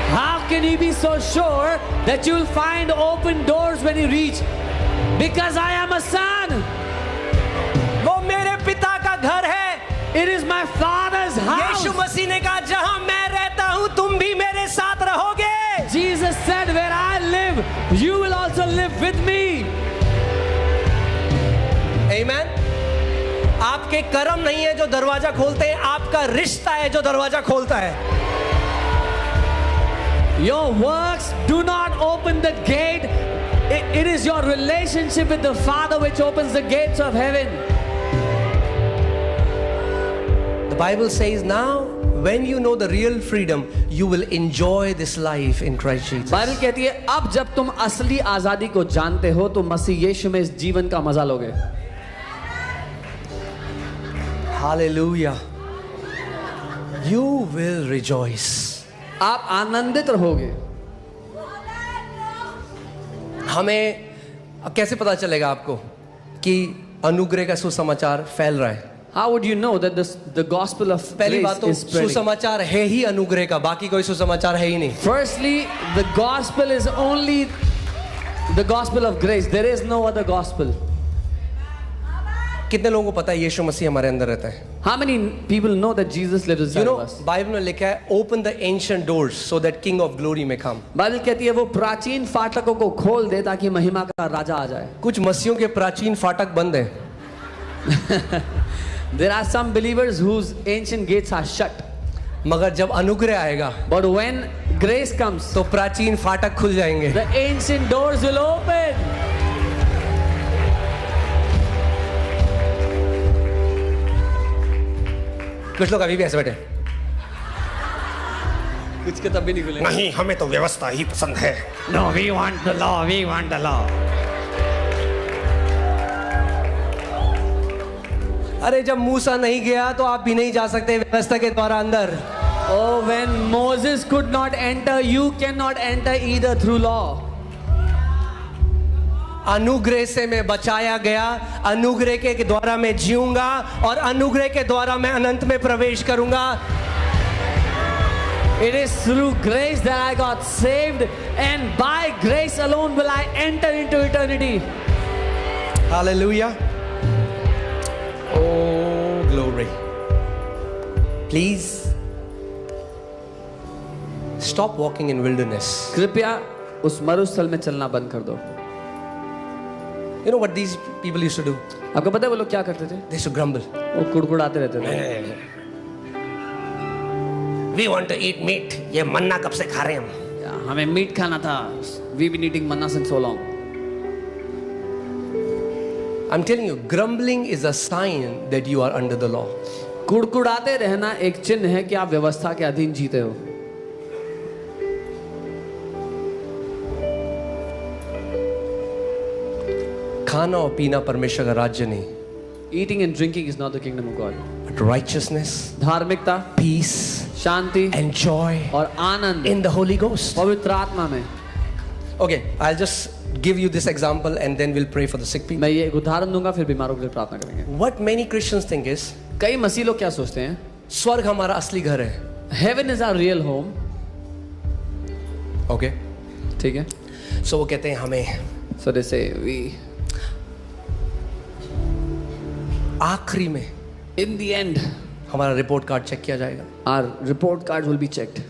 How can you be so sure that you will find open doors when you reach? Because I am a son. वो मेरे पिता का घर है. It is my father's house. यीशु मसीह ने कहा, जहां मैं रहता हूं तुम भी मेरे साथ रहोगे. Jesus said, where I live, you will also live with me. Amen. आपके कर्म नहीं है जो दरवाजा खोलते हैं, आपका रिश्ता है जो दरवाजा खोलता है. Your works do not open the gate. It is your relationship with the Father which opens the gates of heaven. The Bible says now, when you know the real freedom, you will enjoy this life in Christ Jesus. Bible कहती है, अब जब तुम असली आजादी को जानते हो तो मसीह यीशु में इस जीवन का मजा लोगे. Hallelujah. You will rejoice. आप आनंदित रहोगे. हमें अब कैसे पता चलेगा आपको कि अनुग्रह का सुसमाचार फैल रहा है? How would you know that the gospel of पहली grace बात तो is spreading? सुसमाचार है ही अनुग्रह का, बाकी कोई सुसमाचार है ही नहीं. Firstly, the gospel is only the gospel of grace. There is no other gospel. कितने लोगों को पता है यीशु मसीह हमारे अंदर रहता है? How many people know that Jesus lives You inside know, of us? Bible में लिखा है, open the ancient doors so that King of Glory may come. Bible कहती है वो प्राचीन फाटकों को खोल दे ताकि महिमा का राजा आ जाए. कुछ मसीहों के प्राचीन फाटक बंद हैं. There are some believers whose ancient gates are shut. मगर जब अनुग्रह आएगा But when grace comes, तो प्राचीन फाटक खुल जाएंगे. the ancient doors will open. कुछ लोग अभी भी ऐसे बैठे, कुछ के तब भी नहीं खुले. नहीं हमें तो व्यवस्था ही पसंद है. No, we want the law. We want the law. अरे जब मूसा नहीं गया तो आप भी नहीं जा सकते व्यवस्था के द्वारा अंदर. Oh, when Moses could not enter, you cannot enter either through law. अनुग्रह से मैं बचाया गया, अनुग्रह के द्वारा मैं जीऊंगा और अनुग्रह के द्वारा मैं अनंत में प्रवेश करूंगा. It is through grace that I got saved, and by grace alone will I enter into eternity. Hallelujah. Oh, glory. Please stop walking in wilderness. कृपया उस मरुस्थल में चलना बंद कर दो. You know what these people used to do? आपको पता है वो लोग क्या करते थे? They used to grumble. वो कुड़कुड़ाते रहते थे. We want to eat meat. ये मन्ना कब से खा रहे हैं हम? हमें मीट खाना था. We've been eating manna since so long. I'm telling you, grumbling is a sign that you are under the law. कुड़कुड़ाते रहना एक चिन्ह है कि आप व्यवस्था के अधीन जीते हो. खाना और पीना परमेश्वर का राज्य नहीं. Eating and drinking is not the kingdom of God. But righteousness, धार्मिकता, peace, शांति and joy और आनंद in the Holy Ghost. पवित्र आत्मा में. Okay, I'll just give you this example and then we'll pray for the sick people. मैं ये एक उदाहरण दूंगा, फिर बीमारों के लिए प्रार्थना करेंगे. What many Christians think is, कई मसीह लोग क्या सोचते हैं? स्वर्ग हमारा असली घर है. Heaven is our real home. Okay, ठीक है. so वो कहते हैं हमें So they say we आखिरी में in the end हमारा रिपोर्ट कार्ड चेक किया जाएगा our report cards will be checked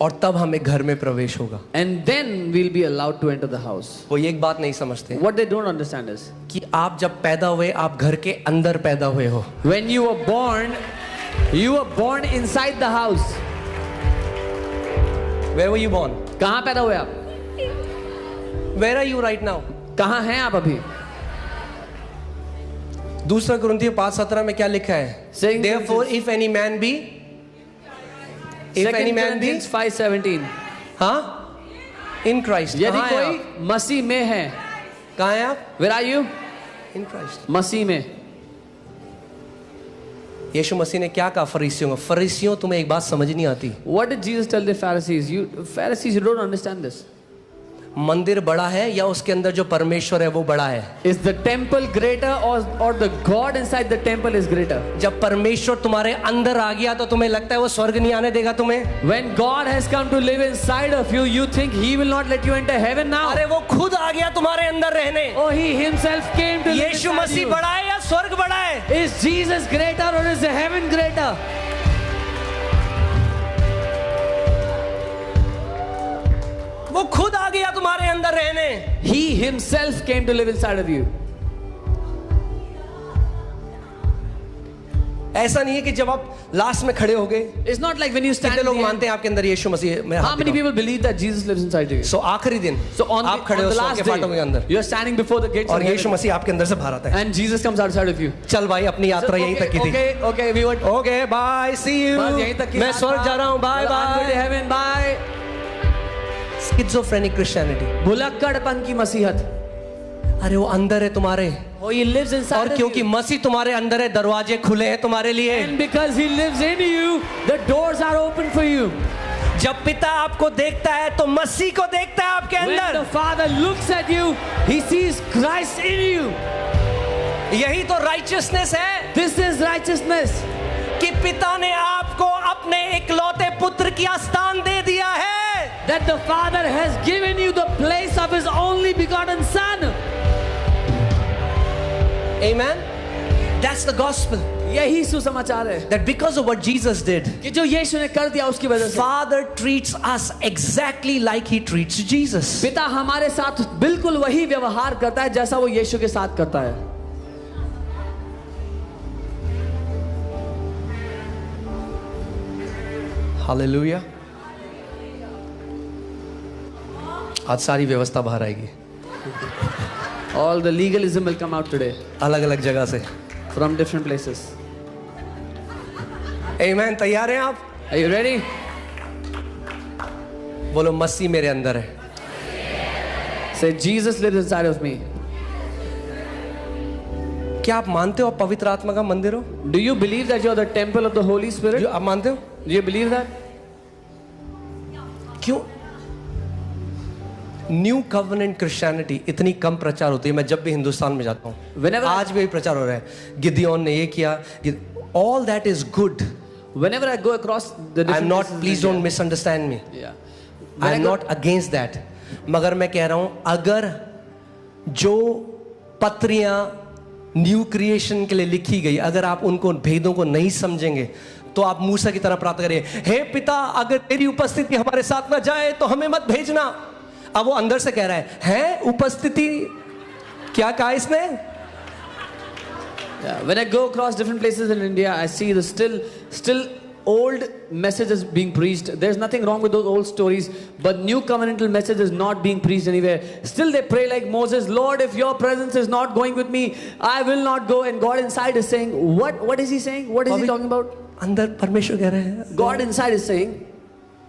और तब हमें घर में प्रवेश होगा. and then we'll be allowed to enter the house. वो ये एक बात नहीं समझते What they don't understand is कि आप जब पैदा हुए आप घर के अंदर पैदा हुए हो. when you were born inside the house. Where were you born? कहाँ पैदा हुए आप? Where are you right now? कहाँ हैं आप अभी? दूसरा कुरिन्थियों 5:17 में क्या लिखा है? Second Therefore, if any man be, Second Corinthians 5:17. हाँ, in Christ. यदि कहाँ हैं कोई मसीह में है. आप? कहाँ हैं आप? Where are you? In Christ. मसीह में. यीशु मसीह ने क्या कहा फरीसियों को? फरीसियों तुम्हें एक बात समझ नहीं आती. What did Jesus tell the Pharisees? Pharisees, you don't understand this. मंदिर बड़ा है या उसके अंदर जो परमेश्वर है वो बड़ा है? Is the temple greater or the God inside the temple is greater? जब परमेश्वर तुम्हारे अंदर आ गया तो तुम्हें लगता है वो स्वर्ग नहीं आने देगा तुम्हें? When God has come to live inside of you, you think He will not let you enter heaven now? अरे वो खुद आ गया तुम्हारे अंदर रहने. Oh, He Himself came to live Yeshu inside Masih you. बड़ा है या स्वर्ग बड़ा है? Is Jesus greater or is the heaven greater? वो खुद आ गया तुम्हारे अंदर रहने. He Himself came to live inside of you. ऐसा नहीं है कि जब आप लास्ट में खड़े हो गए. It's not like when you stand. कितने लोग in the मानते end. हैं आपके अंदर यीशु मसीह में? How many people believe that Jesus lives inside you? सो आखिरी दिन So on आप खड़े हो the स्वर्ग last के फाटकों के day, अंदर you're standing before the gates और of यीशु heaven, मसीह आपके अंदर से बाहर आता है. and Jesus comes outside of you. चल भाई अपनी यात्रा यहीं तक की थी. Okay, we were. Okay bye see you. बस यहीं तक की मैं बात स्वर्ग था. जा रहा हूँ. Bye I'm going to bye. heaven. Bye. Schizophrenic Christianity. भुलक्कड़पन की मसीहत. अरे वो अंदर है तुम्हारे. Oh, He lives inside और of क्योंकि you. मसीह तुम्हारे अंदर है दरवाजे खुले हैं तुम्हारे लिए. And because He lives in you, the doors are open for you. जब पिता आपको देखता है तो मसीह को देखता है आपके When अंदर. the Father looks at you, He sees Christ in you. यही तो राइचियसनेस है This is righteousness. कि पिता ने आपको अपने इकलौते पुत्र की स्थान दे दिया है. That the Father has given you the place of His only begotten Son. Amen. That's the gospel. यही सुसमाचार है. That because of what Jesus did, कि जो यीशु ने कर दिया उसकी वजह से Father treats us exactly like He treats Jesus. पिता हमारे साथ बिल्कुल वही व्यवहार करता है जैसा वो यीशु के साथ करता है. Hallelujah. आज सारी व्यवस्था बाहर आएगी All the legalism will come out today अलग अलग जगह से. from different places. Amen. तैयार हैं आप? Are you ready? बोलो मसीह मेरे अंदर है. Say Jesus lives inside of me. क्या आप मानते हो आप पवित्र आत्मा का मंदिर हो? Do you believe that you are the temple of the Holy Spirit? आप मानते हो? Do you believe that? क्यों? न्यू कवनेंट क्रिश्चियनिटी इतनी कम प्रचार होती है। मैं जब भी हिंदुस्तान में जाता हूँ, Whenever- आज भी प्रचार हो रहा है, गिदियोन ने ये किया, all that is good. Whenever I go across the I am different not, places in please India- don't misunderstand me, Yeah. I When I am go- not against that, मगर मैं कह रहा हूं अगर जो पत्रियां न्यू क्रिएशन के लिए लिखी गई, अगर आप उनको भेदों को नहीं समझेंगे तो आप मूसा की तरह प्रार्थना करिए, हे पिता अगर तेरी उपस्थिति हमारे साथ ना जाए तो हमें मत भेजना। अब वो अंदर से कह रहा है उपस्थिति क्या कहा इसने? Yeah, when I go across different places in India, I see the still old messages being preached. There's nothing wrong with those old stories, but new covenantal message is not being preached anywhere. Still they pray like Moses, Lord, if your presence is not going with me, I will not go. And God inside is saying, what is he saying? What is he talking about? अंदर परमेश्वर कह रहे हैं, God inside is saying,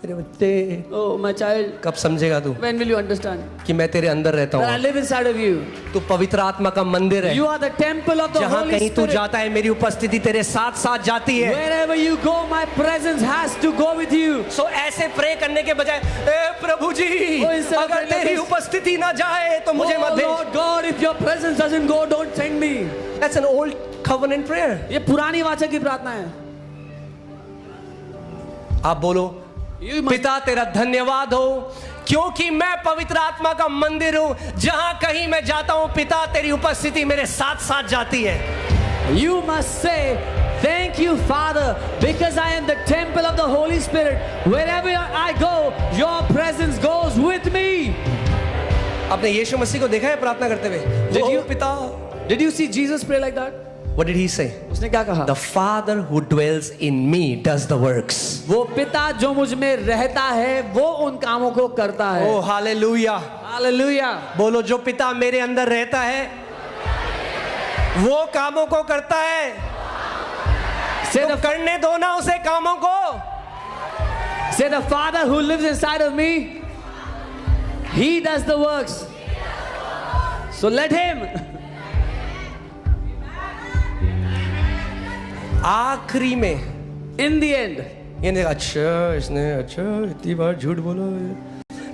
मेरे बच्चे oh my child, कब समझेगा तू when will you understand कि मैं तेरे अंदर रहता that I हूँ, live inside of you? तू पवित्र आत्मा का मंदिर है, You are the temple of the जहाँ Holy कहीं तू Spirit. जाता है मेरी उपस्थिति तेरे साथ साथ जाती है। Wherever you go, my presence has to go with you. सो ऐसे प्रे करने के बजाय ए प्रभु जी Oh, instead of अगर praying like तेरी this, उपस्थिति ना जाए तो मुझे मत Oh भेज। Lord God, if your presence doesn't go, don't send me. That's an old covenant prayer. ये पुरानी वाचा की प्रार्थना है। आप बोलो, You must- पिता तेरा धन्यवाद हो क्योंकि मैं पवित्र आत्मा का मंदिर हूं, जहां कहीं मैं जाता हूं पिता तेरी उपस्थिति मेरे साथ साथ जाती है। You must say, thank you, Father, because I am the temple of the Holy Spirit. Wherever I go, your presence goes with me. आपने यीशु मसीह को देखा है प्रार्थना करते हुए? Did ओ you- पिता, Did you see Jesus pray like that? what did he say? उसने क्या कहा? The Father who dwells in me does the works. वो पिता जो मुझ में रहता है, वो उन कामों को करता है। ओ हालेलुया। Hallelujah. बोलो, जो पिता मेरे अंदर रहता है वो कामों को करता है। Say तो the, करने दो ना उसे कामों को। say the Father who lives inside of me, He does the works. So let Him. आखिरी में In the end, ये नहीं, अच्छा इसने अच्छा इतनी बार झूठ बोलो।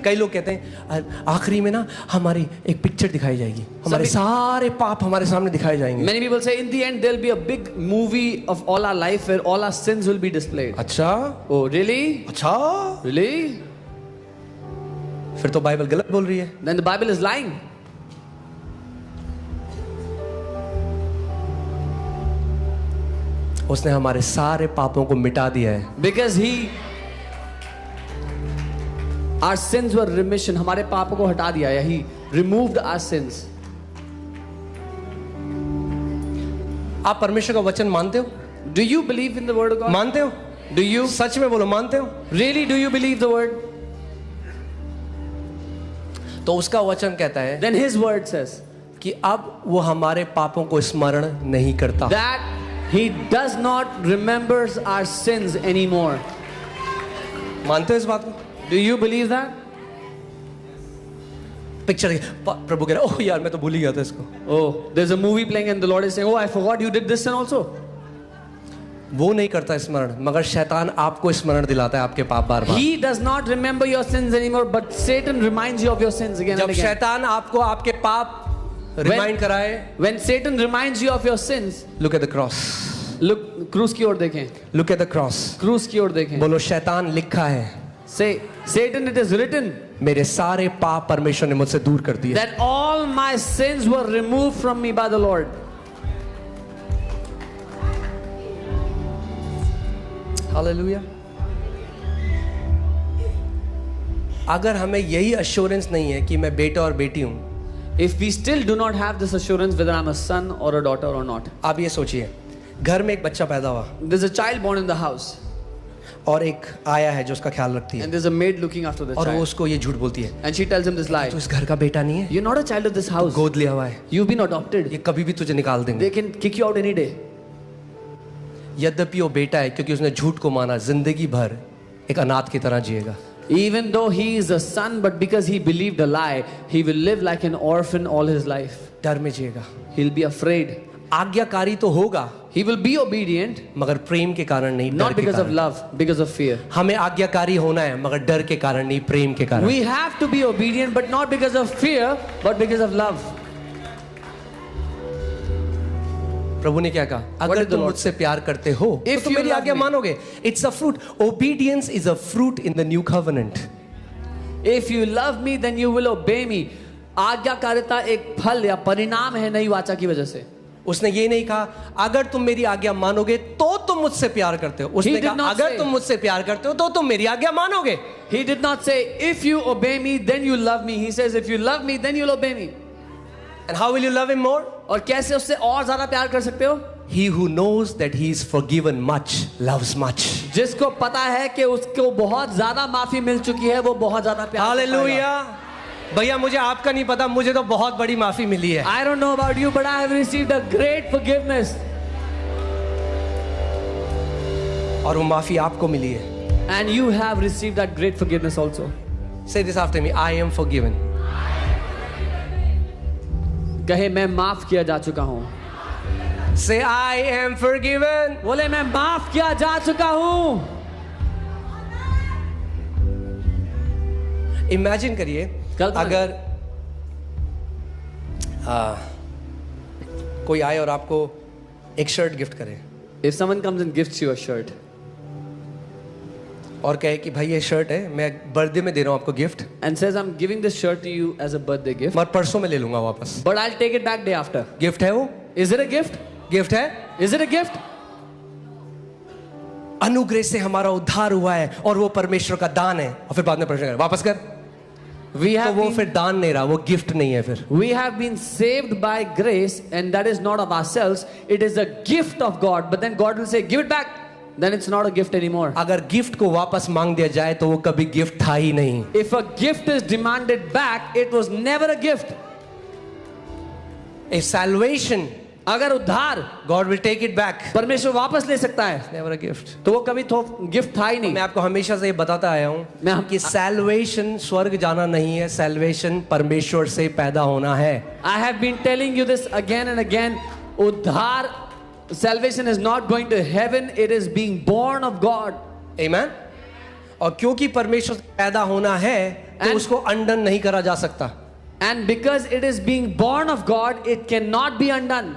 कई लोग कहते हैं आखिरी में ना हमारी एक पिक्चर दिखाई जाएगी, हमारे सभी- सारे पाप हमारे सामने दिखाए जाएंगे। many people say in the end there'll be a big movie of all our life where all our sins will be displayed. अच्छा Oh, really? अच्छा, Really? फिर तो बाइबल गलत बोल रही है। Then the Bible is lying. उसने हमारे सारे पापों को मिटा दिया है। Because our sins were remission. हमारे पापों को हटा दिया या He removed our sins. आप परमेश्वर का वचन मानते हो? Do you believe in the word of God? मानते हो? Do you? सच में बोलो, मानते हो? Really, do you believe the word? तो उसका वचन कहता है Then His word says कि अब वो हमारे पापों को स्मरण नहीं करता। that He does not remembers our sins anymore. मानते हो इस बात को? Do you believe that? Picture प्रभु कह रहा है, ओह यार मैं तो भूल ही गया था इसको। Oh, there's a movie playing and the Lord is saying, oh, I forgot you did this sin also. वो नहीं करता स्मरण, मगर शैतान आपको स्मरण दिलाता है आपके पाप बार बार। He does not remember your sins anymore, but Satan reminds you of your sins again जब and again. शैतान आपको आपके पाप रिमाइंड कराए, When Satan reminds you of your sins, look at the cross, look, क्रूस की ओर देखें, लुक एट द क्रॉस। क्रूस की ओर देखें. बोलो, शैतान लिखा है Say, Satan, it is written मेरे सारे पाप परमेश्वर ने मुझसे दूर कर दिए। that all my sins were removed from me by the Lord. Hallelujah. अगर हमें यही अश्योरेंस नहीं है कि मैं बेटा और बेटी हूं, If we still do not have this assurance whether I'm a son or a daughter or not, आप ये सोचिए, घर में एक बच्चा पैदा हुआ there's a child born in the house और एक आया है जो उसका ख्याल रखती है, and there's a maid looking after the और वो child उसको ये झूठ बोलती है, and she tells him this lie. तू इस घर का बेटा नहीं है, You're not a child of this house. गोद लिया हुआ है, You've been adopted. ये कभी भी तुझे निकाल देंगे। They can kick you out any day. यद्यपि वो बेटा है, क्योंकि उसने झूठ को माना, जिंदगी भर एक अनाथ की तरह जिएगा। Even though he is a son, but because he believed a lie, he will live like an orphan all his life. डर में जिएगा। He'll be afraid. आज्ञाकारी तो होगा, He will be obedient, मगर प्रेम के कारण नहीं, डर not के because of कारण। love, because of fear. हमें आज्ञाकारी होना है मगर डर के कारण नहीं, प्रेम के कारण। We have to be obedient, but not because of fear, but because of love. प्रभु ने क्या कहा? अगर did the तुम Lord मुझसे प्यार करते हो तो If तुम you मेरी love आज्ञा me. मानोगे। It's a fruit, obedience is a fruit in the new covenant. If you love me, then you will obey me. आज्ञाकारिता एक फल या परिणाम है नई वाचा की वजह से। उसने ये नहीं कहा अगर तुम मेरी आज्ञा मानोगे तो तुम मुझसे प्यार करते हो। उसने did कहा not अगर say- तुम मुझसे प्यार करते हो तो तुम मेरी आज्ञा मानोगे। He did not say, if you obey me, then you love me. He says, if you love me, then you'll obey me. And how will you love him more? और कैसे उससे और ज्यादा प्यार कर सकते हो? He who knows that he is forgiven much loves much. जिसको पता है कि उसको बहुत ज्यादा माफी मिल चुकी है, वो बहुत ज्यादा प्यार करता है। हालेलुया। भैया मुझे आपका नहीं पता, मुझे तो बहुत बड़ी माफी मिली है। I don't know about you, but I have received a great forgiveness. और वो माफी आपको मिली है। And you have received that great forgiveness also. Say this after me, I am forgiven. कहे मैं माफ किया जा चुका हूँ। Say I am forgiven. बोले मैं माफ किया जा चुका हूँ। इमेजिन करिए कल्पना अगर कोई आए और आपको एक शर्ट गिफ्ट करे If someone comes and gifts you a shirt और कहे कि भाई ये शर्ट है, मैं बर्थडे में दे रहा हूँ आपको gift, and says I'm giving this shirt to you as a birthday gift, मगर परसों में ले लूंगा वापस। but I'll take it back day after. Gift है वो? Is it a gift? Gift है? Is it a gift? अनुग्रह से हमारा उद्धार हुआ है और वो परमेश्वर का दान है, और फिर बाद में प्रश्न करे वापस कर, We तो have वो been, फिर दान नहीं रहा, वो गिफ्ट नहीं है फिर। we have been saved by grace, and that is not of ourselves. It is a gift of God. But then God will say, "Give it back." Then it's not a gift anymore. अगर gift को वापस मांग दिया जाए तो वो कभी gift था ही नहीं। If a gift is demanded back, it was never a gift. A salvation, अगर उद्धार God will take it back. परमेश्वर वापस ले सकता है, Never a gift. तो वो कभी तो गिफ्ट था ही मैं नहीं। आपको हमेशा से ये बताता आया मैं हूँ कि सैल्वेशन स्वर्ग जाना नहीं है, सैल्वेशन परमेश्वर से पैदा होना है। I have been telling you this again and again. उद्धार, salvation is not going to heaven. It is being born of God. Amen? और क्योंकि परमेश्वर से पैदा होना है तो And- उसको अंडन नहीं करा जा सकता। And because it is being born of God, it cannot be undone.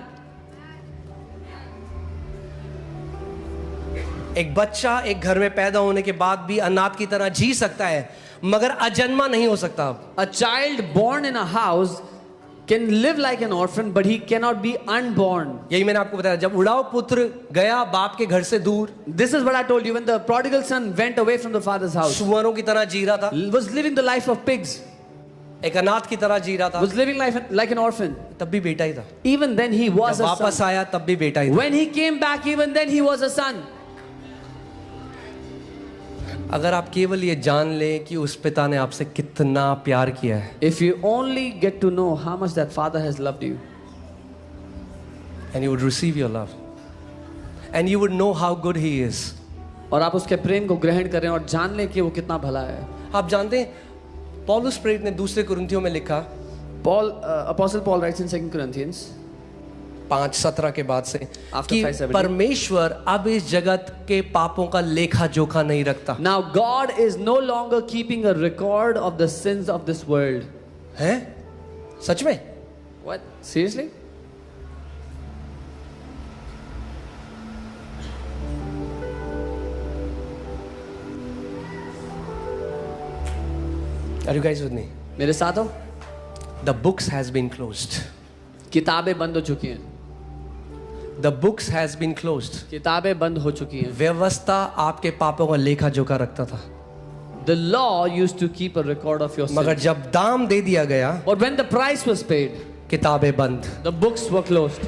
एक बच्चा एक घर में पैदा होने के बाद भी अनाथ की तरह जी सकता है, मगर अजन्मा नहीं हो सकता। A child born in a house can live like an orphan, but he cannot be unborn. यही मैंने आपको बताया, जब उड़ाव पुत्र गया बाप के घर से दूर, This is what I told you. When the prodigal son went away from the father's house, सुअरों की तरह जी रहा था, was living the life of pigs, एक अनाथ की तरह जी रहा था, was living life like an orphan. तब भी बेटा ही था। Even then he was जब a वापस son. आया तब भी बेटा ही था। When he came back, even then he was a son. अगर आप केवल ये जान लें कि उस पिता ने आपसे कितना प्यार किया है, If you only get to know how much that father has loved you, and you would receive your love, and you would know how good he is. और आप उसके प्रेम को ग्रहण करें और जान लें कि वो कितना भला है। आप जानते हैं पौलुस प्रेरित ने दूसरे कुरिन्थियों में लिखा Apostle Paul writes in 2 Corinthians 5:17 के बाद से After कि 5:17. परमेश्वर अब इस जगत के पापों का लेखा जोखा नहीं रखता Now God is no longer keeping a record of the sins of this world. है। सच में? What? Seriously? Are you guys with me? मेरे साथ हो? The books has been closed. किताबें बंद हो चुकी हैं। The books has been closed. किताबें बंद हो चुकी हैं। व्यवस्था आपके पापों का लेखा जोखा रखता था, The law used to keep a record of your मगर sins. जब दाम दे दिया गया But when the price was paid, किताबें बंद। the books were closed.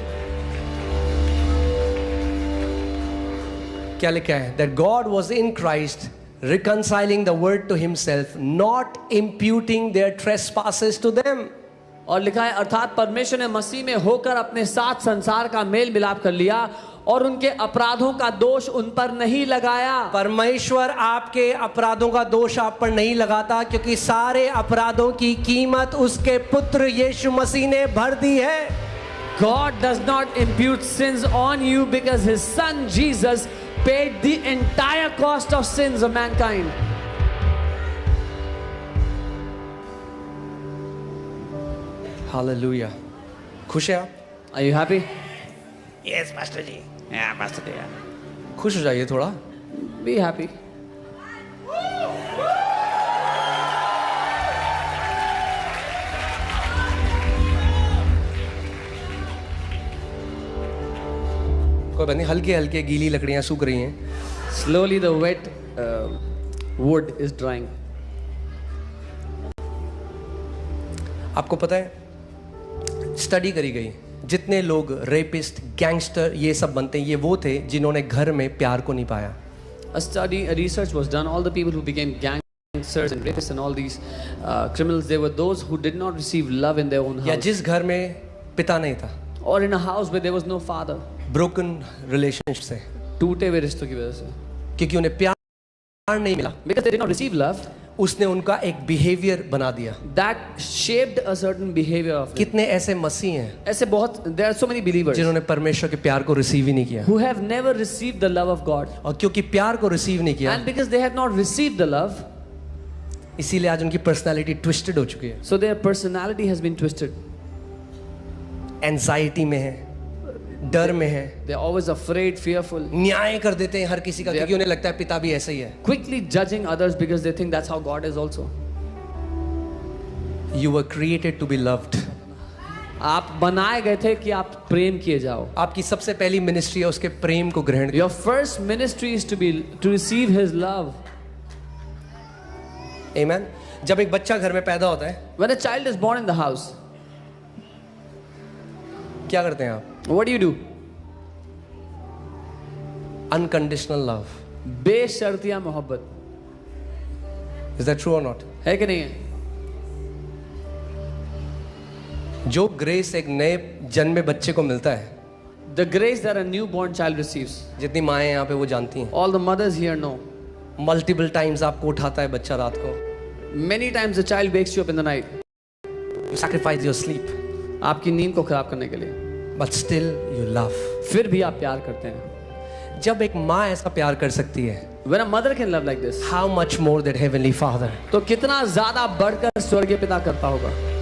क्या लिखा है? That God was in Christ reconciling the world to himself, not imputing their trespasses to them. और लिखा है अर्थात परमेश्वर ने मसीह में होकर अपने साथ संसार का मेल मिलाप कर लिया और उनके अपराधों का दोष उन पर नहीं लगाया। परमेश्वर आपके अपराधों का दोष आप पर नहीं लगाता, क्योंकि सारे अपराधों की कीमत उसके पुत्र यीशु मसीह ने भर दी है। God does not impute sins on you because His Son Jesus paid the entire cost of sins of mankind. Hallelujah. खुश है आप? Are you happy? Yes master ji. Yeah, Pastor Deya. खुश हो जाइए थोड़ा। Be happy. कोई बात नहीं, हल्के हल्के गीली लकड़ियां सूख रही हैं। Slowly the wet wood is drying. आपको पता है, स्टडी करी गई, जितने लोग रेपिस्ट, गैंगस्टर ये सब बनते हैं, ये वो थे जिन्होंने घर में प्यार को नहीं पाया। A research was done. All the people who became gangsters and rapists and all these criminals, they were those who did not receive love in their own या house. जिस घर में पिता नहीं था, Or in a house where there was no father. Broken relationship से, टूटे हुए रिश्तों की वजह से. क्योंकि उन्हें प्यार नहीं मिला, Because they did not receive love, उसने उनका एक बिहेवियर बना दिया। that shaped a certain behavior of them. कितने ऐसे मसीह हैं ऐसे बहुत, there are so many believers जिन्होंने परमेश्वर के प्यार को रिसीव ही नहीं किया, who have never received the love of God. और क्योंकि प्यार को रिसीव नहीं किया, And because they have not received the love, इसीलिए आज उनकी पर्सनालिटी ट्विस्टेड हो चुकी है। so their personality has been twisted. Anxiety में है, डर में है, They are always afraid, fearful, न्याय कर देते हैं हर किसी का, They are- क्योंकि उन्हें लगता है पिता भी ऐसा ही है। quickly judging others because they think that's how God is also. You were created to be loved. आप बनाए गए थे कि आप प्रेम किए जाओ. आपकी सबसे पहली मिनिस्ट्री है उसके प्रेम को ग्रहण Your first ministry is to receive His love. आमीन। जब एक बच्चा घर में पैदा होता है, When a child is born in the house, क्या करते हैं आप? what do? Unconditional love. बेशर्तिया मोहब्बत. इज दैट ट्रू और नॉट? है कि नहीं है? जो ग्रेस एक नए जन्मे बच्चे को मिलता है, The grace that a newborn child receives, जितनी माएँ यहाँ पे वो जानती हैं। all the mothers here know. Multiple times आपको उठाता है बच्चा रात को, Many times the child wakes you up in the night. You sacrifice your sleep, आपकी नींद को खराब करने के लिए. But still you love. फिर भी आप प्यार करते हैं. जब एक माँ ऐसा प्यार कर सकती है, When a mother can love like this, how much more that heavenly father. तो कितना ज्यादा बढ़कर स्वर्गीय पिता करता होगा.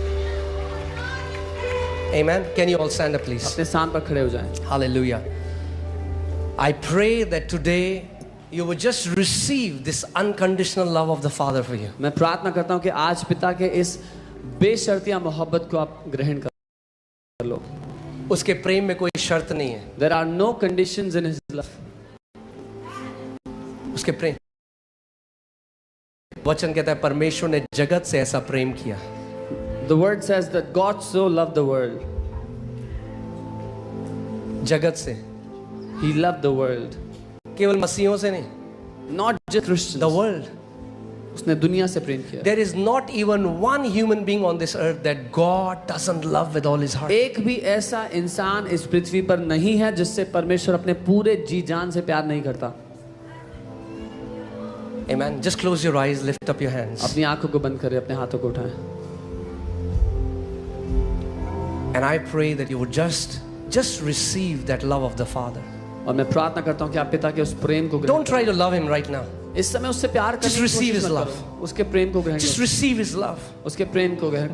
आमीन। Can you all stand up please? अपने स्थान पर खड़े हो जाएं. Hallelujah. I pray that today you would just receive this unconditional love of the Father for you. मैं प्रार्थना करता हूं कि आज पिता के इस बेशर्तिया मोहब्बत को आप ग्रहण कर लो. उसके प्रेम में कोई शर्त नहीं है। There are no conditions in His love. उसके प्रेम, वचन कहता है परमेश्वर ने जगत से ऐसा प्रेम किया। The word says that God so loved the world. जगत से, He loved the world. केवल मसीहों से नहीं, Not just Christians. the world. उसने दुनिया से प्रेम किया. There is not even one human being on this earth that God doesn't love with all his heart. एक भी ऐसा इंसान इस पृथ्वी पर नहीं है जिससे परमेश्वर अपने पूरे जी जान से प्यार नहीं करता. Amen. Just close your eyes, lift up your hands. अपनी आंखों को बंद करें, अपने हाथों को उठाएं. And I pray that you would just receive that love of the Father. और मैं प्रार्थना करता हूं कि आप पिता के उस प्रेम को ग्रहण Don't try to love him right now. करें. इस समय उससे प्यार करने Just की receive कोशिश his मत love. करो. उसके प्रेम को ग्रहण Just करो. receive his love. उसके प्रेम को ग्रहण